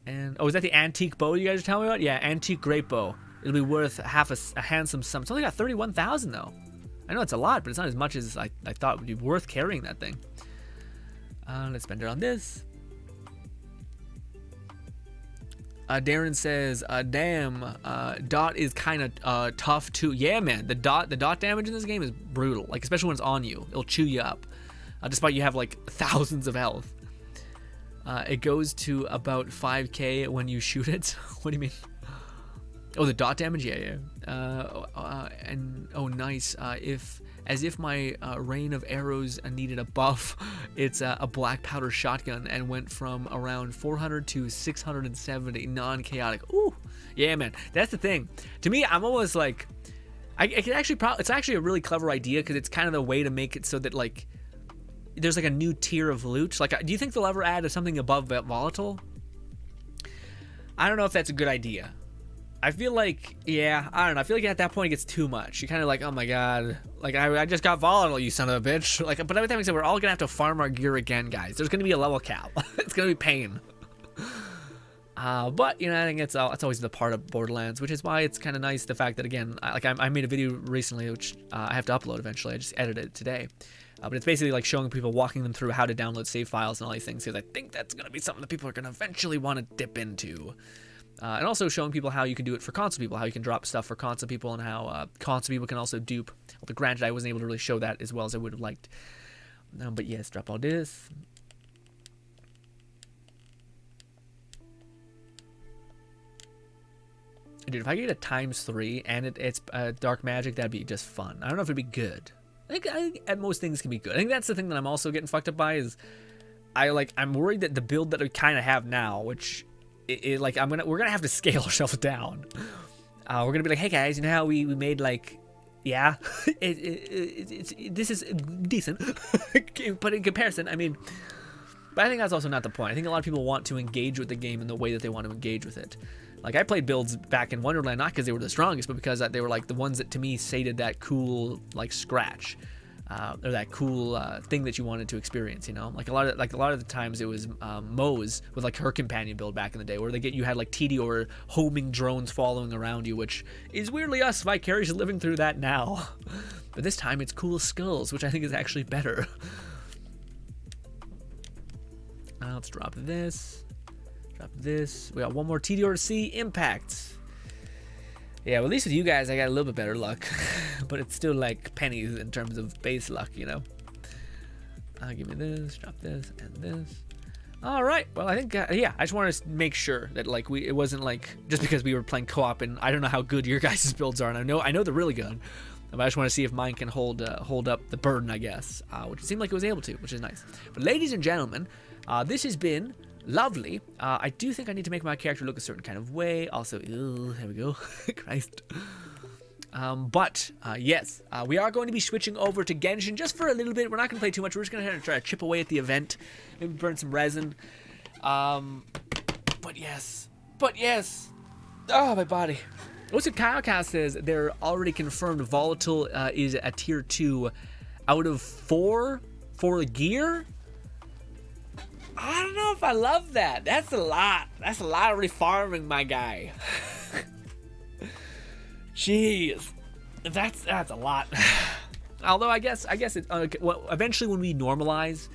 And oh, is that the antique bow you guys are telling me about? Yeah, antique great bow. It'll be worth half a handsome sum. It's only got 31,000 though. I know it's a lot, but it's not as much as I thought would be worth carrying that thing. Let's spend it on this. Darren says, damn, dot is kind of tough too. Yeah, man, the dot damage in this game is brutal. Like, especially when it's on you, it'll chew you up, despite you have like thousands of health. It goes to about 5K when you shoot it. What do you mean? Oh, the dot damage, yeah. And oh, nice. If my rain of arrows needed a buff, it's a black powder shotgun and went from around 400 to 670 non-chaotic. Ooh, yeah, man. That's the thing. To me, I'm almost like, it's actually a really clever idea because it's kind of the way to make it so that like there's like a new tier of loot. Like, do you think they'll ever add something above volatile? I don't know if that's a good idea. I feel like, yeah, I don't know. I feel like at that point it gets too much. You're kind of like, oh my god, like I just got volatile, you son of a bitch. Like, but with that being said, we're all gonna have to farm our gear again, guys. There's gonna be a level cap. It's gonna be pain. But you know, I think it's always the part of Borderlands, which is why it's kind of nice the fact that again, I made a video recently, which I have to upload eventually. I just edited it today. But it's basically like showing people, walking them through how to download save files and all these things, because I think that's gonna be something that people are gonna eventually want to dip into. And also showing people how you can do it for console people, how you can drop stuff for console people, and how console people can also dupe. But granted, I wasn't able to really show that as well as I would have liked. But yes, drop all this. Dude, if I get a ×3 and it's dark magic, that'd be just fun. I don't know if it'd be good. I think at most things can be good. I think that's the thing that I'm also getting fucked up by is I'm worried that the build that I kind of have now, which like we're gonna have to scale ourselves down. We're gonna be like, hey guys, you know how we made like, yeah, this is decent, but in comparison, I mean, but I think that's also not the point. I think a lot of people want to engage with the game in the way that they want to engage with it. Like I played builds back in Wonderland not because they were the strongest, but because they were like the ones that to me sated that cool like scratch. Or that cool thing that you wanted to experience, you know, like a lot of the times it was Moe's with like her companion build back in the day, where you had like TD or homing drones following around you, which is weirdly us vicariously living through that now. But this time it's cool skulls, which I think is actually better. Let's drop this. We got one more TD or C Impact. Yeah, well, at least with you guys, I got a little bit better luck. But it's still like pennies in terms of base luck, you know? Give me this, drop this, and this. All right, well, I think, yeah, I just wanted to make sure that, like, it wasn't, like, just because we were playing co-op, and I don't know how good your guys' builds are, and I know they're really good. But I just want to see if mine can hold up the burden, I guess, which it seemed like it was able to, which is nice. But ladies and gentlemen, this has been lovely. I do think I need to make my character look a certain kind of way. Also, there we go. Christ. But yes, we are going to be switching over to Genshin just for a little bit. We're not going to play too much. We're just going to try to chip away at the event, maybe burn some resin. But yes. Oh, my body. Also, Kyle says they're already confirmed Volatile is a tier 2 out of 4 for the gear. I don't know if I love that. That's a lot. That's a lot of refarming, my guy. Jeez, that's a lot. Although I guess it's well, eventually when we normalize.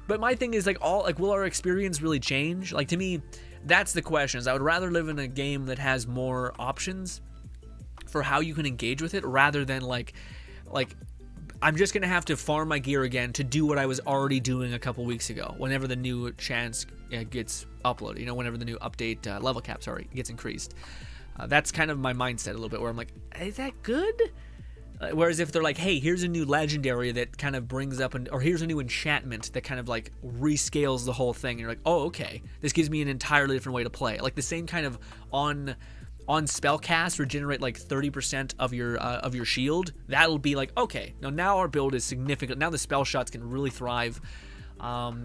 But my thing is will our experience really change? Like, to me, that's the question. Is I would rather live in a game that has more options for how you can engage with it, rather than like I'm just gonna have to farm my gear again to do what I was already doing a couple weeks ago. Whenever the new chance gets uploaded, you know, whenever the new update level cap gets increased. That's kind of my mindset a little bit, where I'm like, is that good? Whereas if they're like, hey, here's a new legendary that kind of brings up, or here's a new enchantment that kind of like rescales the whole thing, and you're like, oh, okay, this gives me an entirely different way to play. Like the same kind of on spellcast regenerate like 30% of your shield. That'll be like, okay, now our build is significant. Now the spell shots can really thrive.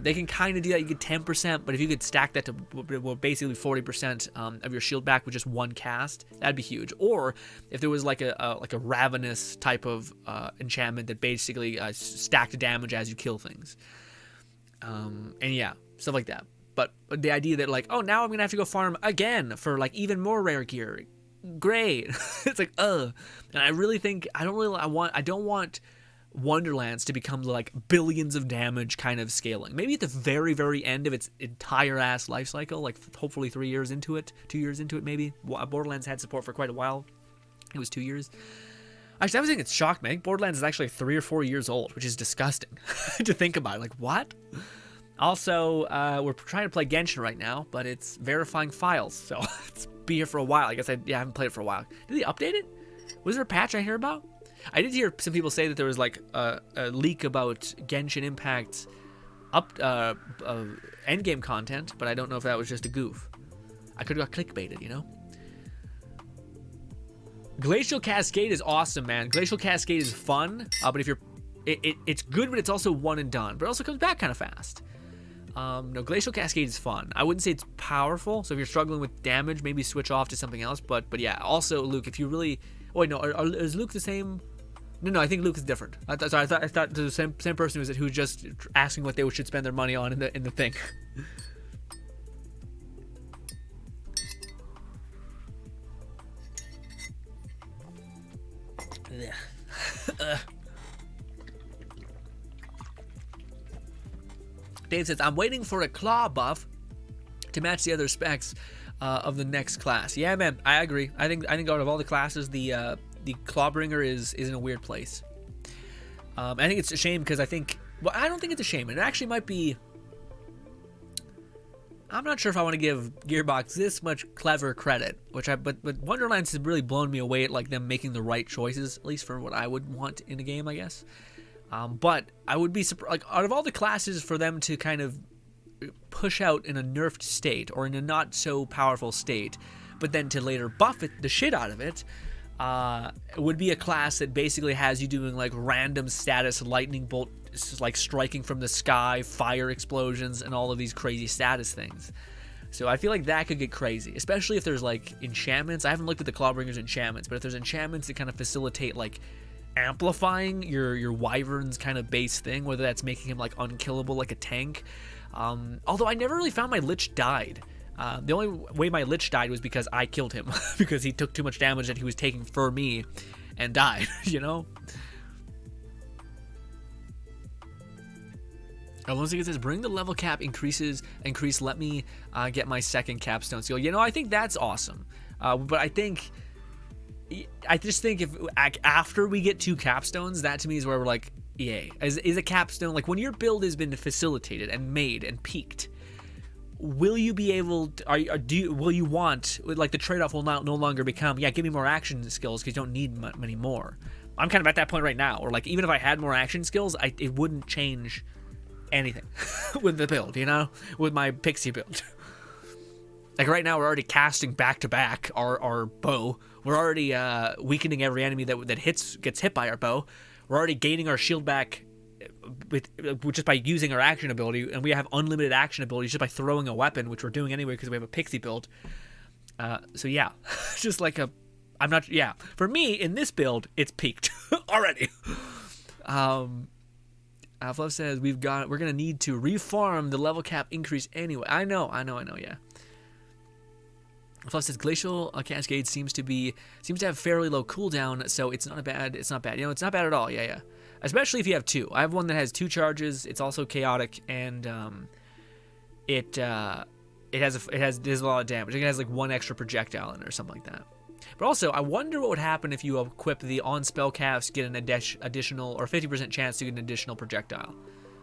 They can kind of do that. You get 10%, but if you could stack that to basically 40% of your shield back with just one cast, that'd be huge. Or if there was like a ravenous type of enchantment that basically stacked damage as you kill things, and yeah, stuff like that. But the idea that like, oh, now I'm gonna have to go farm again for like even more rare gear, great. It's like, and I really think I don't want Wonderlands to become like billions of damage kind of scaling. Maybe at the very, very end of its entire ass life cycle, like hopefully 3 years into it, 2 years into it, maybe. Borderlands had support for quite a while. It was 2 years. Actually, I was thinking it's shocked me. I think Borderlands is actually 3 or 4 years old, which is disgusting to think about. Like, what? Also, we're trying to play Genshin right now, but it's verifying files, so it's be here for a while. I guess I haven't played it for a while. Did they update it? Was there a patch I hear about? I did hear some people say that there was like a leak about Genshin Impact endgame content, but I don't know if that was just a goof. I could have got clickbaited, you know? Glacial Cascade is awesome, man. Glacial Cascade is fun, but if you're... It's good, but it's also one and done, but it also comes back kind of fast. No, Glacial Cascade is fun. I wouldn't say it's powerful, so if you're struggling with damage, maybe switch off to something else, but yeah. Also, Luke, if you really... Oh, wait, no, is Luke the same... No, I think Luke is different. I thought the same person who was just asking what they should spend their money on in the thing. Dave says, I'm waiting for a claw buff to match the other specs of the next class. Yeah, man, I agree. I think out of all the classes, the Clawbringer is in a weird place. I think it's a shame because I don't think it's a shame. It actually might be... I'm not sure if I want to give Gearbox this much clever credit, but Wonderlands has really blown me away at like them making the right choices, at least for what I would want in a game, I guess. But I would be surprised, like out of all the classes, for them to kind of push out in a nerfed state or in a not so powerful state, but then to later buff the shit out of it. It would be a class that basically has you doing like random status lightning bolt, like striking from the sky, fire explosions, and all of these crazy status things. So I feel like that could get crazy, especially if there's like enchantments. I haven't looked at the Clawbringer's enchantments, but if there's enchantments that kind of facilitate like amplifying your Wyvern's kind of base thing, whether that's making him like unkillable like a tank. Although I never really found my Lich died. The only way my Lich died was because I killed him because he took too much damage that he was taking for me and died, you know? Alonso says, bring the level cap increase, let me get my second capstone skill. You know, I think that's awesome. But I just think if after we get 2 capstones, that to me is where we're like, yay. Is a capstone, like when your build has been facilitated and made and peaked, will you be able to, will you want, like the trade-off will no longer become, yeah, give me more action skills because you don't need many more. I'm kind of at that point right now, or like even if I had more action skills, it wouldn't change anything with the build, you know, with my pixie build. Like right now we're already casting back to back our bow. We're already weakening every enemy that gets hit by our bow. We're already gaining our shield back with just by using our action ability, and we have unlimited action abilities just by throwing a weapon, which we're doing anyway because we have a pixie build. So yeah, just like for me in this build, it's peaked already. Fluff says we're gonna need to refarm the level cap increase anyway. I know, yeah. Fluff says Glacial Cascade seems to have fairly low cooldown, so it's not bad. You know, it's not bad at all. Yeah. Especially if you have 2. I have one that has 2 charges. It's also chaotic, and it does a lot of damage. It has like 1 extra projectile in it or something like that. But also, I wonder what would happen if you equip the on spell cast, get an additional or 50% chance to get an additional projectile.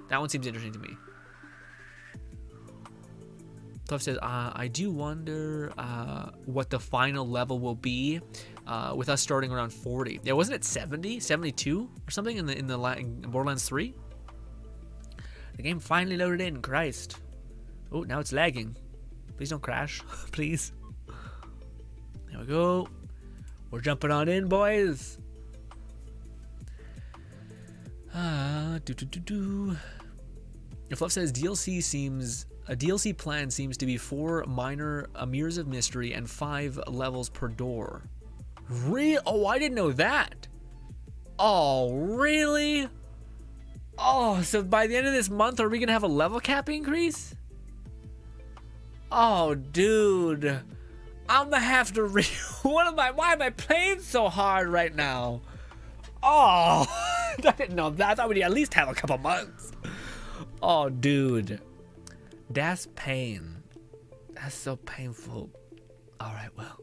That one seems interesting to me. Fluff says, I do wonder what the final level will be. with us starting around 40. Yeah, wasn't it 70, 72 or something in Borderlands 3? The game finally loaded in. Christ. Oh, now it's lagging. Please don't crash. Please. There we go. We're jumping on in, boys. Fluff says a DLC plan seems to be 4 minor Amirs of Mystery and 5 levels per door. Oh, I didn't know that. Oh, really? Oh, so by the end of this month, are we gonna have a level cap increase? Oh, dude. I'm gonna have to why am I playing so hard right now? Oh, I didn't know that. I thought we'd at least have a couple months. Oh, dude. That's pain. That's so painful. All right, well,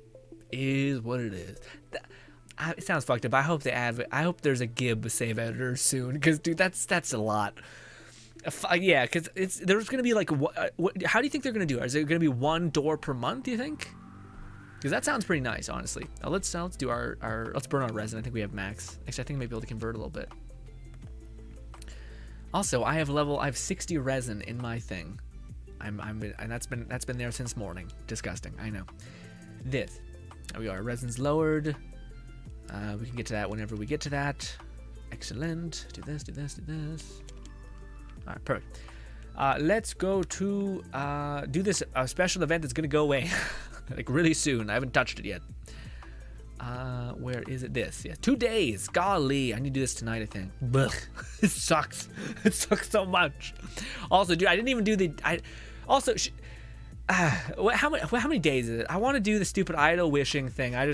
is what it is. It sounds fucked up. I hope I hope there's a Gib save editor soon, because dude, that's a lot. Yeah, because there's gonna be like how do you think they're gonna do it? Is it gonna be 1 door per month? Do you think? Because that sounds pretty nice, honestly. Let's do let's burn our resin. I think we have max. Actually, I think I may be able to convert a little bit. Also, I have 60 resin in my thing. And that's been there since morning. Disgusting, I know. There we are. Resin's lowered. We can get to that whenever we get to that. Excellent. Do this. All right, perfect. Let's go to do this special event that's gonna go away like really soon. I haven't touched it yet. Where is it? This, yeah, 2 days. Golly, I need to do this tonight, I think. But it sucks. It sucks so much. Also, dude, I didn't even do the. How many days is it? I want to do the stupid idol wishing thing. I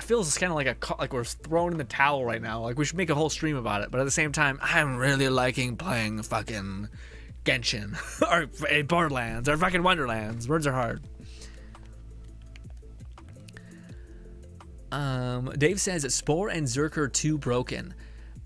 feel it's kind of like we're thrown in the towel right now. Like we should make a whole stream about it. But at the same time, I'm really liking playing fucking Genshin or Borderlands or fucking Wonderlands. Words are hard. Dave says that Spore and Zerk are too broken.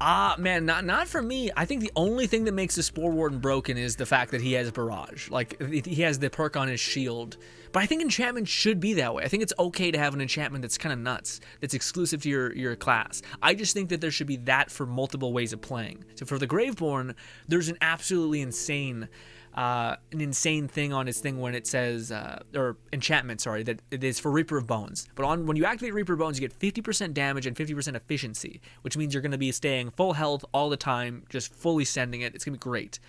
Man, not for me. I think the only thing that makes the Spore Warden broken is the fact that he has Barrage. Like, he has the perk on his shield. But I think enchantment should be that way. I think it's okay to have an enchantment that's kind of nuts, that's exclusive to your class. I just think that there should be that for multiple ways of playing. So for the Graveborn, there's an absolutely insane thing on its thing when it says, or enchantment, sorry, that it is for Reaper of Bones. But when you activate Reaper of Bones, you get 50% damage and 50% efficiency, which means you're going to be staying full health all the time, just fully sending it. It's going to be great.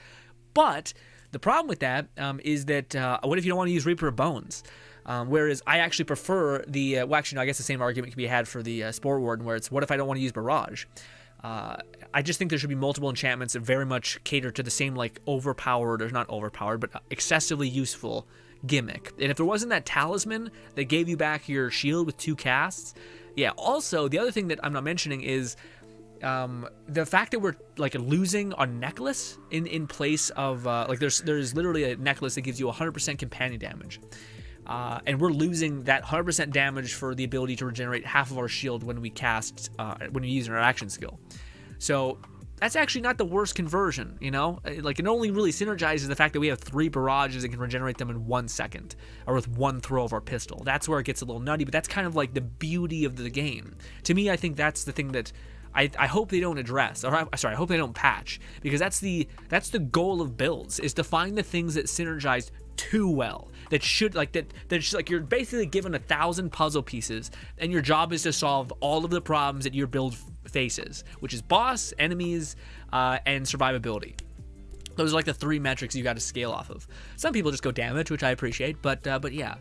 But the problem with that is that, what if you don't want to use Reaper of Bones? Whereas I actually prefer the, well, actually, no, I guess the same argument can be had for the Spore Warden, where it's, what if I don't want to use Barrage? I just think there should be multiple enchantments that very much cater to the same, like, overpowered, or not overpowered, but excessively useful gimmick. And if there wasn't that talisman that gave you back your shield with 2 casts, yeah. Also, the other thing that I'm not mentioning is the fact that we're, like, losing a necklace in place of, like, there's literally a necklace that gives you 100% companion damage. And we're losing that 100% damage for the ability to regenerate half of our shield when we cast, when we use our action skill. So that's actually not the worst conversion, you know? Like, it only really synergizes the fact that we have 3 barrages and can regenerate them in 1 second, or with 1 throw of our pistol. That's where it gets a little nutty, but that's kind of like the beauty of the game. To me, I think that's the thing that I hope they don't address, or I hope they don't patch, because that's the goal of builds, is to find the things that synergize too well, that should, like, that's like, you're basically given 1,000 puzzle pieces and your job is to solve all of the problems that your build faces, which is boss, enemies, and survivability. Those are like the 3 metrics you got to scale off of. Some people just go damage, which I appreciate, but yeah.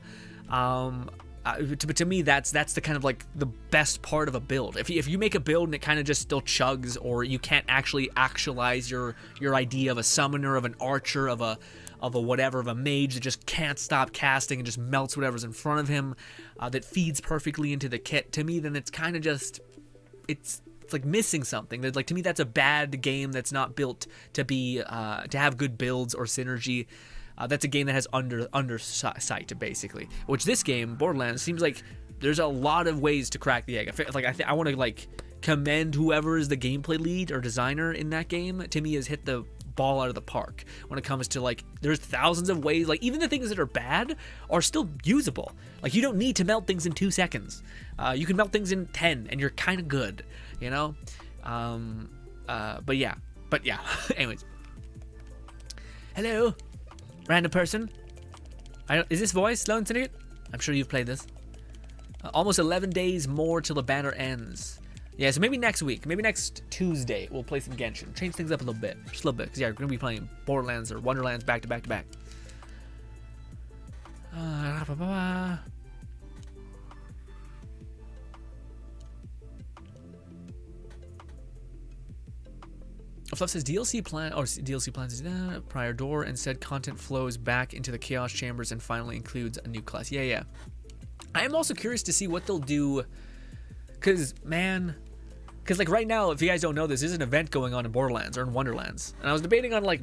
But to me, that's the kind of, like, the best part of a build. If you make a build and it kind of just still chugs, or you can't actually actualize your idea of a summoner, of an archer, of a whatever, of a mage that just can't stop casting and just melts whatever's in front of him, that feeds perfectly into the kit, to me, then it's kind of just, it's like missing something. That, like, to me, that's a bad game that's not built to be to have good builds or synergy. That's a game that has undersight, basically. Which this game, Borderlands, seems like there's a lot of ways to crack the egg. I want to, like, commend whoever is the gameplay lead or designer in that game. To me, has hit the ball out of the park when it comes to like, there's thousands of ways, like even the things that are bad are still usable. Like you don't need to melt things in 2 seconds. You can melt things in 10 and you're kind of good, you know? But yeah, anyways. Hello, random person. Is this voice Lone Syndicate? I'm sure you've played this. Almost 11 days more till the banner ends. Yeah, so maybe next week, maybe next Tuesday, we'll play some Genshin. Change things up a little bit, just a little bit. Because yeah, we're going to be playing Borderlands or Wonderlands back to back to back. Fluff says DLC plan, or DLC plans prior door and said content flows back into the chaos chambers and finally includes a new class. Yeah. I am also curious to see what they'll do, because like right now, if you guys don't know this, there's an event going on in Borderlands or in Wonderlands, and I was debating on like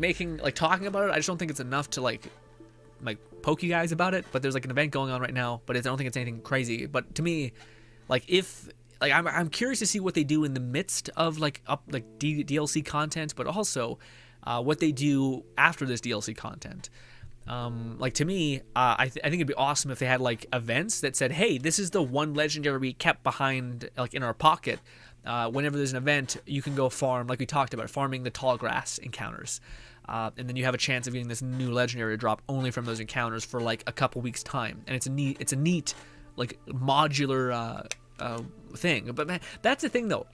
talking about it. I just don't think it's enough to like poke you guys about it. But there's like an event going on right now, but I don't think it's anything crazy. But to me, like I'm curious to see what they do in the midst of DLC content, but also what they do after this DLC content. Like to me, I think it'd be awesome if they had like events that said, hey, this is the one legendary we kept behind like in our pocket. Whenever there's an event, you can go farm, like we talked about, farming the tall grass encounters. And then you have a chance of getting this new legendary drop only from those encounters for like a couple weeks time. And it's a neat like modular thing. But man, that's the thing though.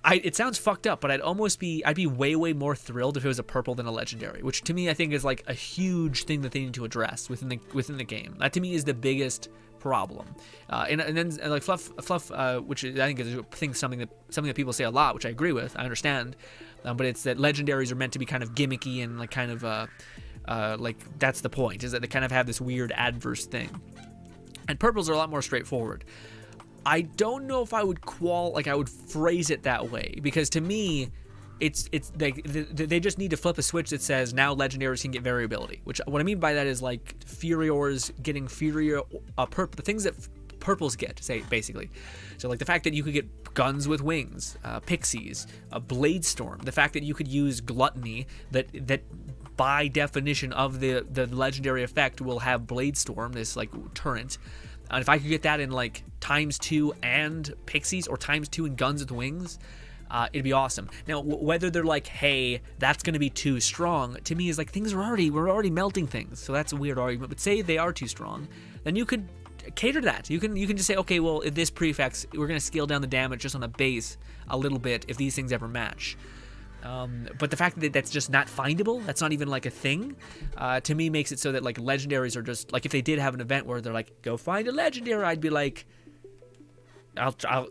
It sounds fucked up, but I'd be way more thrilled if it was a purple than a legendary, which to me I think is like a huge thing that they need to address within the game. That to me is the biggest problem. And then like Fluff, which I think is something that people say a lot, which I agree with. I understand, but it's that legendaries are meant to be kind of gimmicky and like kind of like that's the point, is that they kind of have this weird adverse thing, and purples are a lot more straightforward. I don't know if I would I would phrase it that way, because to me, it's like they just need to flip a switch that says now legendaries can get variability. Which what I mean by that is like Furiors getting the things that purples get, say basically. So like the fact that you could get guns with wings, pixies, a blade storm, the fact that you could use gluttony that by definition of the legendary effect will have blade storm, this like turret. And if I could get that in like ×2 and pixies or ×2 and guns with wings, it'd be awesome. Now, whether they're like, hey, that's going to be too strong, to me is like we're already melting things. So that's a weird argument. But say they are too strong, then you could cater that. You can just say, okay, well, if this prefix, we're going to scale down the damage just on the base a little bit if these things ever match. But the fact that that's just not findable, that's not even like a thing, to me makes it so that like legendaries are just like, if they did have an event where they're like, go find a legendary, I'd be like, I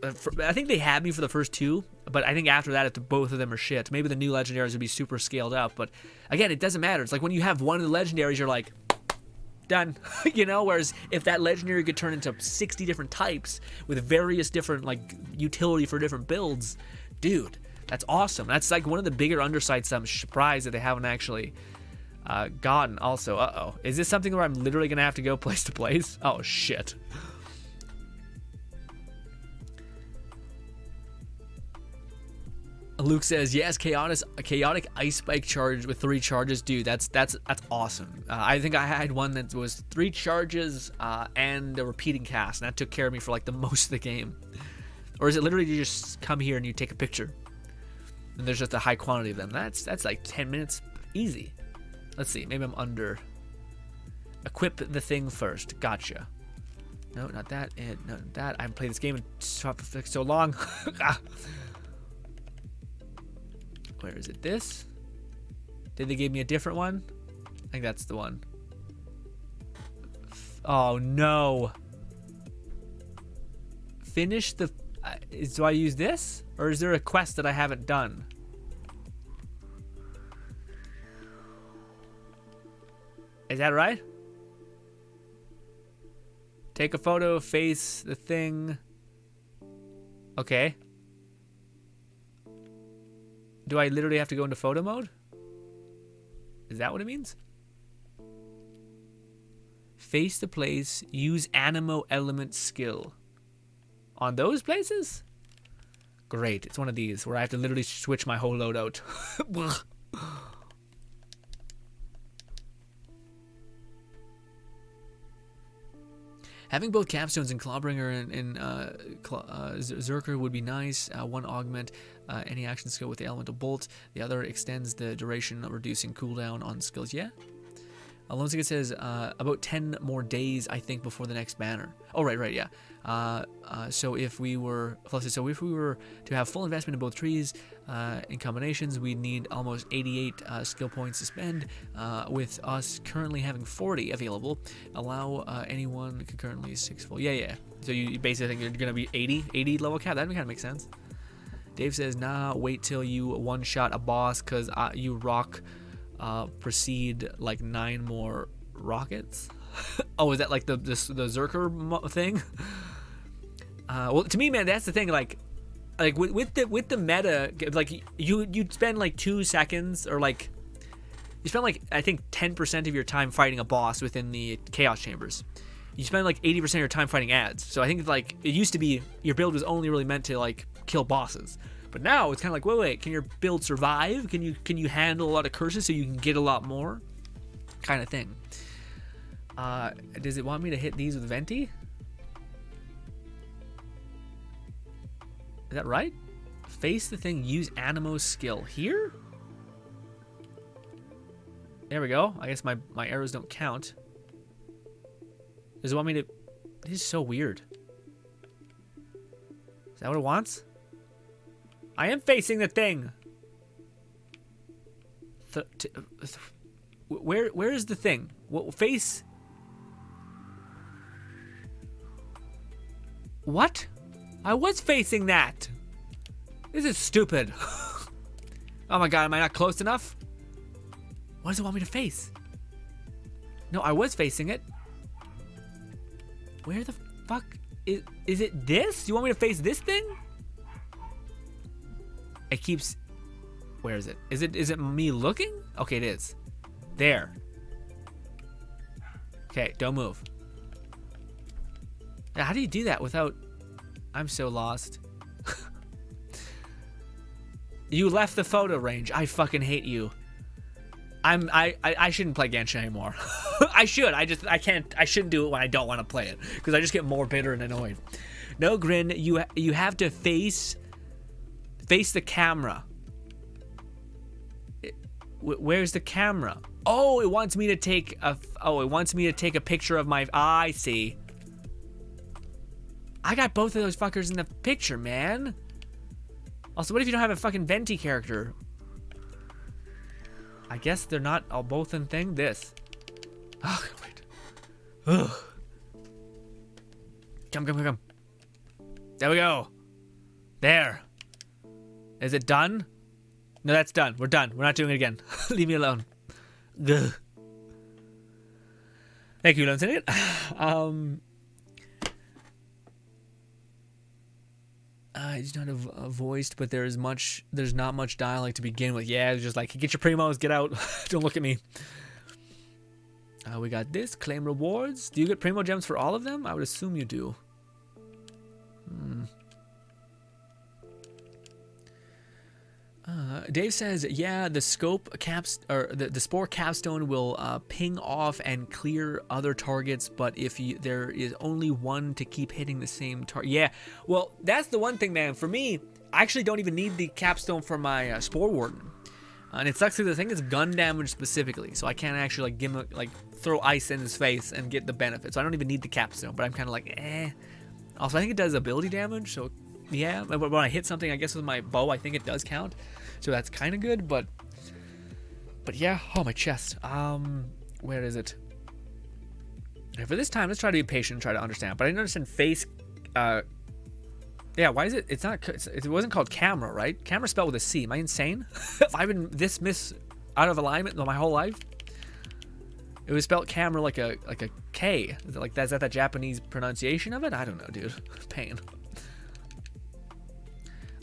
think they had me for the first 2, but I think after that, if both of them are shit, maybe the new legendaries would be super scaled up. But again, it doesn't matter. It's like when you have one of the legendaries, you're like, done. You know, whereas if that legendary could turn into 60 different types with various different like utility for different builds, dude, that's awesome. That's like one of the bigger undersides I'm surprised that they haven't actually gotten. Also, is this something where I'm literally gonna have to go place to place? Oh shit. Luke says, yes, chaotic ice spike charge with 3 charges. Dude, that's awesome. I think I had one that was 3 charges and a repeating cast, and that took care of me for like the most of the game. Or is it literally you just come here and you take a picture and there's just a high quantity of them? That's like 10 minutes easy. Let's see, maybe I'm under. Equip the thing first. Gotcha. No, not that. Not that. I haven't played this game in so long. Where is it? This? Did they give me a different one? I think that's the one. Oh no. Finish the... do I use this? Or is there a quest that I haven't done? Is that right? Take a photo, face the thing. Okay. Do I literally have to go into photo mode? Is that what it means? Face the place, use animo element skill. On those places? Great, it's one of these where I have to literally switch my whole loadout. Having both capstones in Clawbringer and Zerker would be nice. One augment any action skill with the elemental bolt. The other extends the duration of reducing cooldown on skills. Yeah. Alonso says about 10 more days, I think, before the next banner. Oh, right, yeah. So if we were to have full investment in both trees in combinations, we'd need almost 88 skill points to spend. With us currently having 40 available, allow anyone concurrently 6 full. Yeah. So you basically think you're gonna be 80 level cap. That kind of makes sense. Dave says, nah, wait till you one-shot a boss, cause you rock. Proceed like 9 more rockets. Oh, is that like the Zerker thing? Well, to me, man, that's the thing. Like with the meta, like you'd spend like 2 seconds, or like you spend like I think 10% of your time fighting a boss within the chaos chambers. You spend like 80% of your time fighting ads. So I think like it used to be your build was only really meant to like kill bosses. But now it's kind of like, wait, can your build survive? Can you handle a lot of curses so you can get a lot more? Kind of thing. Does it want me to hit these with Venti? Is that right? Face the thing, use Animo's skill. Here? There we go. I guess my arrows don't count. Does it want me to... This is so weird. Is that what it wants? I am facing the thing. Where is the thing? What face? What? I was facing that. This is stupid. Oh my god, am I not close enough? What does it want me to face? No, I was facing it. Where the fuck is it? This? You want me to face this thing? It keeps... Where is it? Is it me looking? Okay, it is. There. Okay, don't move. Now, how do you do that without... I'm so lost. You left the photo range. I fucking hate you. I shouldn't play Genshin anymore. I should. I can't. I shouldn't do it when I don't want to play it, because I just get more bitter and annoyed. No, Grin, you have to face the camera. Where's the camera? Oh, it wants me to take a picture of my... I see. I got both of those fuckers in the picture, man. Also, what if you don't have a fucking Venti character? I guess they're not all both in thing. This. Oh, wait. Ugh. Come. There we go. There. Is it done? No, that's done. We're done. We're not doing it again. Leave me alone. Ugh. Thank you, Lieutenant. It's not voiced, but there's not much dialogue to begin with. Yeah, it's just like, get your primos, get out. Don't look at me. We got this. Claim rewards. Do you get primo gems for all of them? I would assume you do. Dave says, yeah, the scope caps or the spore capstone will ping off and clear other targets, but if there is only one to keep hitting the same target. Yeah, well, that's the one thing, man. For me, I actually don't even need the capstone for my Spore Warden, and it sucks because the thing is gun damage specifically, so I can't actually like give him throw ice in his face and get the benefit. So I don't even need the capstone, but I'm kind of like, eh. Also, I think it does ability damage, so yeah. When I hit something, I guess with my bow, I think it does count. So that's kind of good, but yeah. Oh, my chest. Where is it? Okay, for this time, let's try to be patient and try to understand. But I didn't understand face. Yeah, why is it? It's not. It wasn't called camera, right? Camera spelled with a C. Am I insane? Have I been this out of alignment my whole life? It was spelled camera like a K. Is it like that? Is that the Japanese pronunciation of it? I don't know, dude. Pain.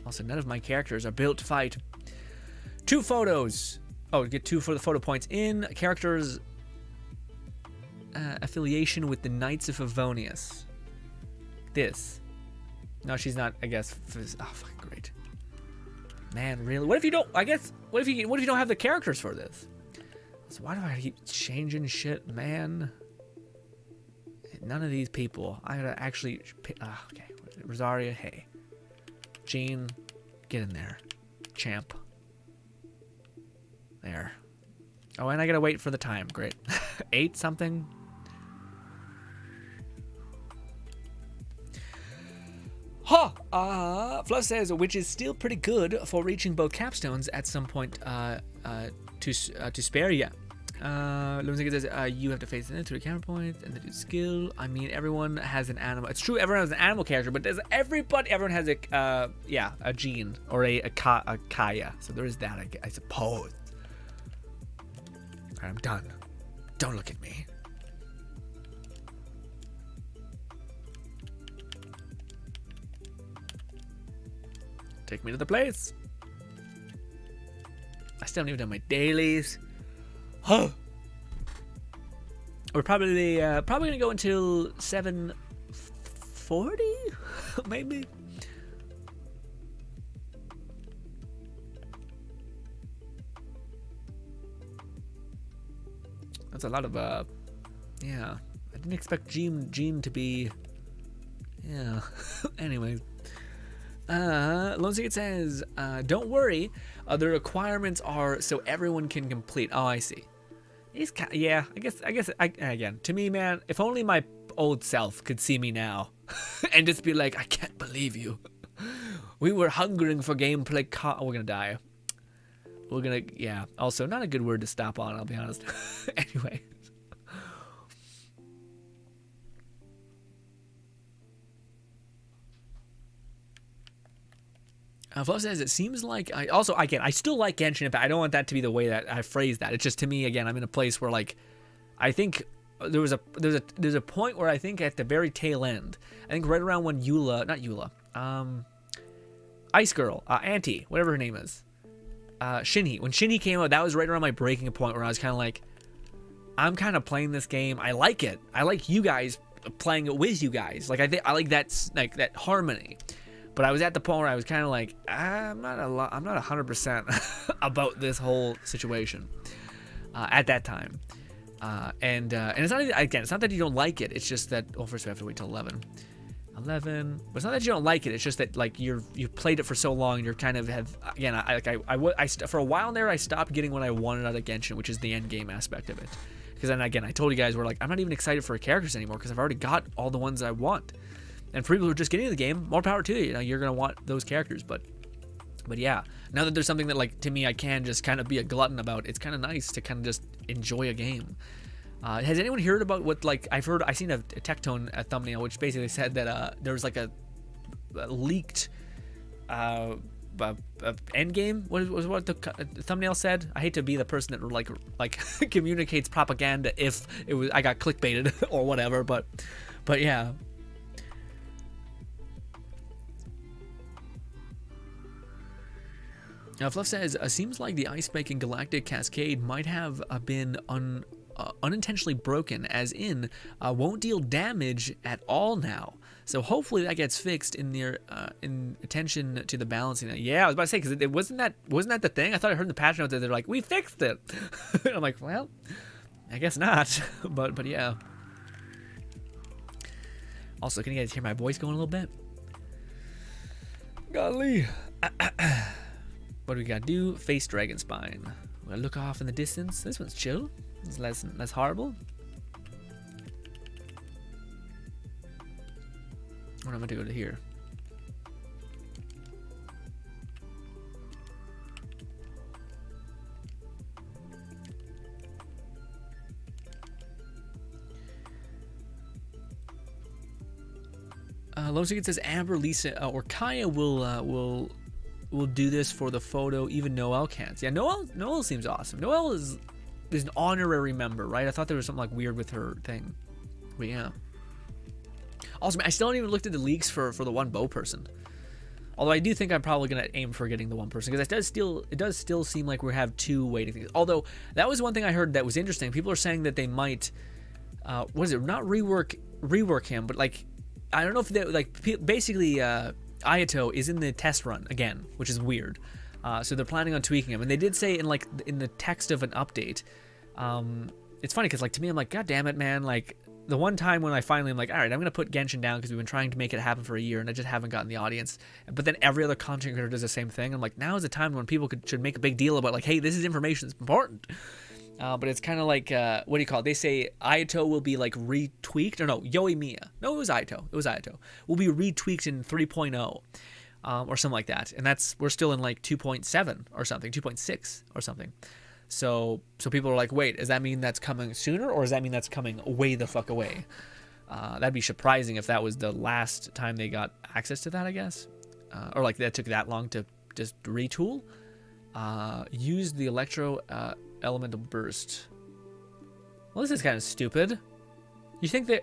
Also, none of my characters are built to fight. 2 photos. Oh, get 2 for the photo points in. Characters affiliation with the Knights of Favonius. This. No, she's not, I guess. Oh, fucking great. Man, really? What if you don't, I guess, what if you don't have the characters for this? So why do I keep changing shit, man? None of these people. I gotta actually... okay. Rosaria, hey. Jean, get in there. Champ. There. Oh, and I gotta wait for the time. Great. 8 something? Huh! Fluff says, which is still pretty good for reaching both capstones at some point to spare you. Lumsig says, you have to face it through the camera points and the do skill. I mean, everyone has an animal. It's true, everyone has an animal character, but everyone has a Jean or a Kaya. So there is that, I suppose. Alright, I'm done. Don't look at me. Take me to the place. I still haven't even done my dailies. Huh. We're probably gonna go until 7:40, maybe. That's a lot of yeah. I didn't expect Jean to be. Yeah. Anyways. Lone Secret says, don't worry, the requirements are so everyone can complete. Oh, I see. Yeah, I guess, again, to me, man, if only my old self could see me now and just be like, I can't believe you. We were hungering for gameplay. Oh, we're gonna die. We're gonna, yeah. Also, not a good word to stop on, I'll be honest. Anyway. Fluff says, it seems like I still like Genshin Impact. I don't want that to be the way that I phrase that. It's just, to me, again, I'm in a place where, like, I think there's a point where I think at the very tail end, I think right around when Ice Girl, Auntie, whatever her name is, Shinji. When Shinji came out, that was right around my breaking point where I was kind of like, I'm kind of playing this game. I like it. I like you guys playing it with you guys. Like, I like that harmony. But I was at the point where I was kind of like, I'm not 100% about this whole situation at that time. And it's not, again, it's not that you don't like it. It's just that, well, first we have to wait till 11. But it's not that you don't like it. It's just that, like, you've played it for so long, and you're kind of have, again, for a while there, I stopped getting what I wanted out of Genshin, which is the end game aspect of it. Because then, again, I told you guys, I'm not even excited for characters anymore, because I've already got all the ones I want. And for people who are just getting into the game, more power to you. You know, you're gonna want those characters, but yeah. Now that there's something that, like, to me, I can just kind of be a glutton about, it's kind of nice to kind of just enjoy a game. Has anyone heard about what, like, I seen a Tectone thumbnail, which basically said that there was like a leaked end game. What was what the thumbnail said? I hate to be the person that like communicates propaganda if it was I got clickbaited or whatever, but yeah. Now, Fluff says, seems like the Ice Spike and Galactic Cascade might have been unintentionally broken, as in, won't deal damage at all now. So hopefully that gets fixed in attention to the balancing. Yeah, I was about to say, because it wasn't that the thing? I thought I heard in the patch notes that they're like, we fixed it. And I'm like, well, I guess not. but yeah. Also, can you guys hear my voice going a little bit? Golly. What do we gotta do? Face Dragon Spine. We're gonna look off in the distance. This one's chill. It's less horrible. Or I'm gonna go to here. Lone Secret says Amber, Lisa, or Kaya will do this for the photo. Even Noelle can't. Yeah, Noelle seems awesome. Noelle is an honorary member, right? I thought there was something like weird with her thing, but yeah. Also, I still haven't even looked at the leaks for the one bow person. Although I do think I'm probably gonna aim for getting the one person, because it does still seem like we have 2 waiting things. Although that was one thing I heard that was interesting. People are saying that they might, what is it? Not rework him, but like, I don't know if they like basically. Ayato is in the test run again, which is weird. So they're planning on tweaking him, and they did say in the text of an update. It's funny because, like, to me, I'm like, God damn it, man! Like, the one time when I finally am like, all right, I'm going to put Genshin down because we've been trying to make it happen for a year and I just haven't gotten the audience. But then every other content creator does the same thing. I'm like, now is the time when people should make a big deal about like, hey, this is information that's important. But it's kind of like, what do you call it? They say Aito will be like retweaked, or no, Yoimiya. No, it was Aito. It was Aito. Will be retweaked in 3.0 or something like that. And we're still in like 2.7 or something, 2.6 or something. So people are like, wait, does that mean that's coming sooner, or does that mean that's coming way the fuck away? That'd be surprising if that was the last time they got access to that, I guess. Or like that took that long to just retool. Use the electro elemental burst. Well, this is kind of stupid. You think that...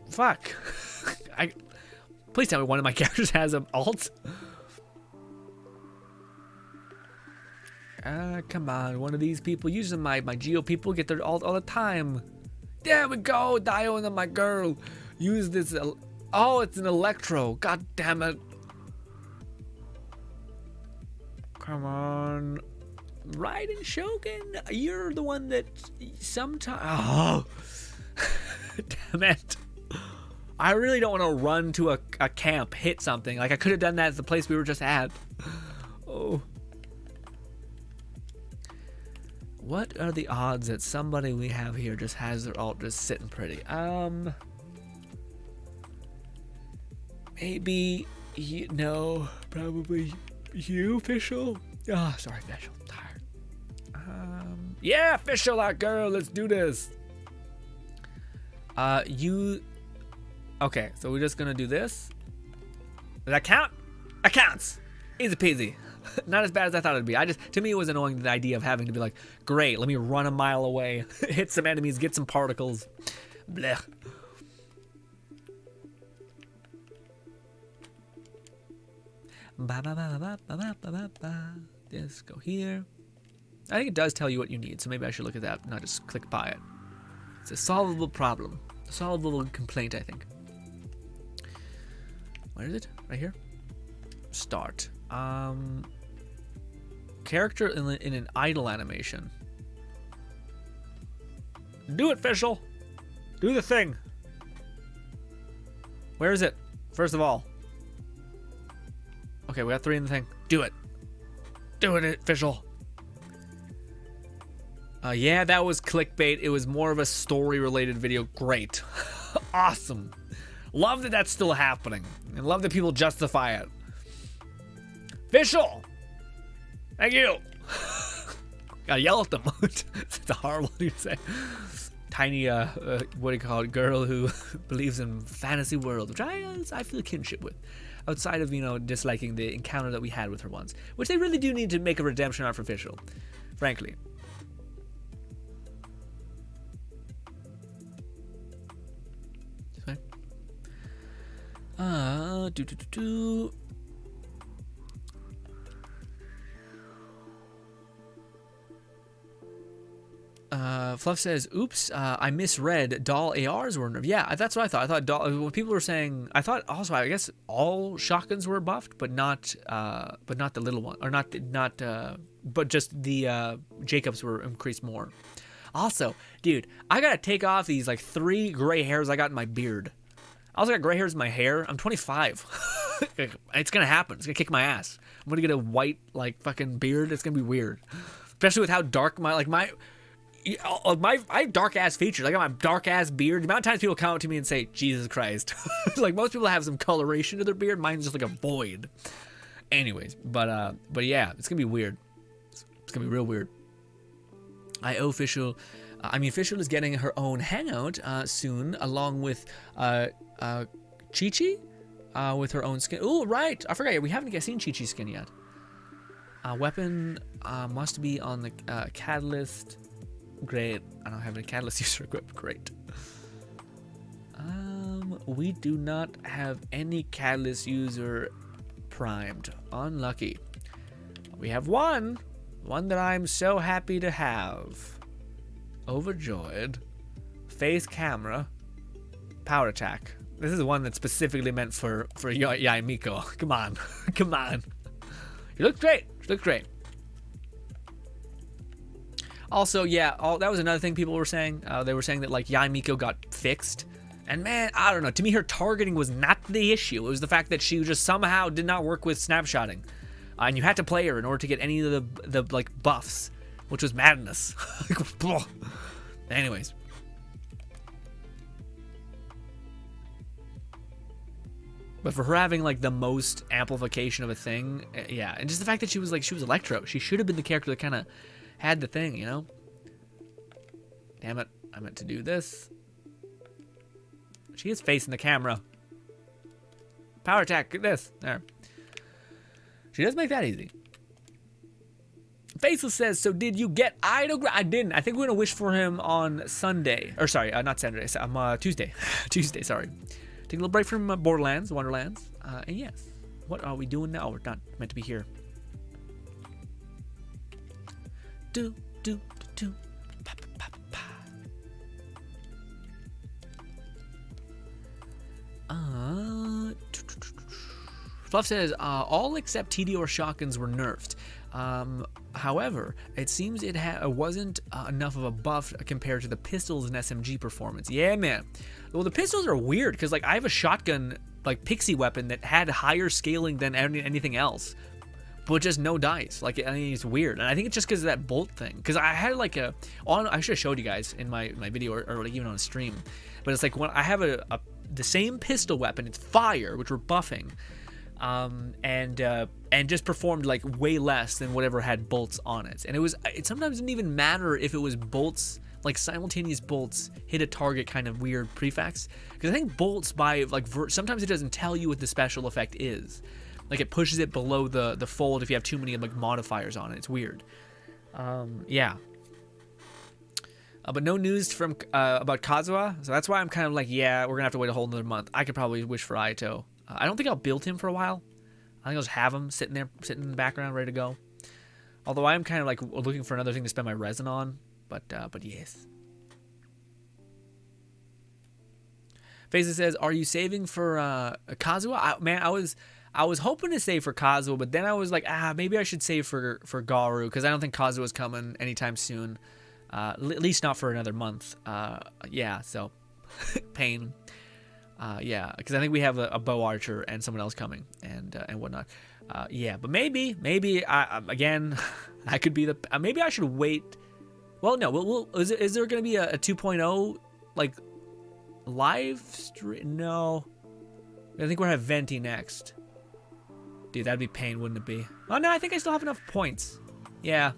Fuck. Please tell me one of my characters has an alt. Come on, one of these people using my Geo people get their alt all the time. There we go, Dio and my girl. Use this. Oh, it's an electro. God damn it. Come on. Raiden Shogun, you're the one that sometimes. Oh, damn it. I really don't want to run to a camp, hit something. Like I could have done that at the place we were just at. Oh. What are the odds that somebody we have here just has their alt just sitting pretty? Maybe you, no, probably you, Official. Oh, sorry, Official. I'm tired. Yeah, Official, that girl. Let's do this. Okay, so we're just gonna do this. Does that count? That counts. Easy peasy. Not as bad as I thought it'd be. To me, it was annoying, the idea of having to be like, great, let me run a mile away, hit some enemies, get some particles. Blech. Just go here. I think it does tell you what you need, so maybe I should look at that, not just click buy it. It's a solvable problem. A solvable complaint, I think. Where is it? Right here? Start. Character in an idle animation. Do it, Official. Do the thing. Where is it? First of all. Okay, we got 3 in the thing. Do it. Do it, Official. Yeah, that was clickbait. It was more of a story-related video. Great. Awesome. Love that that's still happening. And love that people justify it. Official! Thank you! Gotta yell at them. It's a horrible thing to say. Tiny, what do you call it? Girl who believes in fantasy world, which I feel kinship with. Outside of, disliking the encounter that we had with her once. Which they really do need to make a redemption arc for Official. Frankly. Fluff says, oops, I misread doll ARs were nerfed. Yeah, that's what I thought. I thought when people were saying, I thought also, I guess all shotguns were buffed, but not the little one, or but just the Jacobs were increased more. Also, dude, I gotta take off these like 3 gray hairs I got in my beard. I also got gray hairs in my hair. I'm 25. It's gonna happen. It's gonna kick my ass. I'm gonna get a white like fucking beard. It's gonna be weird, especially with how dark I have dark ass features. I got my dark ass beard. The amount of times people come up to me and say, Jesus Christ. Like most people have some coloration to their beard. Mine's just like a void. Anyways, but yeah, it's gonna be weird. It's gonna be real weird. Official is getting her own hangout soon, along with Chi-Chi with her own skin. Oh, right. I forgot. We haven't seen Chi-Chi's skin yet. Weapon must be on the catalyst. Great. I don't have any catalyst user equipped. Great. We do not have any catalyst user primed. Unlucky. We have one that I'm so happy to have. Overjoyed. Face camera. Power attack. This is one that's specifically meant for Yaimiko. Come on. Come on. You look great. You look great. Also, yeah, that was another thing people were saying. They were saying that like Yae Miko got fixed. And man, I don't know. To me, her targeting was not the issue. It was the fact that she just somehow did not work with snapshotting. And you had to play her in order to get any of the like buffs, which was madness. Anyways. But for her having like the most amplification of a thing, yeah. And just the fact that she was Electro. She should have been the character that kind of had the thing, you know? Damn it. I meant to do this. She is facing the camera. Power attack. Get this. There. She does make that easy. Faceless says, so did you get Idol? I didn't. I think we're going to wish for him on Sunday. Or sorry, not Saturday. Tuesday. Tuesday, sorry. Take a little break from Borderlands, Wonderlands. And yes. What are we doing now? Oh, we're not meant to be here. Do. Pa, pa, pa, pa. Fluff says, all except TDR shotguns were nerfed. However, it seems it wasn't enough of a buff compared to the pistols and SMG performance. Yeah, man. Well, the pistols are weird because like I have a shotgun like pixie weapon that had higher scaling than anything else, but just no dice. Like I mean, it's weird, and I think it's just because of that bolt thing. Because I had like I should have showed you guys in my video or like even on a stream, but it's like when I have the same pistol weapon, it's fire, which we're buffing. And just performed like way less than whatever had bolts on it. And it sometimes didn't even matter if it was bolts, like simultaneous bolts hit a target kind of weird prefix. Because I think bolts by like, sometimes it doesn't tell you what the special effect is. Like it pushes it below the fold if you have too many like modifiers on it. It's weird. Yeah. But no news from about Kazuha. So that's why I'm kind of like, yeah, we're gonna have to wait a whole another month. I could probably wish for Aito. I don't think I'll build him for a while. I think I'll just have him sitting in the background, ready to go. Although I am kind of like looking for another thing to spend my resin on. But yes. Faces says, "Are you saving for Kazuha?" I was hoping to save for Kazuha, but then I was like, maybe I should save for Garu because I don't think Kazuha's coming anytime soon. At least not for another month. Yeah. So pain. Yeah, because I think we have a bow archer and someone else coming and whatnot. Yeah, but maybe again, I could be maybe I should wait. Well, no, is there going to be a 2.0 like live stream? No, I think we're gonna have Venti next. Dude, that'd be pain, wouldn't it be? Oh no, I think I still have enough points. Yeah.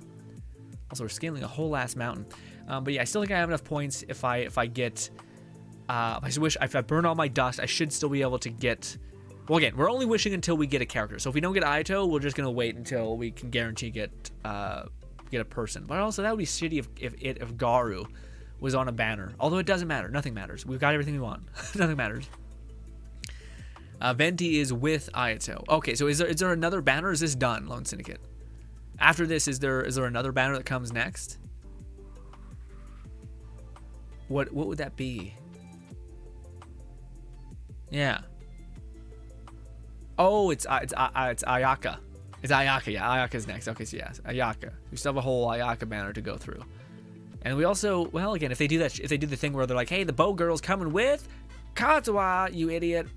Also, we're scaling a whole ass mountain. But yeah, I still think I have enough points if I get. If I burn all my dust, I should still be able to get. Well, again, we're only wishing until we get a character. So if we don't get Aito, we're just gonna wait until we can guarantee get a person. But also that would be shitty if Garu was on a banner. Although it doesn't matter. Nothing matters. We've got everything we want. Nothing matters. Venti is with Aito. Okay, so is there another banner? Or is this done, Lone Syndicate? After this, is there another banner that comes next? What would that be? Yeah. Oh, it's Ayaka. It's Ayaka. Yeah, Ayaka's next. Okay, so yes, Ayaka. We still have a whole Ayaka banner to go through. And we also, well, again, if they do the thing where they're like, hey, the bow girl's coming with Kazuha, you idiot,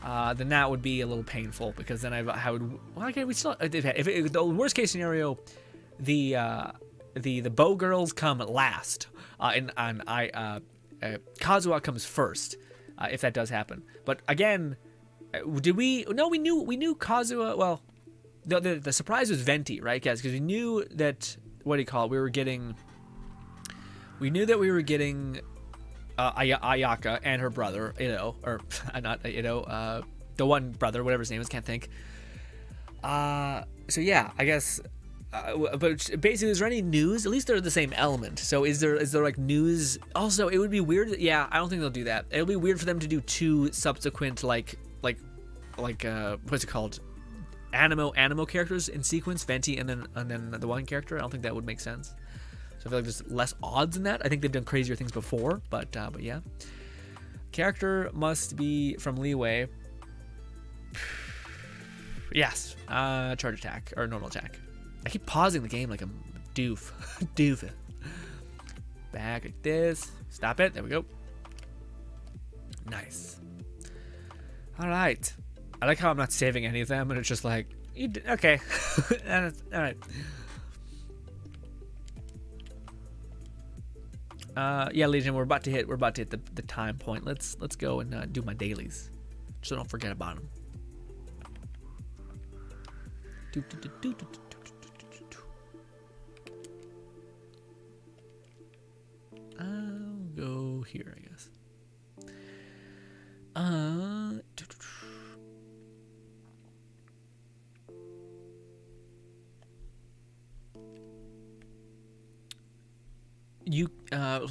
then that would be a little painful because then I would. Well, okay, we still. If the worst case scenario, the bow girls come last, and Kazuha comes first. If that does happen. But again, did we? No, we knew Kazuha. Well, the surprise was Venti, right, guys? Because we knew that we were getting Ayaka and her brother, or not the one brother, whatever his name is, can't think. So yeah, I guess. But basically, is there any news? At least they're the same element. So is there like news? Also, it would be weird. Yeah, I don't think they'll do that. It'll be weird for them to do two subsequent like what's it called? Animo characters in sequence, Venti and then the one character. I don't think that would make sense. So I feel like there's less odds in that. I think they've done crazier things before, but yeah. Character must be from Leeway. Yes, charge attack or normal attack. I keep pausing the game like a doof. back like this. Stop it. There we go. Nice. All right. I like how I'm not saving any of them, and it's just like, okay. All right. Yeah, Legion, we're about to hit the time point. Let's go and do my dailies, so don't forget about them. I'll go here, I guess.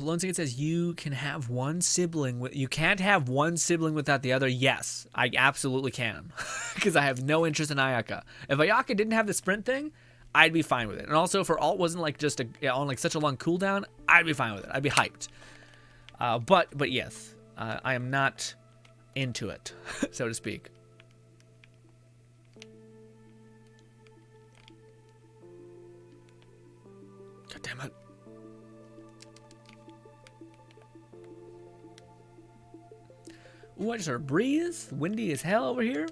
Lone Ticket says you can have one sibling. You can't have one sibling without the other. Yes, I absolutely can, because I have no interest in Ayaka. If Ayaka didn't have the sprint thing, I'd be fine with it. And also, if her ult wasn't like just on like such a long cooldown, I'd be fine with it. I'd be hyped. But yes, I am not into it, so to speak. God damn it. Ooh, I just heard a breeze. Windy as hell over here.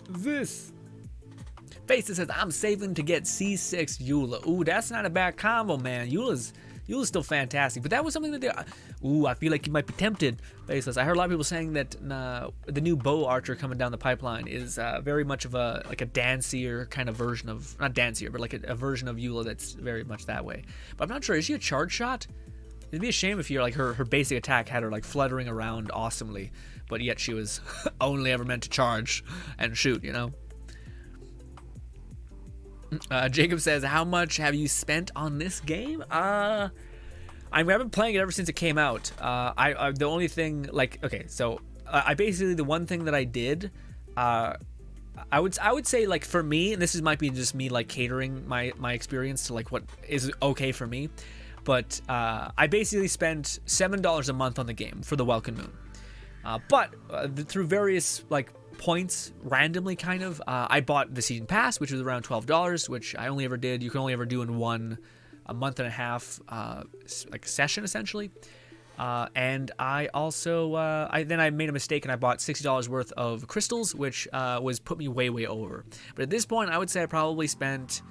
This. Faces says, I'm saving to get C6 Eula. Ooh, that's not a bad combo, man. Eula's still fantastic. But that was something that they... Ooh, I feel like you might be tempted, Faceless. I heard a lot of people saying that the new bow archer coming down the pipeline is very much of a dancier kind of version of... Not dancier, but like a version of Eula that's very much that way. But I'm not sure. Is she a charge shot? It'd be a shame if you're like her basic attack had her like fluttering around awesomely, but yet she was only ever meant to charge and shoot, you know? Jacob says, how much have you spent on this game? I've been playing it ever since it came out. The only thing, like, okay, so I basically, the one thing that I did, I would say, like, for me, and this might be just me like catering my experience to like what is okay for me, but I basically spent $7 a month on the game for the Welcome Moon. But through various like points, randomly kind of, I bought the season pass, which was around $12, which I only ever did. You can only ever do in a month and a half like session essentially. And I also then I made a mistake and I bought $60 worth of crystals, which was put me way over. But at this point, I would say I probably spent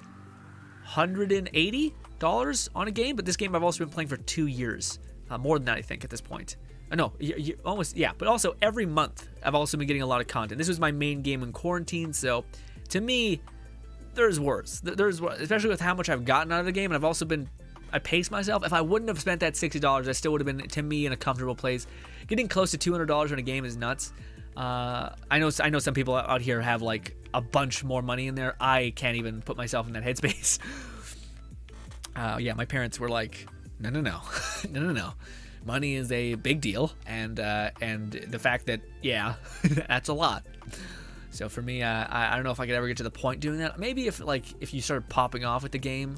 $180 on a game. But this game I've also been playing for 2 years, more than that I think at this point. No, almost, yeah. But also every month I've also been getting a lot of content. This was my main game in quarantine, so to me, there's worse. There's worse, especially with how much I've gotten out of the game, and I've also been, I paced myself. If I wouldn't have spent that $60, I still would have been, to me, in a comfortable place. Getting close to $200 in a game is nuts. I know some people out here have like a bunch more money in there. I can't even put myself in that headspace. Yeah, my parents were like, no. Money is a big deal, and the fact that, yeah, that's a lot. So for me, I don't know if I could ever get to the point doing that. Maybe if you started popping off with the game,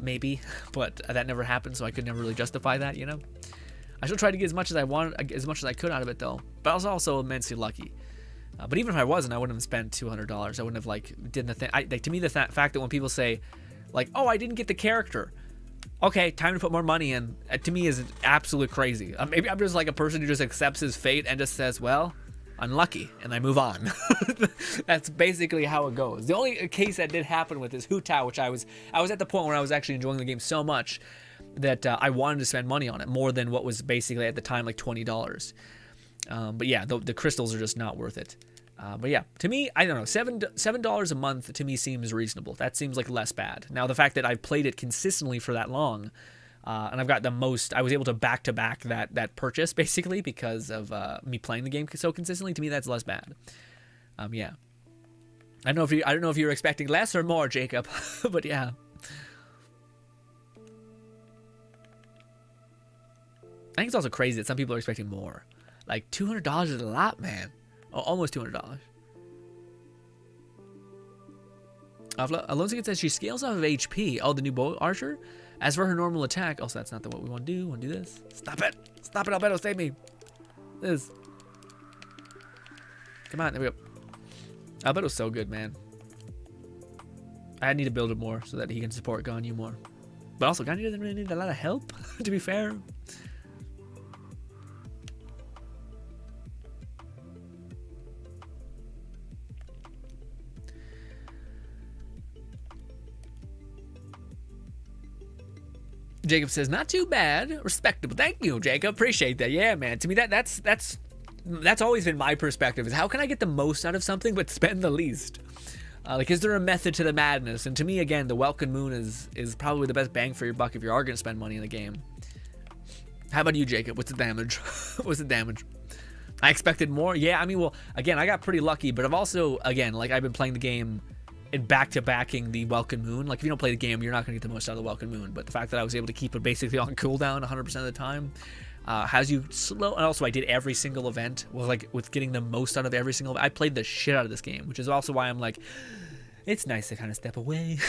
maybe, but that never happened, so I could never really justify that, you know. I still tried to get as much as I wanted, as much as I could out of it though. But I was also immensely lucky. But even if I wasn't, I wouldn't have spent $200. I wouldn't have like did the thing. To me, the fact that when people say, like, oh, I didn't get the character. Okay, time to put more money in, to me is absolute crazy. Maybe I'm just like a person who just accepts his fate and just says, well, unlucky, and I move on. That's basically how it goes. The only case that did happen with is Hu Tao, which I was at the point where I was actually enjoying the game so much that I wanted to spend money on it, more than what was basically at the time like $20. But yeah, the crystals are just not worth it. But yeah, to me, I don't know, $7 a month to me seems reasonable. That seems like less bad. Now, the fact that I've played it consistently for that long, and I've got the most, I was able to back-to-back that purchase, basically, because of me playing the game so consistently, to me, that's less bad. Yeah. I don't know if you were expecting less or more, Jacob, but yeah. I think it's also crazy that some people are expecting more. Like, $200 is a lot, man. Oh, almost $200. Alonso says she scales off of HP. Oh, the new bow archer. As for her normal attack, also that's not what we want to do. We want to do this. Stop it! Stop it! Albedo, save me. This. Come on, there we go. Albedo's so good, man. I need to build it more so that he can support Ganyu more. But also, Ganyu doesn't really need a lot of help, to be fair. Jacob says, not too bad, respectable. Thank you, Jacob. Appreciate that. Yeah, man. To me, that's always been my perspective, is how can I get the most out of something but spend the least? Like, is there a method to the madness? And to me, again, the Welkin Moon is probably the best bang for your buck if you are going to spend money in the game. How about you, Jacob? What's the damage? What's the damage? I expected more. Yeah, I mean, well, again, I got pretty lucky, but I've also, again, like, I've been playing the game and back-to-backing the Welkin Moon. Like, if you don't play the game, you're not going to get the most out of the Welkin Moon. But the fact that I was able to keep it basically on cooldown 100% of the time has you slow. And also, I did every single event with getting the most out of every single event. I played the shit out of this game, which is also why I'm like, it's nice to kind of step away,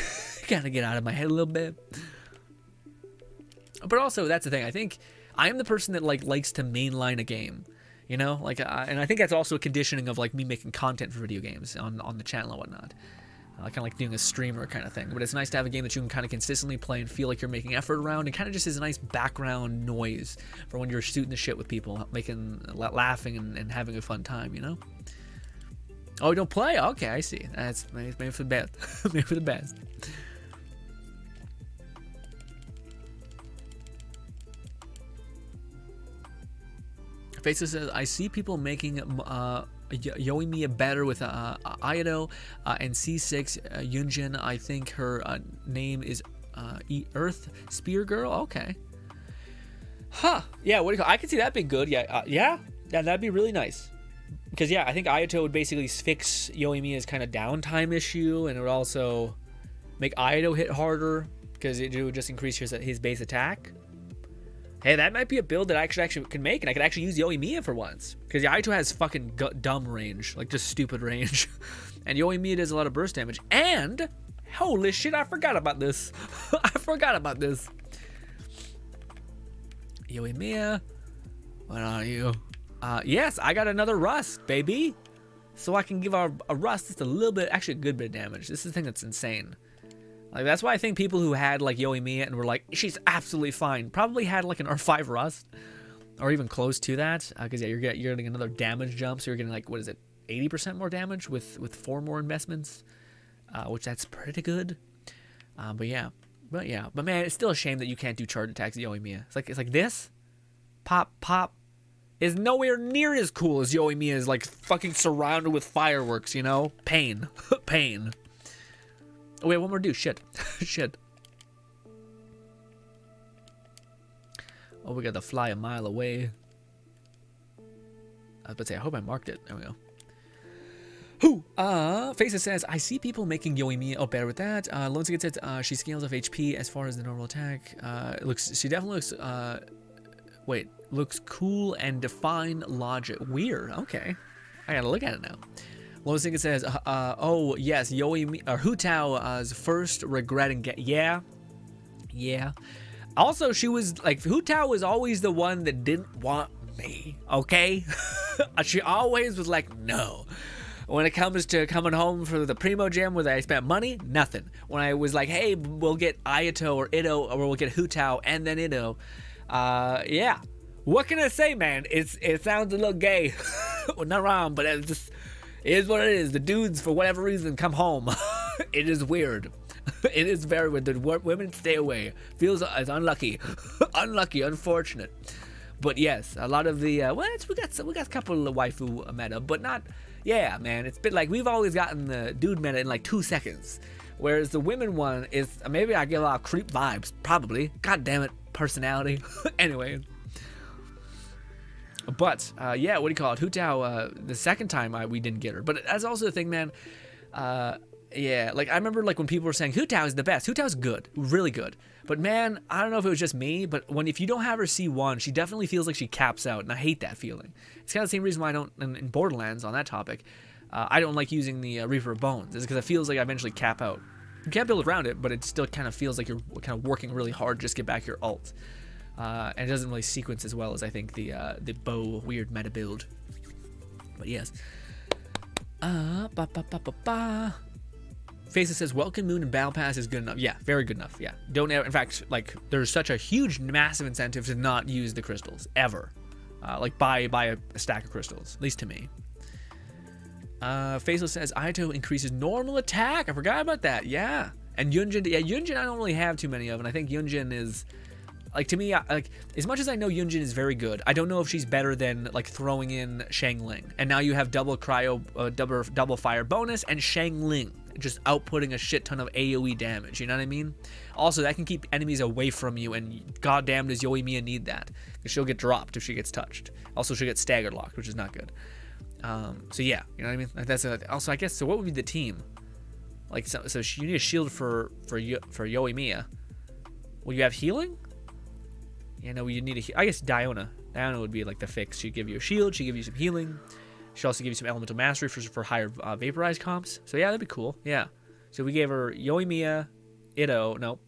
kind of get out of my head a little bit. But also, that's the thing. I think I am the person that likes to mainline a game. You know, and I think that's also a conditioning of me making content for video games on the channel and whatnot. Kind of like doing a streamer kind of thing. But it's nice to have a game that you can kind of consistently play and feel like you're making effort around, and kind of just is a nice background noise for when you're shooting the shit with people, laughing and having a fun time, you know? Oh, you don't play? Okay, I see. That's maybe for the best. Maybe for the best. Faces says, I see people making Yoimiya better with Ayato and C6 Yunjin. I think her name is Earth Spear Girl. Okay. Huh. Yeah, what do you call? I can see that being good. Yeah. Yeah, that'd be really nice. Because I think Ayato would basically fix Yoimiya's kind of downtime issue, and it would also make Ayato hit harder because it would just increase his base attack. Hey, that might be a build that I actually can make, and I could actually use Yoimiya for once. Because Ayato has fucking dumb range, just stupid range. And Yoimiya does a lot of burst damage. And, holy shit, I forgot about this. I forgot about this. Yoimiya, what are you? Yes, I got another Rust, baby. So I can give a Rust just a little bit, actually a good bit of damage. This is the thing that's insane. That's why I think people who had Yoimiya and were like, she's absolutely fine, probably had an R5 Rust, or even close to that. Because you're getting another damage jump, so you're getting 80% more damage with 4 more investments, which that's pretty good. But man, it's still a shame that you can't do charge attacks at Yoimiya. It's like this, pop, is nowhere near as cool as Yoimiya is fucking surrounded with fireworks. You know, pain. Oh, wait, one more dude. Shit. Shit. Oh, we got to fly a mile away. I was about to say, I hope I marked it. There we go. Faces says, I see people making Yoimiya. Oh, better with that. Lone Secret says, she scales off HP as far as the normal attack. She definitely looks cool and define logic. Weird. Okay. I gotta look at it now. Lone Secret says, oh, yes, Yoimiya, Hu Tao's first regret and yeah. Also, she was, Hu Tao was always the one that didn't want me, okay? She always was like, no. When it comes to coming home for the Primo Gem where I spent money, nothing. When I was like, hey, we'll get Ayato or Ito, or we'll get Hu Tao and then Ito, yeah. What can I say, man? It sounds a little gay. Well, not wrong, but it just is what it is. The dudes, for whatever reason, come home. It is weird. It is very weird. The women stay away. Feels as unlucky. Unlucky, unfortunate. But yes, a lot of the we got a couple of waifu meta, but not. Yeah, man, it's been we've always gotten the dude meta in 2 seconds, whereas the women one is maybe I get a lot of creep vibes, probably. God damn it, personality. Anyway. But yeah, what do you call it? Hu Tao, the second time we didn't get her, but that's also the thing, man. Yeah, I remember when people were saying Hu Tao is the best. Hu Tao's good, really good. But man, I don't know if it was just me, but if you don't have her C1, she definitely feels like she caps out, and I hate that feeling. It's kind of the same reason why I don't in Borderlands on that topic. I don't like using the Reaper of Bones, is because it feels like I eventually cap out. You can't build around it, but it still kind of feels like you're kind of working really hard just to get back your ult. And it doesn't really sequence as well as I think the bow weird meta build. But yes. Faces says Welcome Moon and Battle Pass is good enough. Yeah, very good enough. Yeah, don't ever. In fact, like there's such a huge, massive incentive to not use the crystals ever. Like buy a stack of crystals, at least to me. Faceless says Aito increases normal attack. I forgot about that. Yeah, and Yunjin. Yeah, Yunjin I don't really have too many of, and I think Yunjin is. Like, to me, like, as much as I know Yunjin is very good, I don't know if she's better than, like, throwing in Xiangling. And now you have double cryo, double fire bonus, and Xiangling just outputting a shit ton of AoE damage, you know what I mean? Also, that can keep enemies away from you, and goddamn does Yoimiya need that. Because she'll get dropped if she gets touched. Also, she'll get staggered locked, which is not good. So yeah, you know what I mean? Like, that's also, I guess, so what would be the team? Like, so you need a shield for Yoimiya. Will you have healing? You know, you need I guess Diona. Diona would be like the fix. She'd give you a shield. She'd give you some healing. She'd also give you some elemental mastery for higher vaporized comps. So yeah, that'd be cool. Yeah. So we gave her Yoimiya, Aido,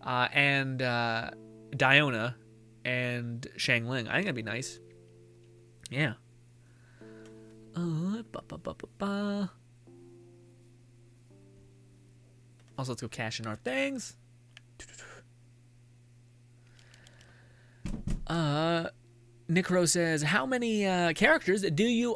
and Diona, and Xiangling. I think that'd be nice. Yeah. Also, let's go cash in our things. Necro says, how many characters do you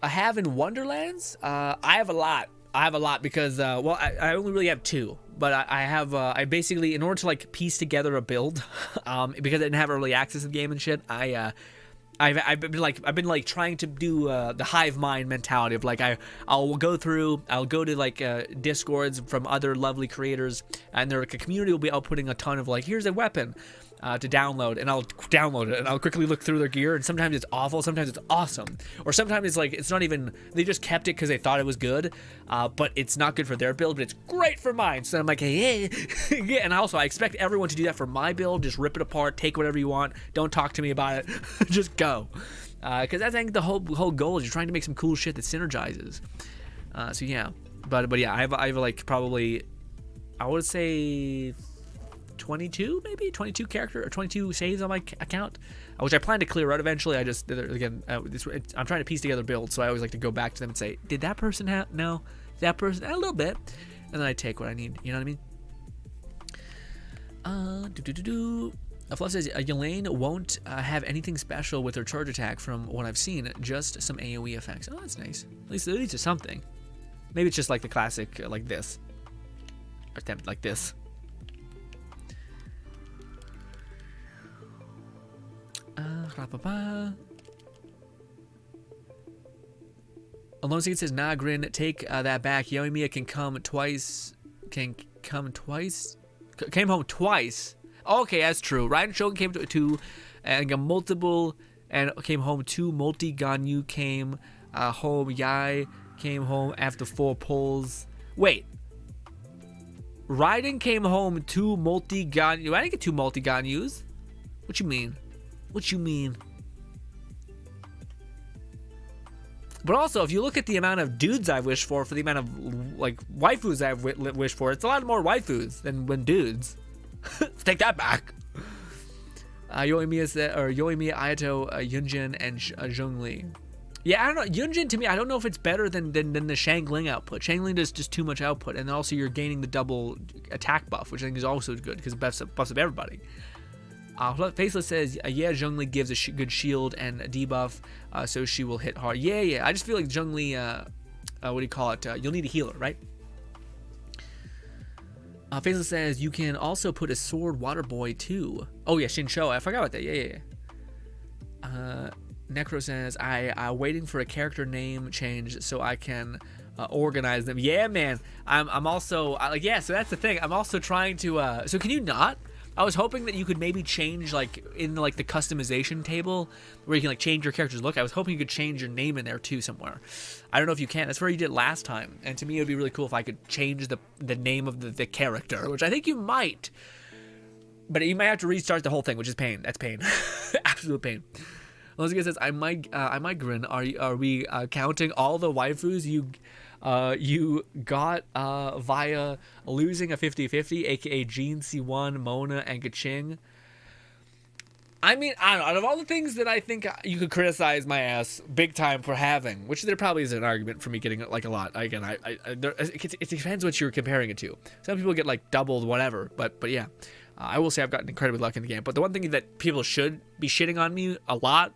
have in Wonderlands? I have a lot because well, I only really have 2, but I basically, in order to like piece together a build, because I didn't have early access to the game and shit, I've been like trying to do the hive mind mentality of like I'll go to like discords from other lovely creators, and their community will be outputting a ton of like, here's a weapon to download, and I'll download it and I'll quickly look through their gear, and sometimes it's awful, sometimes it's awesome, or sometimes it's like it's not even, they just kept it because they thought it was good, but it's not good for their build, but it's great for mine. So I'm like, hey, yeah. And also I expect everyone to do that for my build. Just rip it apart, take whatever you want, don't talk to me about it. Just go, because I think the whole goal is you're trying to make some cool shit that synergizes. So yeah, but yeah, I have like probably, I would say 22 character or 22 saves on my account, which I plan to clear out eventually. I just, again, I'm trying to piece together builds, so I always like to go back to them and say, did that person have, no, that person, a little bit, and then I take what I need, you know what I mean? Fluff says, Yelaine won't have anything special with her charge attack from what I've seen, just some AoE effects. Oh, that's nice. At least it's something. Maybe it's just like the classic, like this. Attempt like this. Alone Seed says, nah, Grin, take that back. Yoimiya came home twice. Okay, that's true. Raiden Shogun came to and got multiple, and came home 2 multi. Ganyu came home. Yai came home after 4 pulls. Wait. Raiden came home 2 multi. Ganyu. I didn't get 2 multi Ganyus. What you mean? What you mean? But also, if you look at the amount of dudes I've wished for the amount of like waifus I've wished for, it's a lot more waifus than when dudes. Let's take that back. Yoimiya, Aito, Yunjin, and Zhongli. Yeah, I don't know. Yunjin, to me, I don't know if it's better than the Xiangling output. Xiangling does just too much output, and also you're gaining the double attack buff, which I think is also good because it buffs up everybody. Faceless says, yeah, Zhongli gives a good shield and a debuff, so she will hit hard. Yeah. I just feel like Zhongli, what do you call it? You'll need a healer, right? Faceless says, you can also put a sword water boy too. Oh yeah, Shinsho. I forgot about that. Yeah. Necro says, I'm waiting for a character name change so I can organize them. Yeah, man. I'm also like, yeah. So that's the thing. I'm also trying to. So can you not? I was hoping that you could maybe change like in like the customization table where you can like change your character's look. I was hoping you could change your name in there too somewhere. I don't know if you can. That's where you did last time. And to me, it would be really cool if I could change the name of the character, which I think you might. But you might have to restart the whole thing, which is pain. That's pain. Absolute pain. Elizabeth says, I might grin. Are we counting all the waifus you got via losing a 50-50, aka Jean, C1, Mona, and Gaching? I mean, I don't know. Out of all the things that I think you could criticize my ass big time for having, which there probably is an argument for me getting like a lot. Again, it depends what you're comparing it to. Some people get like doubled, whatever. But yeah, I will say I've gotten incredibly lucky in the game. But the one thing that people should be shitting on me a lot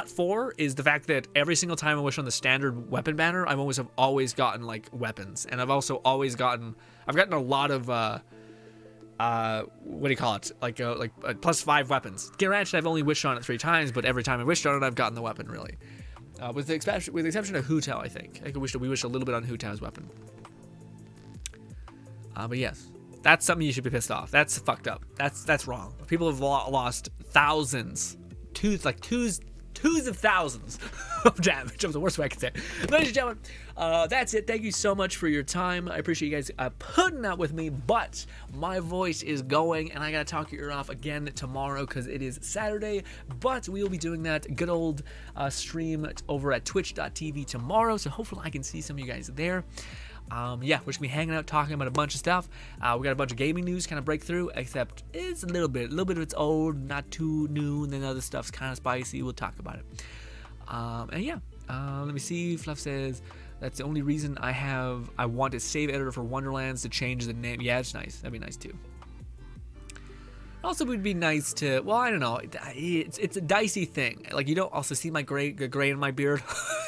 for is the fact that every single time I wish on the standard weapon banner, I've always gotten like weapons, and I've also always gotten a lot of what do you call it? Like +5 weapons. Granted, I've only wished on it 3 times, but every time I wished on it, I've gotten the weapon, really. With the exception of Hu Tao, I think. We wished a little bit on Hu Tao's weapon. But yes, that's something you should be pissed off. That's fucked up. That's wrong. People have lost thousands, twos of thousands of damage. That was the worst way I could say it. Ladies and gentlemen, that's it. Thank you so much for your time. I appreciate you guys putting up with me, but my voice is going, and I gotta talk your ear off again tomorrow because it is Saturday, but we will be doing that good old stream over at twitch.tv tomorrow, so hopefully I can see some of you guys there. Yeah, we're just gonna be hanging out, talking about a bunch of stuff. We got a bunch of gaming news kind of break through, except it's a little bit of it's old, not too new, and then other stuff's kind of spicy. We'll talk about it. And yeah, let me see. Fluff says that's the only reason I want a save editor for Wonderlands to change the name. Yeah, it's nice. That'd be nice too. Also, it would be nice to, well, I don't know. It's a dicey thing. Like, you don't also see my gray in my beard.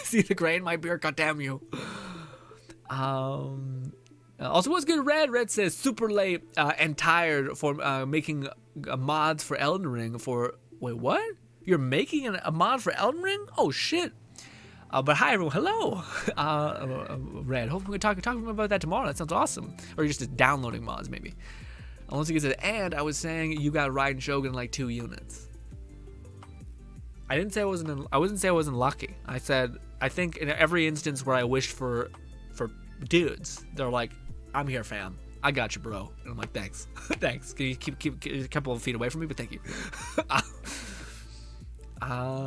See the gray in my beard? God damn you. Also, what's good, Red? Red says super late and tired for making mods for Elden Ring for. Wait, what? You're making a mod for Elden Ring? Oh shit! But hi everyone, hello, Red. Hopefully we can talk about that tomorrow. That sounds awesome. Or you're just downloading mods maybe. Once it gets to the end, I was saying you got Raiden Shogun in like 2 units. I didn't say I wasn't. I wasn't say I wasn't lucky. I said I think in every instance where I wished for dudes, they're like, I'm here, fam. I got you, bro. And I'm like, thanks. Thanks. Can you keep a couple of feet away from me? But thank you.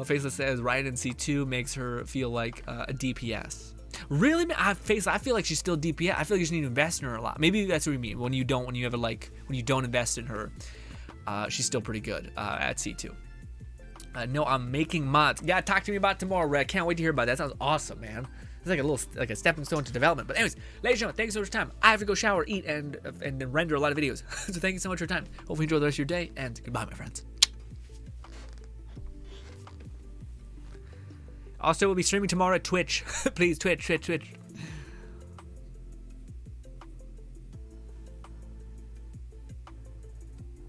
Faceless says Raiden C2 makes her feel like a DPS. Really? I feel like she's still DPS. I feel like you just need to invest in her a lot. Maybe that's what you mean. When you don't invest in her, she's still pretty good at C2. No, I'm making mods. Yeah, talk to me about it tomorrow, Red. Can't wait to hear about that. That sounds awesome, man. It's like a stepping stone to development. But anyways, ladies and gentlemen, thanks so much for your time. I have to go shower, eat, and render a lot of videos. So thank you so much for your time. Hope you enjoy the rest of your day, and goodbye, my friends. Also, we'll be streaming tomorrow at Twitch. Please, Twitch.